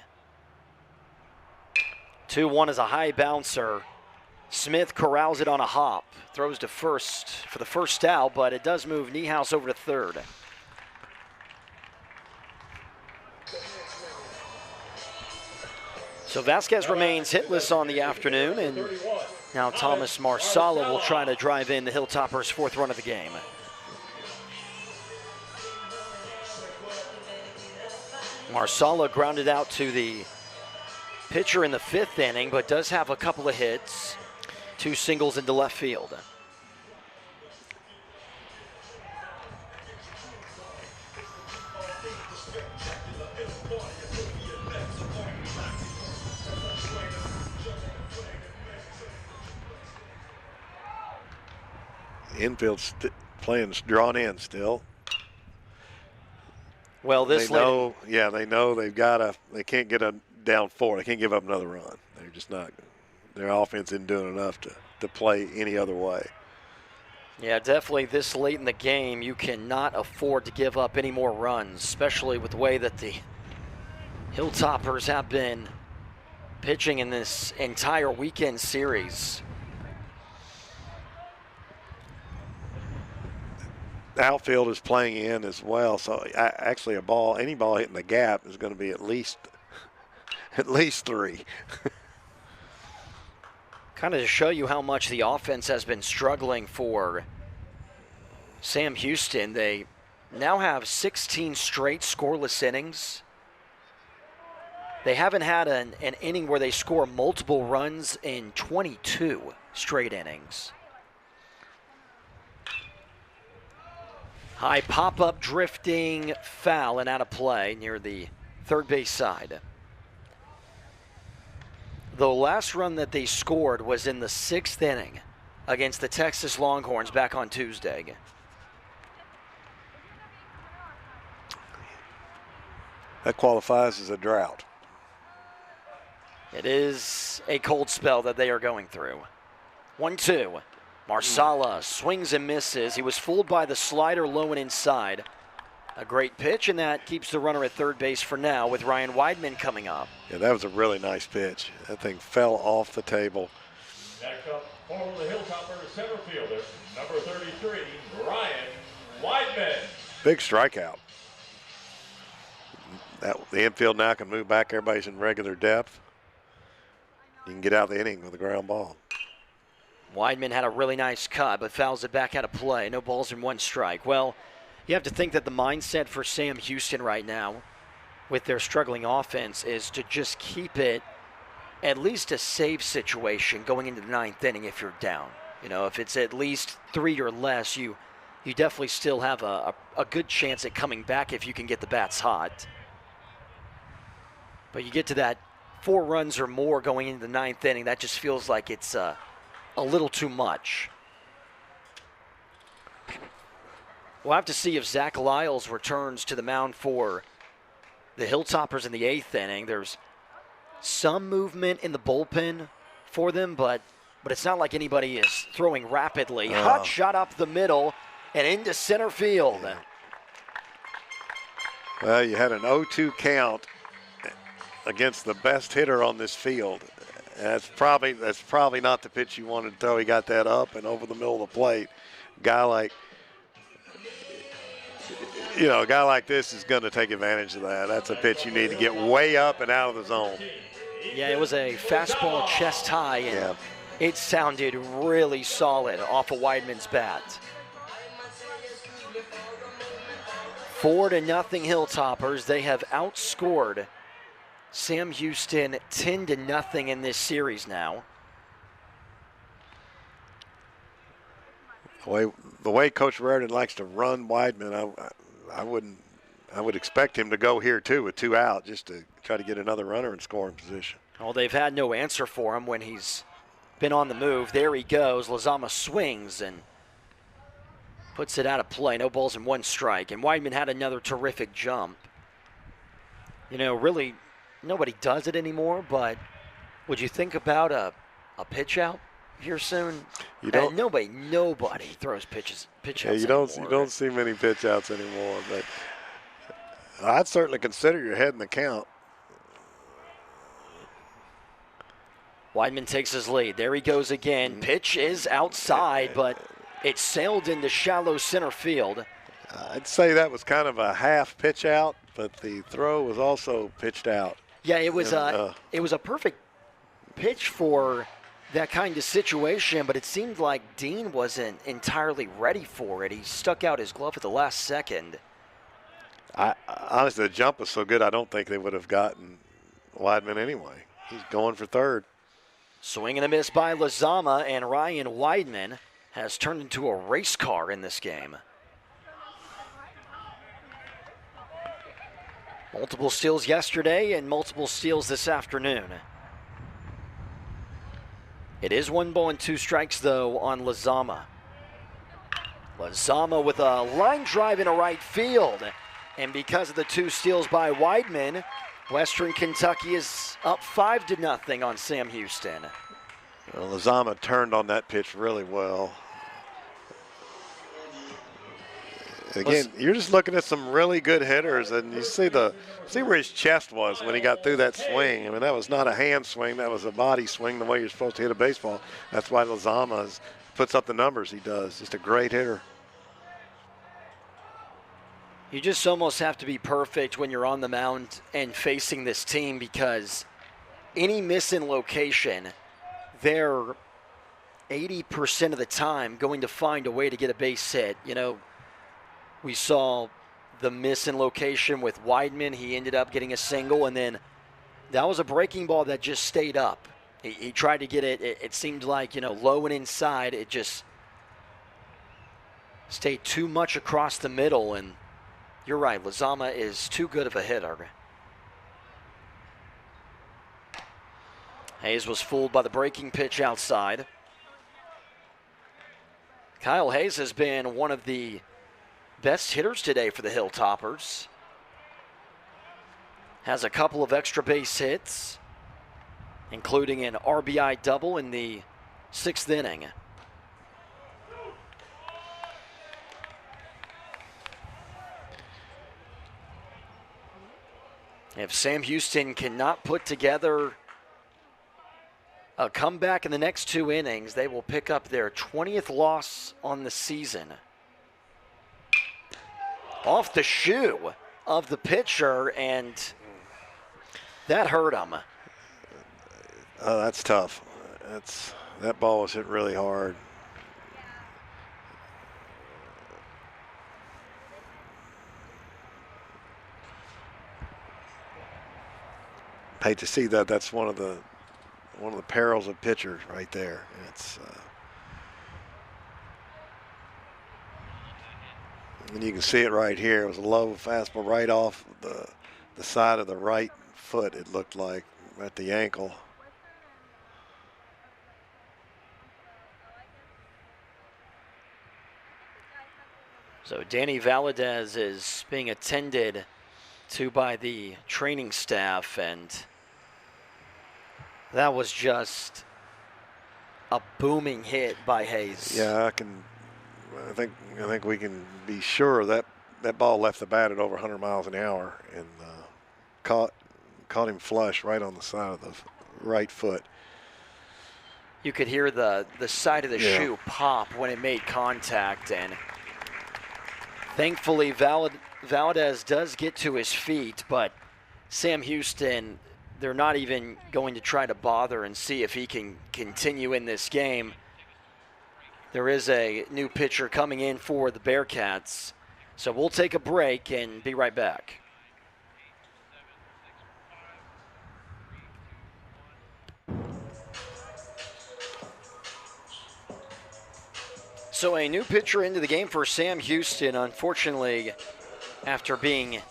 [SPEAKER 1] 2-1 is a high bouncer. Smith corrals it on a hop. Throws to first for the first out, but it does move Niehaus over to third. So Vasquez remains hitless on the afternoon, and now Thomas Marsala will try to drive in the Hilltoppers' fourth run of the game. Marsala grounded out to the pitcher in the fifth inning, but does have a couple of hits, 2 singles into left field.
[SPEAKER 2] Infield's playing drawn in still.
[SPEAKER 1] Well, this
[SPEAKER 2] they know they can't get a down 4. They can't give up another run. They're just not. Their offense isn't doing enough to play any other way.
[SPEAKER 1] Yeah, definitely this late in the game, you cannot afford to give up any more runs, especially with the way that the Hilltoppers have been pitching in this entire weekend series.
[SPEAKER 2] The outfield is playing in as well, so actually any ball hitting the gap is going to be at least 3.
[SPEAKER 1] Kind of to show you how much the offense has been struggling for Sam Houston. They now have 16 straight scoreless innings. They haven't had an inning where they score multiple runs in 22 straight innings. High pop-up drifting foul and out of play near the third base side. The last run that they scored was in the 6th inning against the Texas Longhorns back on Tuesday.
[SPEAKER 2] That qualifies as a drought.
[SPEAKER 1] It is a cold spell that they are going through. 1-2. Marsala swings and misses. He was fooled by the slider low and inside. A great pitch, and that keeps the runner at third base for now with Ryan Weidman coming up.
[SPEAKER 2] Yeah, that was a really nice pitch. That thing fell off the table.
[SPEAKER 3] Next up, for the Hilltoppers center fielder, number 33, Ryan Weidman.
[SPEAKER 2] Big strikeout. The infield now can move back. Everybody's in regular depth. You can get out of the inning with a ground ball.
[SPEAKER 1] Weidman had a really nice cut, but fouls it back out of play. No balls and 1 strike. Well, you have to think that the mindset for Sam Houston right now with their struggling offense is to just keep it at least a save situation going into the 9th inning if you're down. You know, if it's at least 3 or less, you definitely still have a good chance at coming back if you can get the bats hot. But you get to that 4 runs or more going into the 9th inning, that just feels like it's a little too much. We'll have to see if Zach Lyles returns to the mound for the Hilltoppers in the 8th inning. There's some movement in the bullpen for them, but it's not like anybody is throwing rapidly. Hot shot up the middle and into center field.
[SPEAKER 2] Yeah. Well, you had an 0-2 count against the best hitter on this field. That's probably not the pitch you wanted to throw. He got that up and over the middle of the plate. A guy like this is going to take advantage of that. That's a pitch you need to get way up and out of the zone.
[SPEAKER 1] Yeah, it was a fastball chest high, and it sounded really solid off of Weidman's bat. 4-0 Hilltoppers. They have outscored Sam Houston 10-0 in this series now.
[SPEAKER 2] The way Coach Reardon likes to run Weidman, I would expect him to go here too with 2 out, just to try to get another runner in scoring position.
[SPEAKER 1] Well, they've had no answer for him when he's been on the move. There he goes. Lozama swings and puts it out of play. No balls and 1 strike. And Weidman had another terrific jump. You know, really, nobody does it anymore, but would you think about a pitch out here soon?
[SPEAKER 2] You don't.
[SPEAKER 1] Nobody throws pitch outs
[SPEAKER 2] You don't see many pitch outs anymore, but I'd certainly consider your head in the count.
[SPEAKER 1] Weidman takes his lead. There he goes again. Pitch is outside, but it sailed into shallow center field.
[SPEAKER 2] I'd say that was kind of a half pitch out, but the throw was also pitched out.
[SPEAKER 1] Yeah, it was a perfect pitch for that kind of situation, but it seemed like Dean wasn't entirely ready for it. He stuck out his glove at the last second.
[SPEAKER 2] Honestly, the jump was so good, I don't think they would have gotten Weidman anyway. He's going for third.
[SPEAKER 1] Swing and a miss by Lozama, and Ryan Weidman has turned into a race car in this game. Multiple steals yesterday and multiple steals this afternoon. It is 1 ball and 2 strikes, though, on Lozama. Lozama with a line drive into right field. And because of the 2 steals by Weidman, Western Kentucky is up 5-0 on Sam Houston.
[SPEAKER 2] Well, Lozama turned on that pitch really well. Again, you're just looking at some really good hitters, and you see where his chest was when he got through that swing. I mean, that was not a hand swing, that was a body swing the way you're supposed to hit a baseball. That's why Lozama puts up the numbers he does. Just a great hitter.
[SPEAKER 1] You just almost have to be perfect when you're on the mound and facing this team, because any miss in location, they're 80% of the time going to find a way to get a base hit. You know, we saw the miss in location with Weidman. He ended up getting a single, and then that was a breaking ball that just stayed up. He tried to get it. It seemed like, low and inside. It just stayed too much across the middle, and you're right, Lozama is too good of a hitter. Hayes was fooled by the breaking pitch outside. Kyle Hayes has been one of the best hitters today for the Hilltoppers. Has a couple of extra base hits, including an RBI double in the 6th inning. If Sam Houston cannot put together a comeback in the next 2 innings, they will pick up their 20th loss on the season. Off the shoe of the pitcher, and that hurt him.
[SPEAKER 2] Oh, that's tough. That ball was hit really hard. Hate to see that. That's one of the perils of pitchers right there. And you can see it right here. It was a low fastball right off the side of the right foot, it looked like, at the ankle.
[SPEAKER 1] So Danny Valadez is being attended to by the training staff, and that was just a booming hit by Hayes.
[SPEAKER 2] Yeah, I think we can be sure that ball left the bat at over 100 miles an hour and caught him flush right on the side of the right foot.
[SPEAKER 1] You could hear the side of the shoe pop when it made contact, and thankfully Valadez does get to his feet, but Sam Houston, they're not even going to try to bother and see if he can continue in this game. There is a new pitcher coming in for the Bearkats. So we'll take a break and be right back. So a new pitcher into the game for Sam Houston. Unfortunately, after being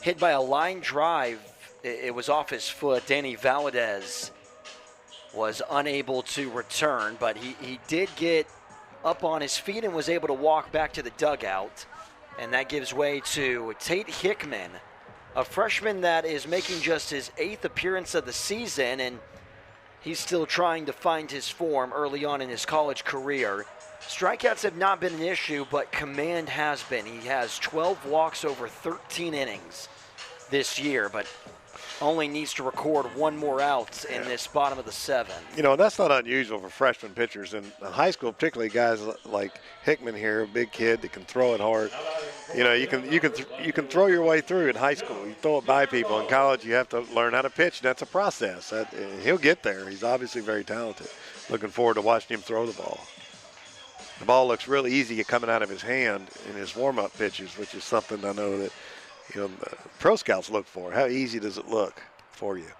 [SPEAKER 1] hit by a line drive, it was off his foot. Danny Valadez was unable to return, but he did get up on his feet and was able to walk back to the dugout. And that gives way to Tate Hickman, a freshman that is making just his 8th appearance of the season, and he's still trying to find his form early on in his college career. Strikeouts have not been an issue, but command has been. He has 12 walks over 13 innings this year, but only needs to record one more out in this bottom of the 7th.
[SPEAKER 2] You know, that's not unusual for freshman pitchers. In high school, particularly guys like Hickman here, a big kid that can throw it hard. You know, you can throw your way through in high school. You throw it by people. In college, you have to learn how to pitch. That's a process. He'll get there. He's obviously very talented. Looking forward to watching him throw the ball. The ball looks really easy coming out of his hand in his warm-up pitches, which is something I know that, you know, the pro scouts look for. How easy does it look for you?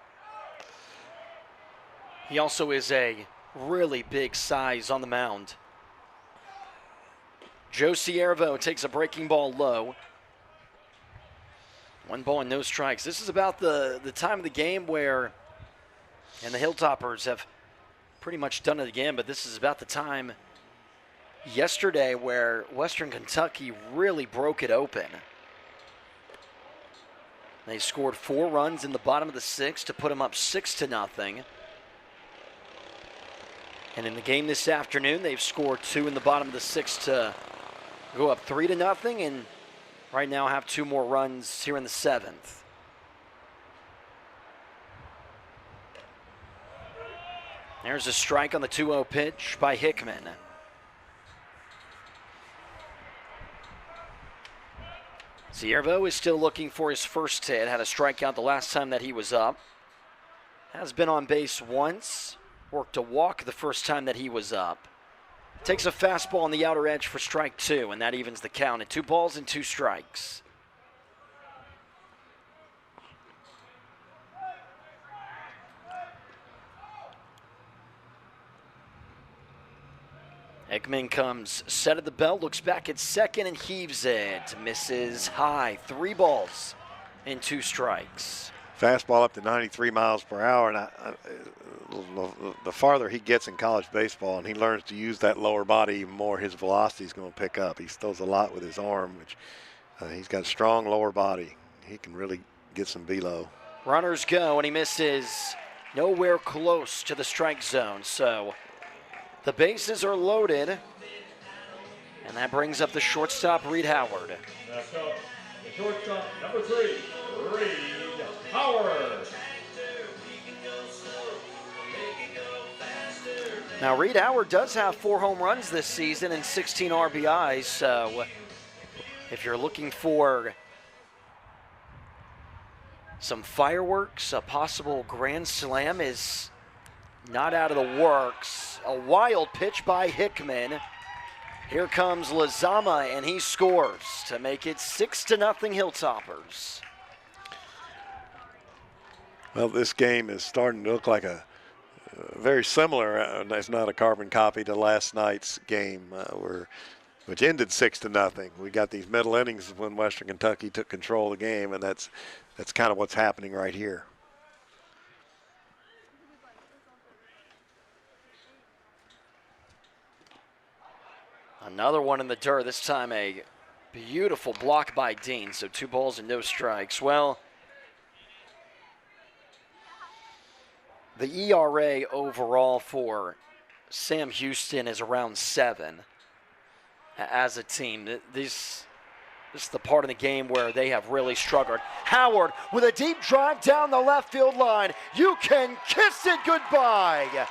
[SPEAKER 1] He also is a really big size on the mound. Joe Ciervo takes a breaking ball low. 1 ball and no strikes. This is about the time of the game where, and the Hilltoppers have pretty much done it again, but this is about the time yesterday where Western Kentucky really broke it open. They scored 4 runs in the bottom of the 6th to put them up 6-0. And in the game this afternoon, they've scored 2 in the bottom of the 6th to go up 3-0, and right now have 2 more runs here in the 7th. There's a strike on the 2-0 pitch by Hickman. Ciervo is still looking for his first hit. Had a strikeout the last time that he was up. Has been on base once. Worked a walk the first time that he was up. Takes a fastball on the outer edge for strike 2, and that evens the count at 2 balls and 2 strikes. Hickman comes set at the belt, looks back at second and heaves it. Misses high. 3 balls and 2 strikes.
[SPEAKER 2] Fastball up to 93 miles per hour, and the farther he gets in college baseball and he learns to use that lower body even more, his velocity is going to pick up. He throws a lot with his arm, which he's got a strong lower body. He can really get some velo.
[SPEAKER 1] Runners go, and he misses nowhere close to the strike zone. So the bases are loaded, and that brings up the shortstop, Reed Howard.
[SPEAKER 3] Next up, the shortstop, number 3, Reed Howard.
[SPEAKER 1] Now, Reed Howard does have 4 home runs this season and 16 RBIs, so if you're looking for some fireworks, a possible grand slam is not out of the works. A wild pitch by Hickman. Here comes Lazama, and he scores to make it 6-0 Hilltoppers.
[SPEAKER 2] Well, this game is starting to look like a very similar, it's not a carbon copy to last night's game, which ended 6-0. We got these middle innings when Western Kentucky took control of the game, and that's kind of what's happening right here.
[SPEAKER 1] Another one in the dirt, this time a beautiful block by Dean, so 2 balls and no strikes. Well, the ERA overall for Sam Houston is around 7 as a team. This is the part of the game where they have really struggled. Howard with a deep drive down the left field line. You can kiss it goodbye.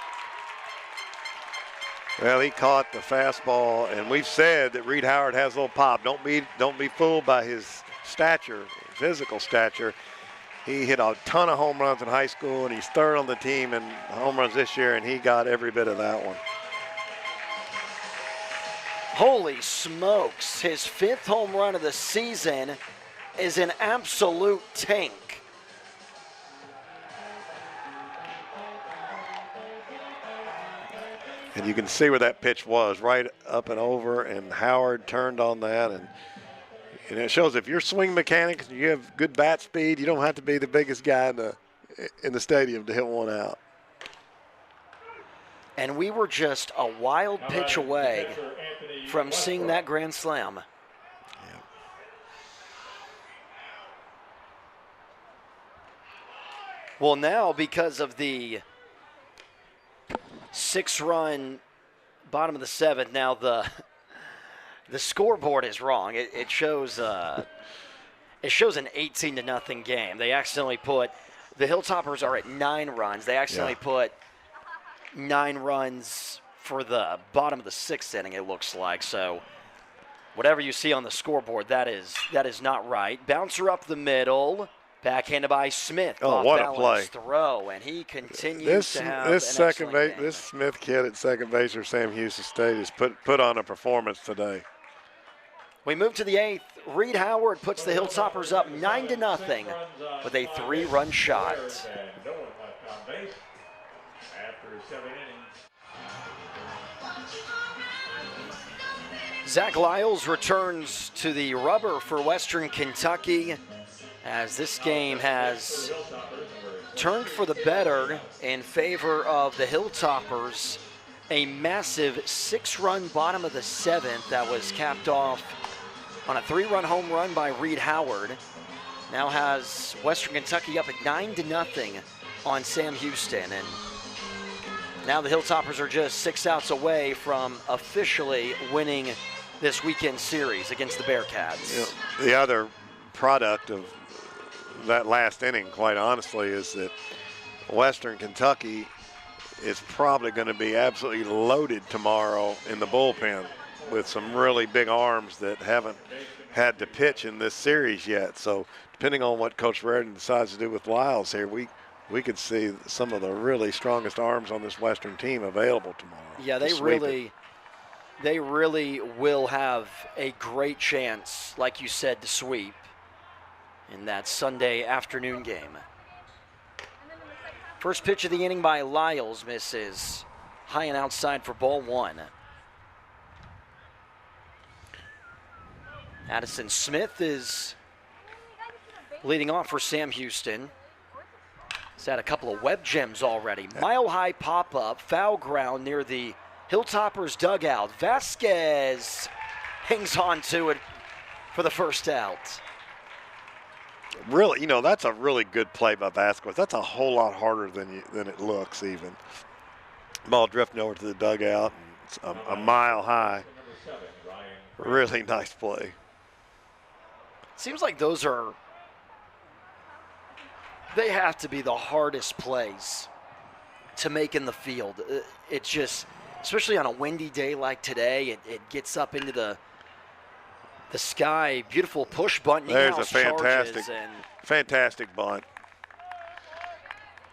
[SPEAKER 2] Well, he caught the fastball, and we've said that Reed Howard has a little pop. Don't be fooled by his stature, physical stature. He hit a ton of home runs in high school, and he's 3rd on the team in home runs this year, and he got every bit of that one.
[SPEAKER 1] Holy smokes, his 5th home run of the season is an absolute tank.
[SPEAKER 2] And you can see where that pitch was, right up and over, and Howard turned on that. And it shows if you're swing mechanics and you have good bat speed, you don't have to be the biggest guy in the stadium to hit one out.
[SPEAKER 1] And we were just a wild pitch away from seeing that grand slam.
[SPEAKER 2] Yeah.
[SPEAKER 1] Well, now because of the 6-run bottom of the 7th, now the scoreboard is wrong. It shows an 18-0 game. They accidentally put the Hilltoppers are at 9 runs. They accidentally put 9 runs for the bottom of the 6th inning, it looks like. So whatever you see on the scoreboard, that is not right. Bouncer up the middle, backhanded by Smith.
[SPEAKER 2] Oh, what a play.
[SPEAKER 1] Throw, and he continues to have an excellent game.
[SPEAKER 2] This Smith kid at second base for Sam Houston State has put on a performance today.
[SPEAKER 1] We move to the 8th. Reed Howard puts the Hilltoppers up 9-0 with a 3-run shot. Zach Lyles returns to the rubber for Western Kentucky as this game has turned for the better in favor of the Hilltoppers. A massive 6-run bottom of the 7th that was capped off on a 3-run home run by Reed Howard. Now has Western Kentucky up at 9-0 on Sam Houston. And now the Hilltoppers are just 6 outs away from officially winning this weekend series against the Bearkats.
[SPEAKER 2] You know, the other product of that last inning, quite honestly, is that Western Kentucky is probably going to be absolutely loaded tomorrow in the bullpen with some really big arms that haven't had to pitch in this series yet. So depending on what Coach Reardon decides to do with Lyles here, we could see some of the really strongest arms on this Western team available tomorrow.
[SPEAKER 1] Yeah, they really will have a great chance, like you said, to sweep in that Sunday afternoon game. First pitch of the inning by Lyles misses high and outside for ball 1. Addison Smith is leading off for Sam Houston. He's had a couple of web gems already. Mile-high pop-up, foul ground near the Hilltoppers dugout. Vasquez hangs on to it for the first out.
[SPEAKER 2] Really, you know, that's a really good play by Vasquez. That's a whole lot harder than it looks even. Ball drifting over to the dugout, and it's a mile high. Really nice play.
[SPEAKER 1] Seems like they have to be the hardest plays to make in the field. It's just, especially on a windy day like today, it gets up into the sky. Beautiful push bunt.
[SPEAKER 2] There's a fantastic bunt.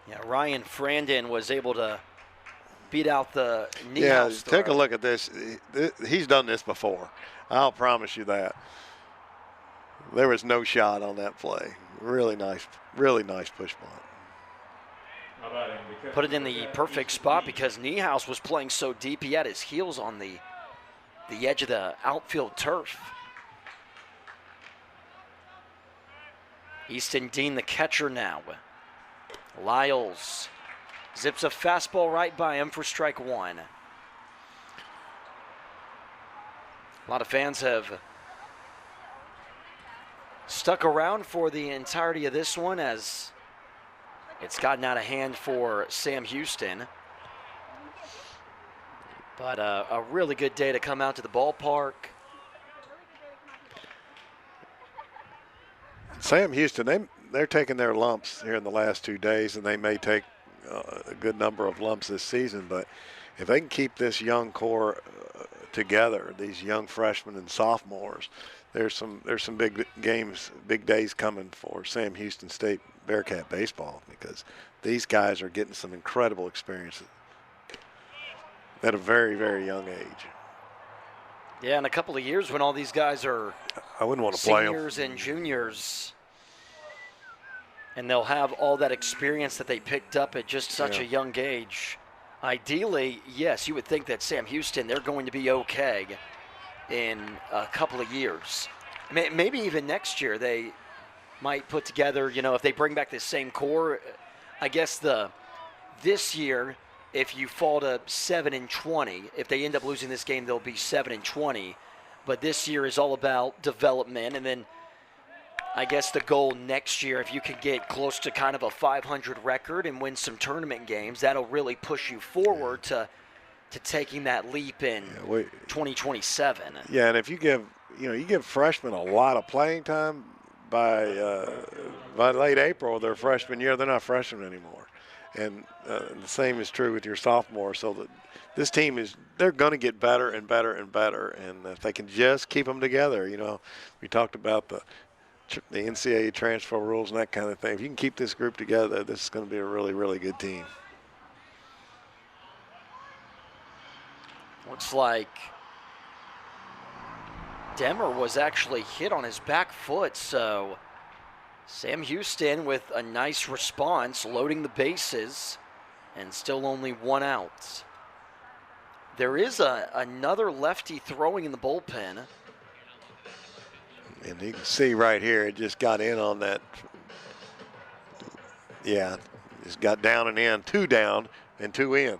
[SPEAKER 1] Yeah, Ryan Frandon was able to beat out the Niehaus.
[SPEAKER 2] Yeah,
[SPEAKER 1] throw.
[SPEAKER 2] take a look at this. He's done this before. I'll promise you that. There was no shot on that play. Really nice push bunt.
[SPEAKER 1] Put it in the perfect spot because Niehaus was playing so deep. He had his heels on the edge of the outfield turf. Easton Dean, the catcher now. Lyles zips a fastball right by him for strike 1. A lot of fans have stuck around for the entirety of this one as it's gotten out of hand for Sam Houston. But a really good day to come out to the ballpark.
[SPEAKER 2] Sam Houston, they're taking their lumps here in the last 2 days, and they may take a good number of lumps this season. But if they can keep this young core together, these young freshmen and sophomores, there's some big games, big days coming for Sam Houston State Bearcat baseball because these guys are getting some incredible experiences at a very, very young age.
[SPEAKER 1] Yeah, in a couple of years when all these guys are
[SPEAKER 2] I wouldn't want to play them.
[SPEAKER 1] seniors and juniors, and they'll have all that experience that they picked up at just such a young age. Ideally, yes, you would think that Sam Houston, they're going to be okay in a couple of years. Maybe even next year they might put together, if they bring back this same core. I guess this year, if you fall to 7-20, if they end up losing this game, they'll be 7-20. But this year is all about development, and then I guess the goal next year, if you can get close to kind of a 500 record and win some tournament games, that'll really push you forward to taking that leap in 2027.
[SPEAKER 2] Yeah, and if you give freshmen a lot of playing time by late April, their freshman year, they're not freshmen anymore. And the same is true with your sophomore. So that this team they're going to get better and better and better. And if they can just keep them together, we talked about the NCAA transfer rules and that kind of thing. If you can keep this group together, this is going to be a really, really good team.
[SPEAKER 1] Looks like Demmer was actually hit on his back foot, so Sam Houston with a nice response, loading the bases, and still only one out. There is another lefty throwing in the bullpen.
[SPEAKER 2] And you can see right here, it just got in on that. Yeah, just got down and in, 2 down and 2 in.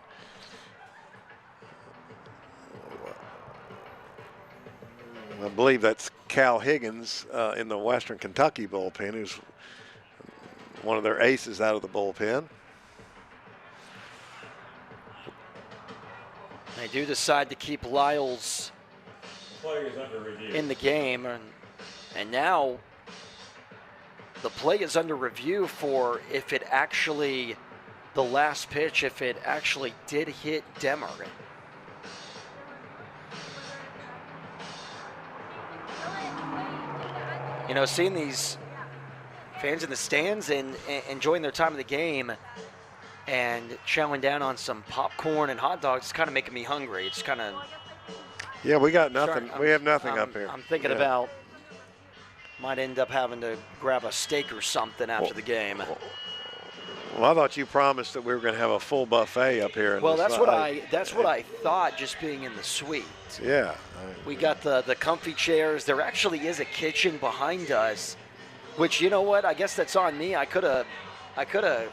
[SPEAKER 2] I believe that's Cal Higgins in the Western Kentucky bullpen, who's one of their aces out of the bullpen.
[SPEAKER 1] They do decide to keep Lyles in the game, and now the play is under review for if it actually, the last pitch, if it actually did hit Demmer. Seeing these fans in the stands and enjoying their time of the game and chowing down on some popcorn and hot dogs is kind of making me hungry. It's kind of...
[SPEAKER 2] Yeah, we got nothing. We have nothing up here.
[SPEAKER 1] I'm thinking about might end up having to grab a steak or something after the game.
[SPEAKER 2] Well, I thought you promised that we were going to have a full buffet up here.
[SPEAKER 1] Well, that's what I thought, just being in the suite.
[SPEAKER 2] Yeah.
[SPEAKER 1] We got the comfy chairs. There actually is a kitchen behind us, which, you know what? I guess that's on me. I could have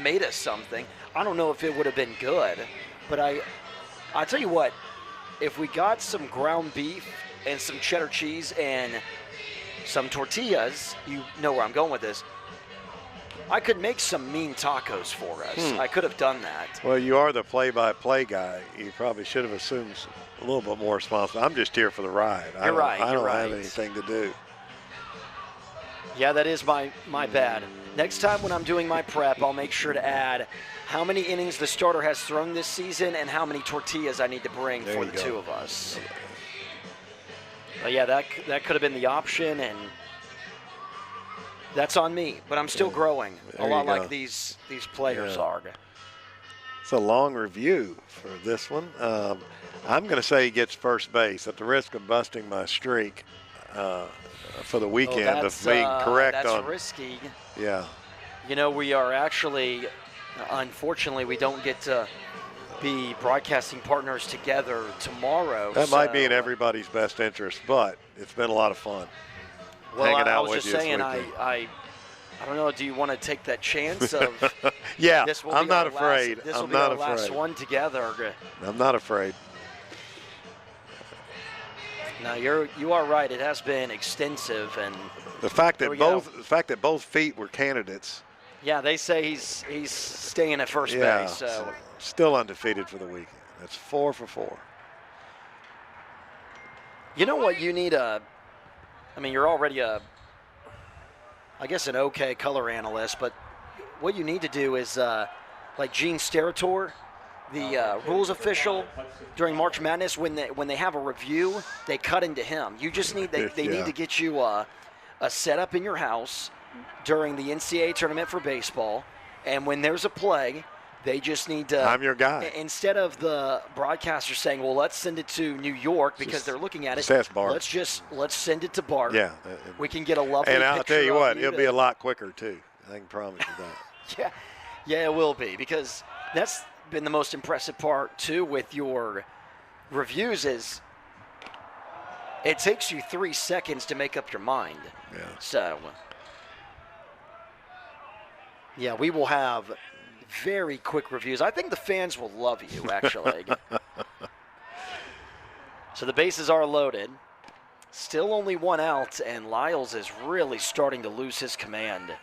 [SPEAKER 1] made us something. I don't know if it would have been good, but I'll tell you what. If we got some ground beef and some cheddar cheese and some tortillas, you know where I'm going with this, I could make some mean tacos for us. I could have done that.
[SPEAKER 2] Well, you are the play-by-play guy. You probably should have assumed a little bit more responsibility. I'm just here for the ride. I don't have anything to do.
[SPEAKER 1] Yeah, that is my bad. Next time when I'm doing my prep, I'll make sure to add how many innings the starter has thrown this season and how many tortillas I need to bring for the two of us. But yeah, that could have been the option, and that's on me. But I'm still growing, a lot like these players are.
[SPEAKER 2] It's a long review for this one. I'm going to say he gets first base at the risk of busting my streak for the weekend of being correct on.
[SPEAKER 1] That's risky.
[SPEAKER 2] Yeah.
[SPEAKER 1] We are actually, unfortunately, we don't get to be broadcasting partners together tomorrow.
[SPEAKER 2] That might be in everybody's best interest, but it's been a lot of fun.
[SPEAKER 1] Well,
[SPEAKER 2] hanging out
[SPEAKER 1] I was
[SPEAKER 2] with
[SPEAKER 1] just
[SPEAKER 2] you
[SPEAKER 1] saying, I don't know. Do you want to take that chance of?
[SPEAKER 2] Yeah,
[SPEAKER 1] this will
[SPEAKER 2] I'm
[SPEAKER 1] be
[SPEAKER 2] not
[SPEAKER 1] our
[SPEAKER 2] afraid.
[SPEAKER 1] Last, this will be our last one together.
[SPEAKER 2] I'm not afraid.
[SPEAKER 1] No, you are right. It has been extensive, and
[SPEAKER 2] the fact that both feet were candidates.
[SPEAKER 1] Yeah, they say he's staying at first base. So
[SPEAKER 2] still undefeated for the weekend. That's 4 for 4.
[SPEAKER 1] You know what you need you're already I guess an okay color analyst, but what you need to do is like Gene Steratore, the rules official during March Madness, when they have a review, they cut into him. You just need they need to get you a setup in your house during the NCAA tournament for baseball, and when there's a play, They just need to.
[SPEAKER 2] I'm your guy.
[SPEAKER 1] Instead of the broadcaster saying, "Well, let's send it to New York because
[SPEAKER 2] Just-
[SPEAKER 1] they're looking at it."
[SPEAKER 2] just ask Bart.
[SPEAKER 1] Let's send it to Bart.
[SPEAKER 2] Yeah.
[SPEAKER 1] We can get a lovely
[SPEAKER 2] And I'll
[SPEAKER 1] picture
[SPEAKER 2] tell you
[SPEAKER 1] of
[SPEAKER 2] what,
[SPEAKER 1] you
[SPEAKER 2] it'll
[SPEAKER 1] to-
[SPEAKER 2] be a lot quicker too. I can promise you that.
[SPEAKER 1] Yeah, it will be, because that's been the most impressive part too with your reviews is it takes you 3 seconds to make up your mind.
[SPEAKER 2] Yeah.
[SPEAKER 1] So, yeah, we will have very quick reviews. I think the fans will love you, actually. So the bases are loaded. Still only one out, and Lyles is really starting to lose his command.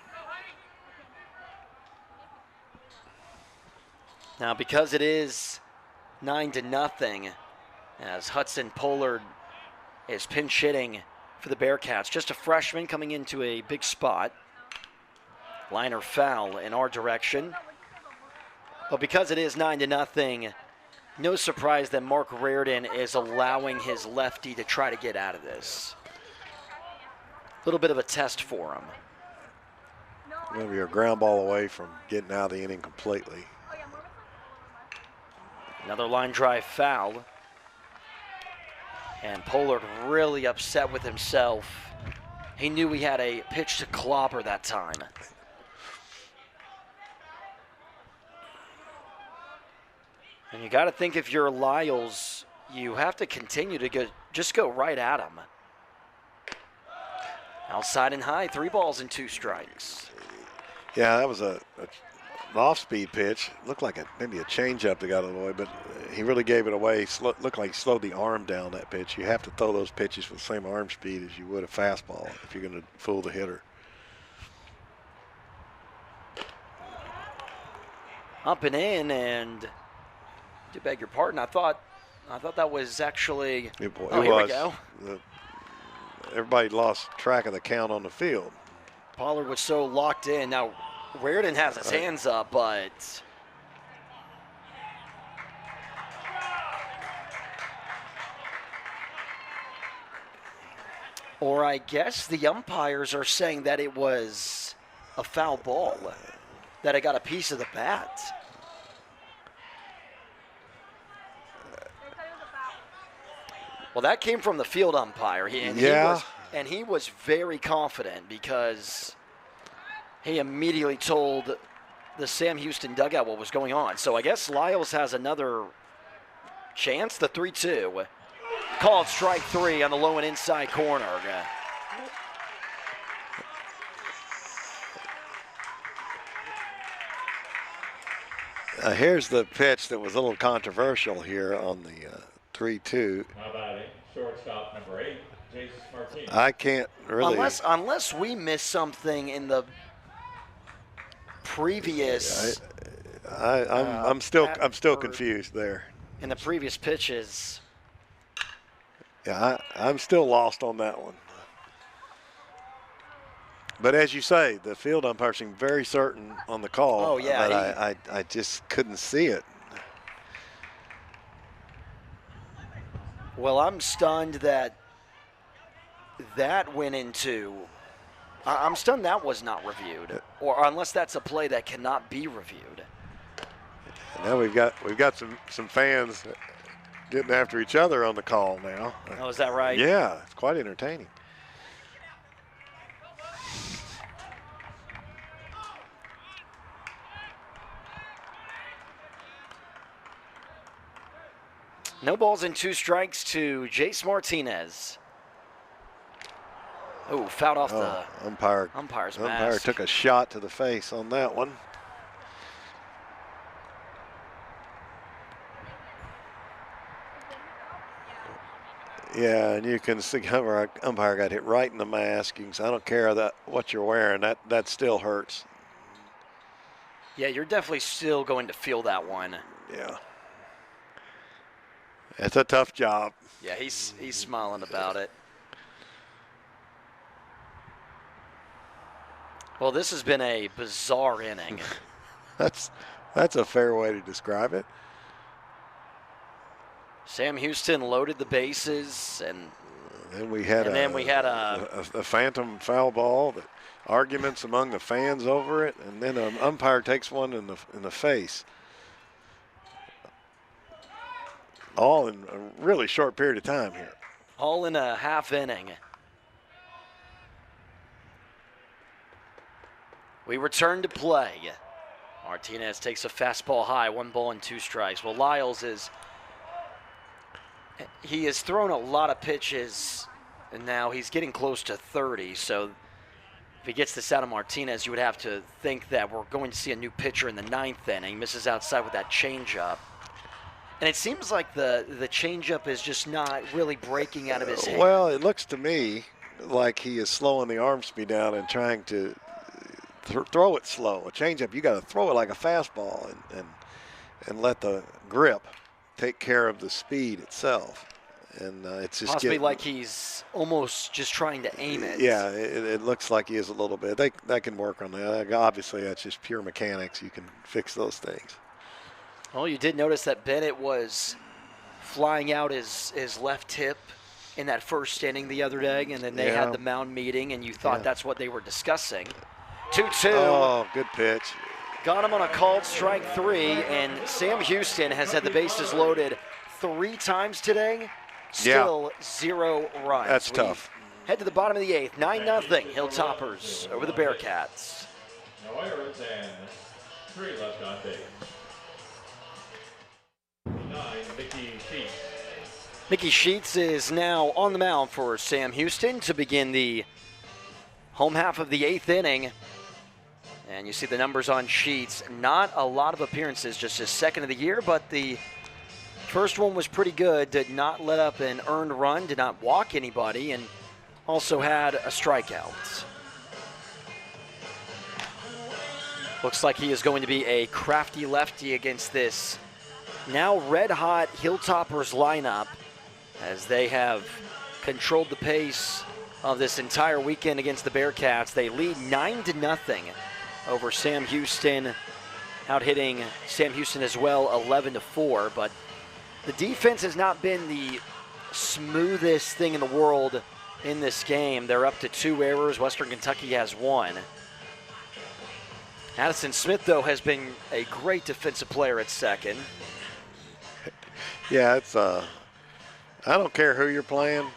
[SPEAKER 1] Now, because it is 9-0, as Hudson Pollard is pinch hitting for the Bearkats, just a freshman coming into a big spot. Liner foul in our direction. But because it is 9-0, no surprise that Mark Reardon is allowing his lefty to try to get out of this. A little bit of a test for him.
[SPEAKER 2] Maybe you're a ground ball away from getting out of the inning completely.
[SPEAKER 1] Another line drive foul. And Pollard really upset with himself. He knew he had a pitch to clobber that time. And you got to think, if you're Lyles, you have to continue to just go right at him. Outside and high, 3 balls and 2 strikes.
[SPEAKER 2] Yeah, that was an off-speed pitch. Looked like maybe a changeup that got it away, but he really gave it away. Looked like he slowed the arm down that pitch. You have to throw those pitches with the same arm speed as you would a fastball if you're going to fool the hitter.
[SPEAKER 1] Up and in, and to beg your pardon, I thought that was actually.
[SPEAKER 2] It
[SPEAKER 1] here we
[SPEAKER 2] was.
[SPEAKER 1] go.
[SPEAKER 2] Everybody lost track of the count on the field.
[SPEAKER 1] Pollard was so locked in. Now, Reardon has his hands up, but or I guess the umpires are saying that it was a foul ball, that it got a piece of the bat. Well, that came from the field umpire. He was very confident, because he immediately told the Sam Houston dugout what was going on. So I guess Lyles has another chance. The 3-2. Called strike 3 on the low and inside corner.
[SPEAKER 2] Here's the pitch that was a little controversial here on the 3-2.
[SPEAKER 3] How about it? Shortstop number 8, Jason Martinez.
[SPEAKER 2] I can't really.
[SPEAKER 1] Unless we missed something in the previous.
[SPEAKER 2] I'm still confused there.
[SPEAKER 1] In the previous pitches.
[SPEAKER 2] Yeah, I'm still lost on that one. But as you say, the field umpire seemed very certain on the call.
[SPEAKER 1] Oh, yeah.
[SPEAKER 2] But I just couldn't see it.
[SPEAKER 1] Well, I'm stunned that went into. I'm stunned that was not reviewed, or unless that's a play that cannot be reviewed.
[SPEAKER 2] And now we've got some fans getting after each other on the call now.
[SPEAKER 1] Oh, is that right?
[SPEAKER 2] Yeah, it's quite entertaining.
[SPEAKER 1] No balls and 2 strikes to Jace Martinez. Oh, fouled off the umpire's mask.
[SPEAKER 2] Umpire took a shot to the face on that one. Yeah, and you can see how umpire got hit right in the mask. You can say, I don't care what you're wearing. That still hurts.
[SPEAKER 1] Yeah, you're definitely still going to feel that one.
[SPEAKER 2] Yeah. It's a tough job.
[SPEAKER 1] Yeah, he's smiling about it. Well, this has been a bizarre inning.
[SPEAKER 2] That's a fair way to describe it.
[SPEAKER 1] Sam Houston loaded the bases, and
[SPEAKER 2] then we had a phantom foul ball. Arguments among the fans over it, and then an umpire takes one in the face. all in a really short period of time here.
[SPEAKER 1] All in a half inning. We return to play. Martinez takes a fastball high, 1 ball and 2 strikes. Well, Lyles he has thrown a lot of pitches, and now he's getting close to 30. So if he gets this out of Martinez, you would have to think that we're going to see a new pitcher in the 9th inning. Misses outside with that changeup. And it seems like the changeup is just not really breaking out of his hand.
[SPEAKER 2] Well, it looks to me like he is slowing the arm speed down and trying to throw it slow. A changeup, you got to throw it like a fastball and let the grip take care of the speed itself. And it's just
[SPEAKER 1] possibly like he's almost just trying to aim it.
[SPEAKER 2] Yeah, it looks like he is a little bit. They can work on that. Obviously, that's just pure mechanics. You can fix those things.
[SPEAKER 1] Well, you did notice that Bennett was flying out his left hip in that first inning the other day, and then they had the mound meeting, and you thought that's what they were discussing. 2-2.
[SPEAKER 2] Oh, good pitch.
[SPEAKER 1] Got him on a called strike 3, and Sam Houston has had the bases loaded 3 times today. Still 0 runs.
[SPEAKER 2] That's tough.
[SPEAKER 1] Head to the bottom of the 8th, 9-0, Hilltoppers over the Bearkats.
[SPEAKER 3] No errors and 3 left on base. 9, Mickey Sheets.
[SPEAKER 1] Mickey Sheets is now on the mound for Sam Houston to begin the home half of the 8th inning. And you see the numbers on Sheets. Not a lot of appearances, just his 2nd of the year, but the first one was pretty good. Did not let up an earned run, did not walk anybody, and also had a strikeout. Looks like he is going to be a crafty lefty against this now red-hot Hilltoppers lineup, as they have controlled the pace of this entire weekend against the Bearkats. They lead 9-0 over Sam Houston, out hitting Sam Houston as well 11-4, but the defense has not been the smoothest thing in the world in this game. They're up to 2 errors. Western Kentucky has 1. Addison Smith, though, has been a great defensive player at second.
[SPEAKER 2] Yeah, it's I don't care who you're playing.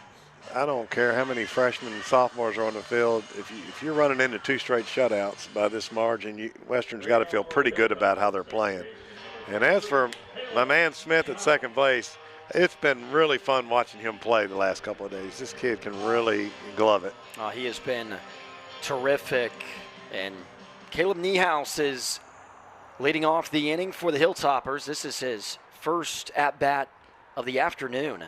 [SPEAKER 2] I don't care how many freshmen and sophomores are on the field. If you're running into 2 straight shutouts by this margin, Western's got to feel pretty good about how they're playing. And as for my man Smith at second base, it's been really fun watching him play the last couple of days. This kid can really glove it.
[SPEAKER 1] He has been terrific. And Caleb Niehaus is leading off the inning for the Hilltoppers. This is his first at-bat of the afternoon.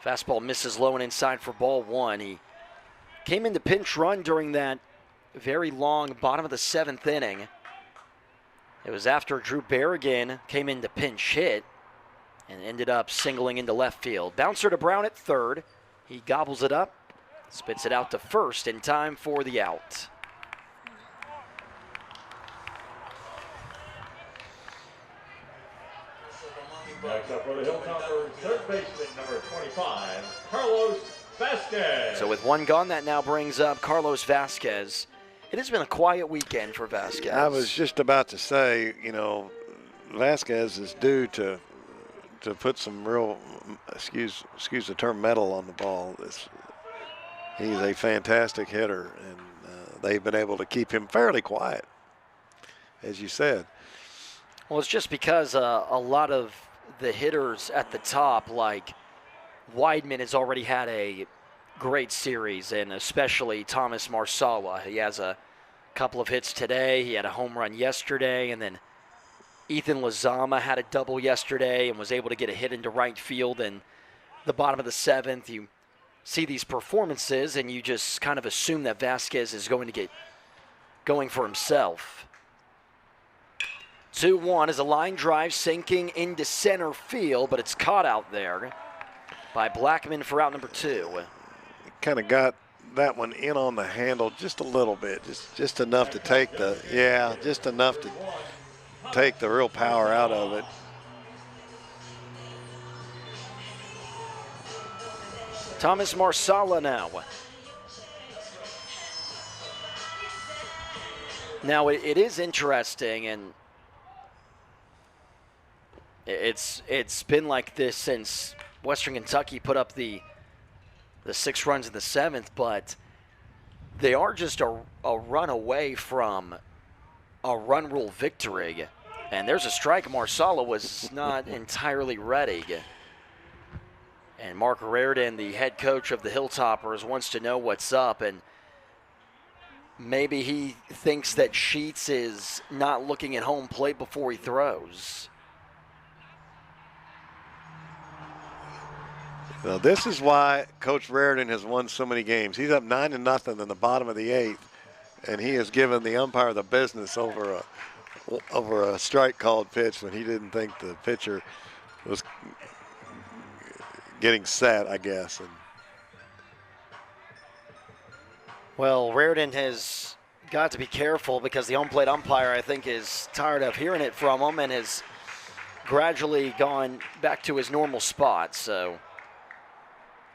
[SPEAKER 1] Fastball misses low and inside for ball 1. He came into pinch run during that very long bottom of the 7th inning. It was after Drew Berrigan came in to pinch hit and ended up singling into left field. Bouncer to Brown at third. He gobbles it up, spits it out to first in time for the out.
[SPEAKER 3] Next up for the Hilltoppers, third baseman number 25, Carlos Vasquez.
[SPEAKER 1] So with 1 gone, that now brings up Carlos Vasquez. It has been a quiet weekend for Vasquez.
[SPEAKER 2] I was just about to say, Vasquez is due to put some real, excuse the term, metal on the ball. He's a fantastic hitter, and they've been able to keep him fairly quiet, as you said.
[SPEAKER 1] Well, it's just because a lot of the hitters at the top, like Weidman, has already had a great series, and especially Thomas Marsala. He has a couple of hits today. He had a home run yesterday, and then Ethan Lazama had a double yesterday and was able to get a hit into right field in the bottom of the 7th. You see these performances, and you just kind of assume that Vasquez is going to get going for himself. 2-1 is a line drive sinking into center field, but it's caught out there by Blackman for out number 2.
[SPEAKER 2] Kind of got that one in on the handle just a little bit, just enough to take just enough to take the real power out of it.
[SPEAKER 1] Thomas Marsala now. Now it is interesting, and It's been like this since Western Kentucky put up the 6 runs in the 7th, but they are just a run away from a run rule victory. And there's a strike. Marsala was not entirely ready. And Mark Reardon, the head coach of the Hilltoppers, wants to know what's up. And maybe he thinks that Sheets is not looking at home plate before he throws.
[SPEAKER 2] Now, this is why Coach Reardon has won so many games. He's up 9-0 in the bottom of the 8th, and he has given the umpire the business over a strike called pitch when he didn't think the pitcher was getting set, I guess. And
[SPEAKER 1] well, Reardon has got to be careful because the home plate umpire, I think, is tired of hearing it from him and has gradually gone back to his normal spot. So,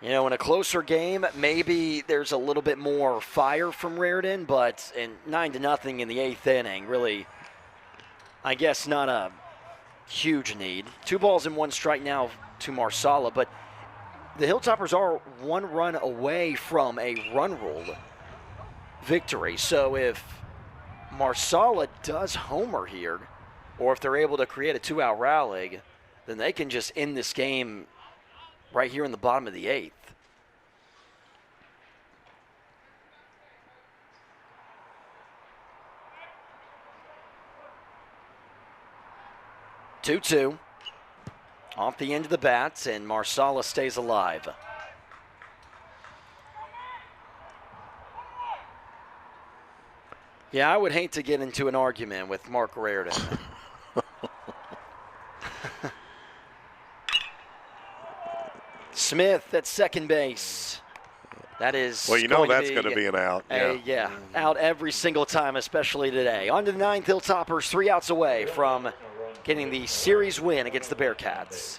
[SPEAKER 1] you know, in a closer game, maybe there's a little bit more fire from Reardon, but in 9-0 in the 8th inning, really, I guess not a huge need. 2 balls and 1 strike now to Marsala, but the Hilltoppers are 1 run away from a run rule victory. So if Marsala does homer here, or if they're able to create a 2-out rally, then they can just end this game right here in the bottom of the 8th. Two-two off the end of the bats, and Marsala stays alive. Yeah, I would hate to get into an argument with Mark Reardon. Smith at second base. That is
[SPEAKER 2] well, you know that's going to be an out.
[SPEAKER 1] Yeah, out every single time, especially today. On to the 9th, Hilltoppers 3 outs away from getting the series win against the Bearkats.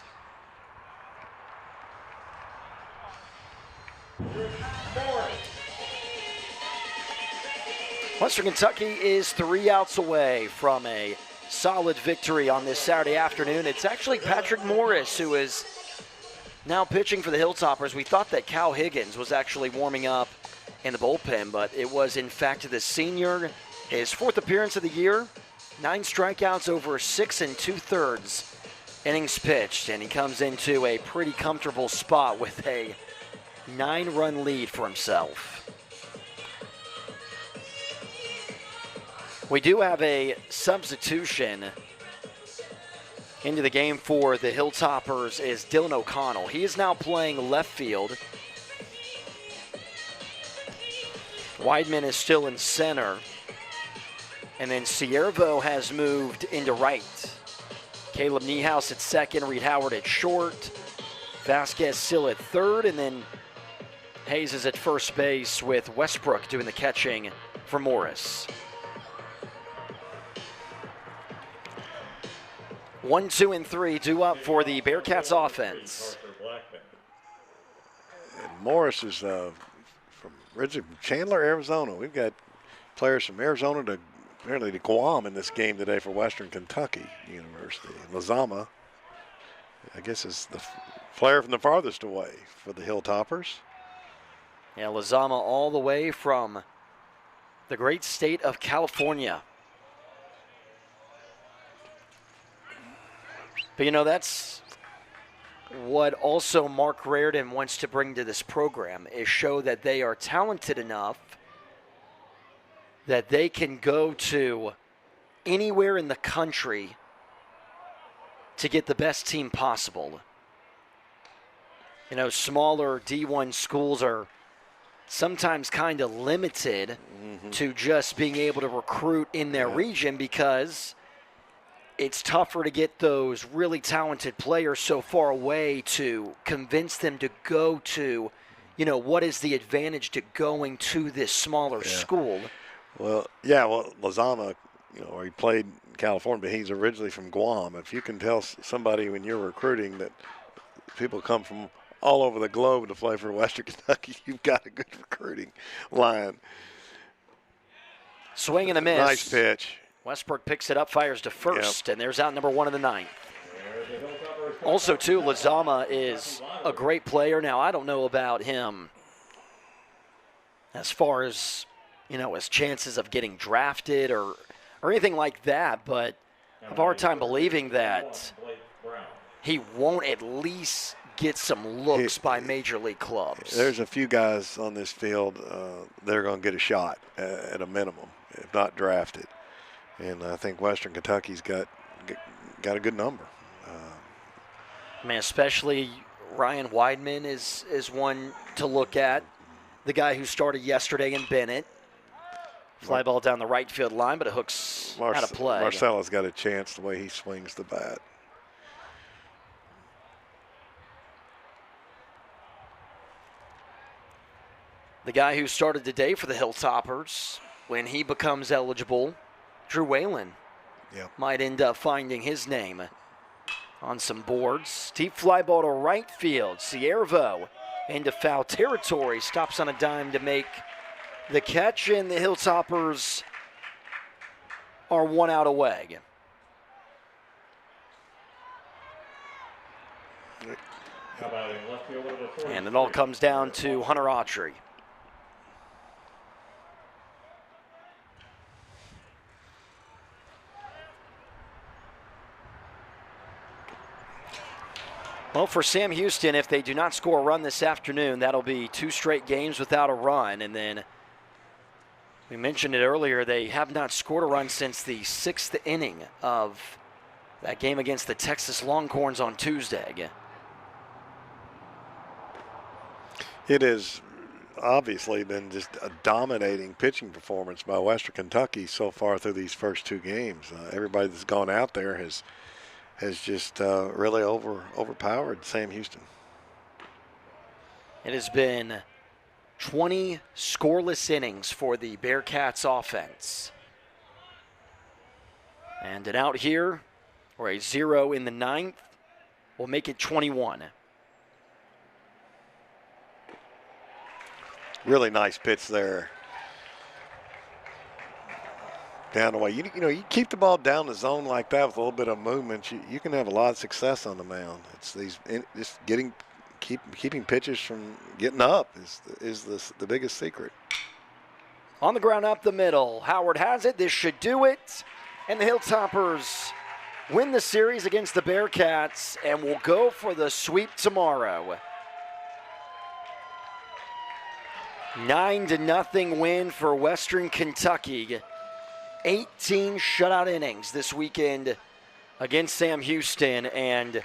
[SPEAKER 1] Western Kentucky is 3 outs away from a solid victory on this Saturday afternoon. It's actually Patrick Morris who is now pitching for the Hilltoppers. We thought that Cal Higgins was actually warming up in the bullpen, but it was in fact the senior, his 4th appearance of the year, 9 strikeouts over 6 2/3 innings pitched, and he comes into a pretty comfortable spot with a 9-run lead for himself. We do have a substitution into the game for the Hilltoppers is Dylan O'Connell. He is now playing left field. Weidman is still in center. And then Siervo has moved into right. Caleb Niehaus at second, Reed Howard at short. Vasquez still at third, and then Hayes is at first base with Westbrook doing the catching for Morris. 1, 2, and 3 due up for the Bearkats offense.
[SPEAKER 2] And Morris is originally from Chandler, Arizona. We've got players from Arizona to apparently to Guam in this game today for Western Kentucky University. Lazama, I guess, is the player from the farthest away for the Hilltoppers.
[SPEAKER 1] Yeah, Lazama all the way from the great state of California. But, you know, that's what also Mark Reardon wants to bring to this program, is show that they are talented enough that they can go to anywhere in the country to get the best team possible. You know, smaller D1 schools are sometimes kind of limited to just being able to recruit in their region because it's tougher to get those really talented players so far away to convince them to go to, you know, what is the advantage to going to this smaller school?
[SPEAKER 2] Well, Lazama, you know, or he played in California, but he's originally from Guam. If you can tell somebody when you're recruiting that people come from all over the globe to play for Western Kentucky, you've got a good recruiting line.
[SPEAKER 1] Swing and a miss.
[SPEAKER 2] Nice pitch.
[SPEAKER 1] Westbrook picks it up, fires to first, and there's out number 1 of the 9th. Also, too, Lazama is a great player. Now, I don't know about him as far as, his chances of getting drafted or anything like that, but I have a hard time believing that he won't at least get some looks by major league clubs.
[SPEAKER 2] There's a few guys on this field that are going to get a shot at a minimum, if not drafted. And I think Western Kentucky's got a good number.
[SPEAKER 1] Especially Ryan Weidman is one to look at. The guy who started yesterday in Bennett. Fly ball down the right field line, but it hooks out of play.
[SPEAKER 2] Marcelo's got a chance the way he swings the bat.
[SPEAKER 1] The guy who started today for the Hilltoppers, when he becomes eligible, Drew Whalen, might end up finding his name on some boards. Deep fly ball to right field. Ciervo into foul territory. Stops on a dime to make the catch, and the Hilltoppers are 1 out away. And it all comes down to Hunter Autry. Well, for Sam Houston, if they do not score a run this afternoon, that'll be 2 straight games without a run. And then we mentioned it earlier, they have not scored a run since the 6th inning of that game against the Texas Longhorns on Tuesday.
[SPEAKER 2] It has obviously been just a dominating pitching performance by Western Kentucky so far through these first 2 games. Everybody that's gone out there has just really overpowered Sam Houston.
[SPEAKER 1] It has been 20 scoreless innings for the Bearkats offense. And an out here, or a 0 in the 9th, will make it 21.
[SPEAKER 2] Really nice pitch there. Down the way. You keep the ball down the zone like that with a little bit of movement, you can have a lot of success on the mound. It's just keeping pitchers from getting up is the biggest secret.
[SPEAKER 1] On the ground up the middle. Howard has it. This should do it. And the Hilltoppers win the series against the Bearkats and will go for the sweep tomorrow. 9-0 win for Western Kentucky. 18 shutout innings this weekend against Sam Houston, and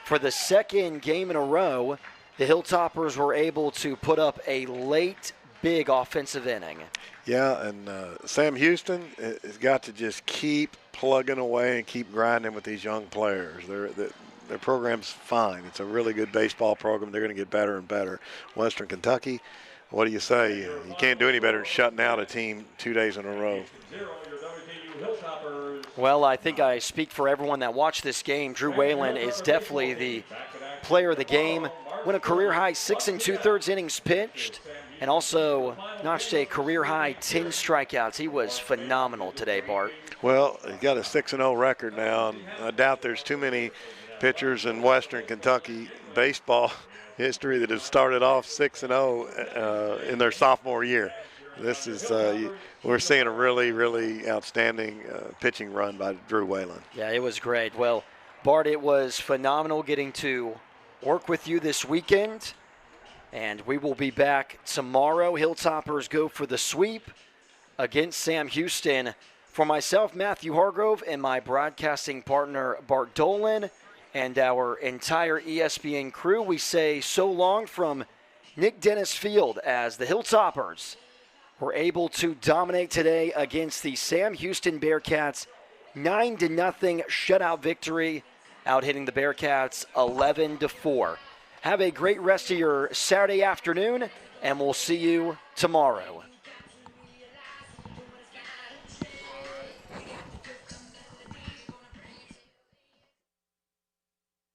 [SPEAKER 1] for the second game in a row, the Hilltoppers were able to put up a late big offensive inning.
[SPEAKER 2] Yeah, and Sam Houston has got to just keep plugging away and keep grinding with these young players. Their program's fine. It's a really good baseball program. They're going to get better and better. Western Kentucky, what do you say? You can't do any better than shutting out a team 2 days in a row.
[SPEAKER 1] Well, I think I speak for everyone that watched this game. Drew Whalen is definitely the player of the game. Went a career-high 6 2/3 innings pitched, and also notched a career-high 10 strikeouts. He was phenomenal today, Bart.
[SPEAKER 2] Well, he got a 6-0 record now, and I doubt there's too many pitchers in Western Kentucky baseball history that have started off 6-0 in their sophomore year. This is we're seeing a really, really outstanding pitching run by Drew Whalen.
[SPEAKER 1] Yeah, it was great. Well, Bart, it was phenomenal getting to work with you this weekend, and we will be back tomorrow. Hilltoppers go for the sweep against Sam Houston. For myself, Matthew Hargrove, and my broadcasting partner, Bart Dolan, and our entire ESPN crew, we say so long from Nick Dennis Field as the Hilltoppers were able to dominate today against the Sam Houston Bearkats. 9-0 shutout victory, out hitting the Bearkats 11-4. Have a great rest of your Saturday afternoon, and we'll see you tomorrow.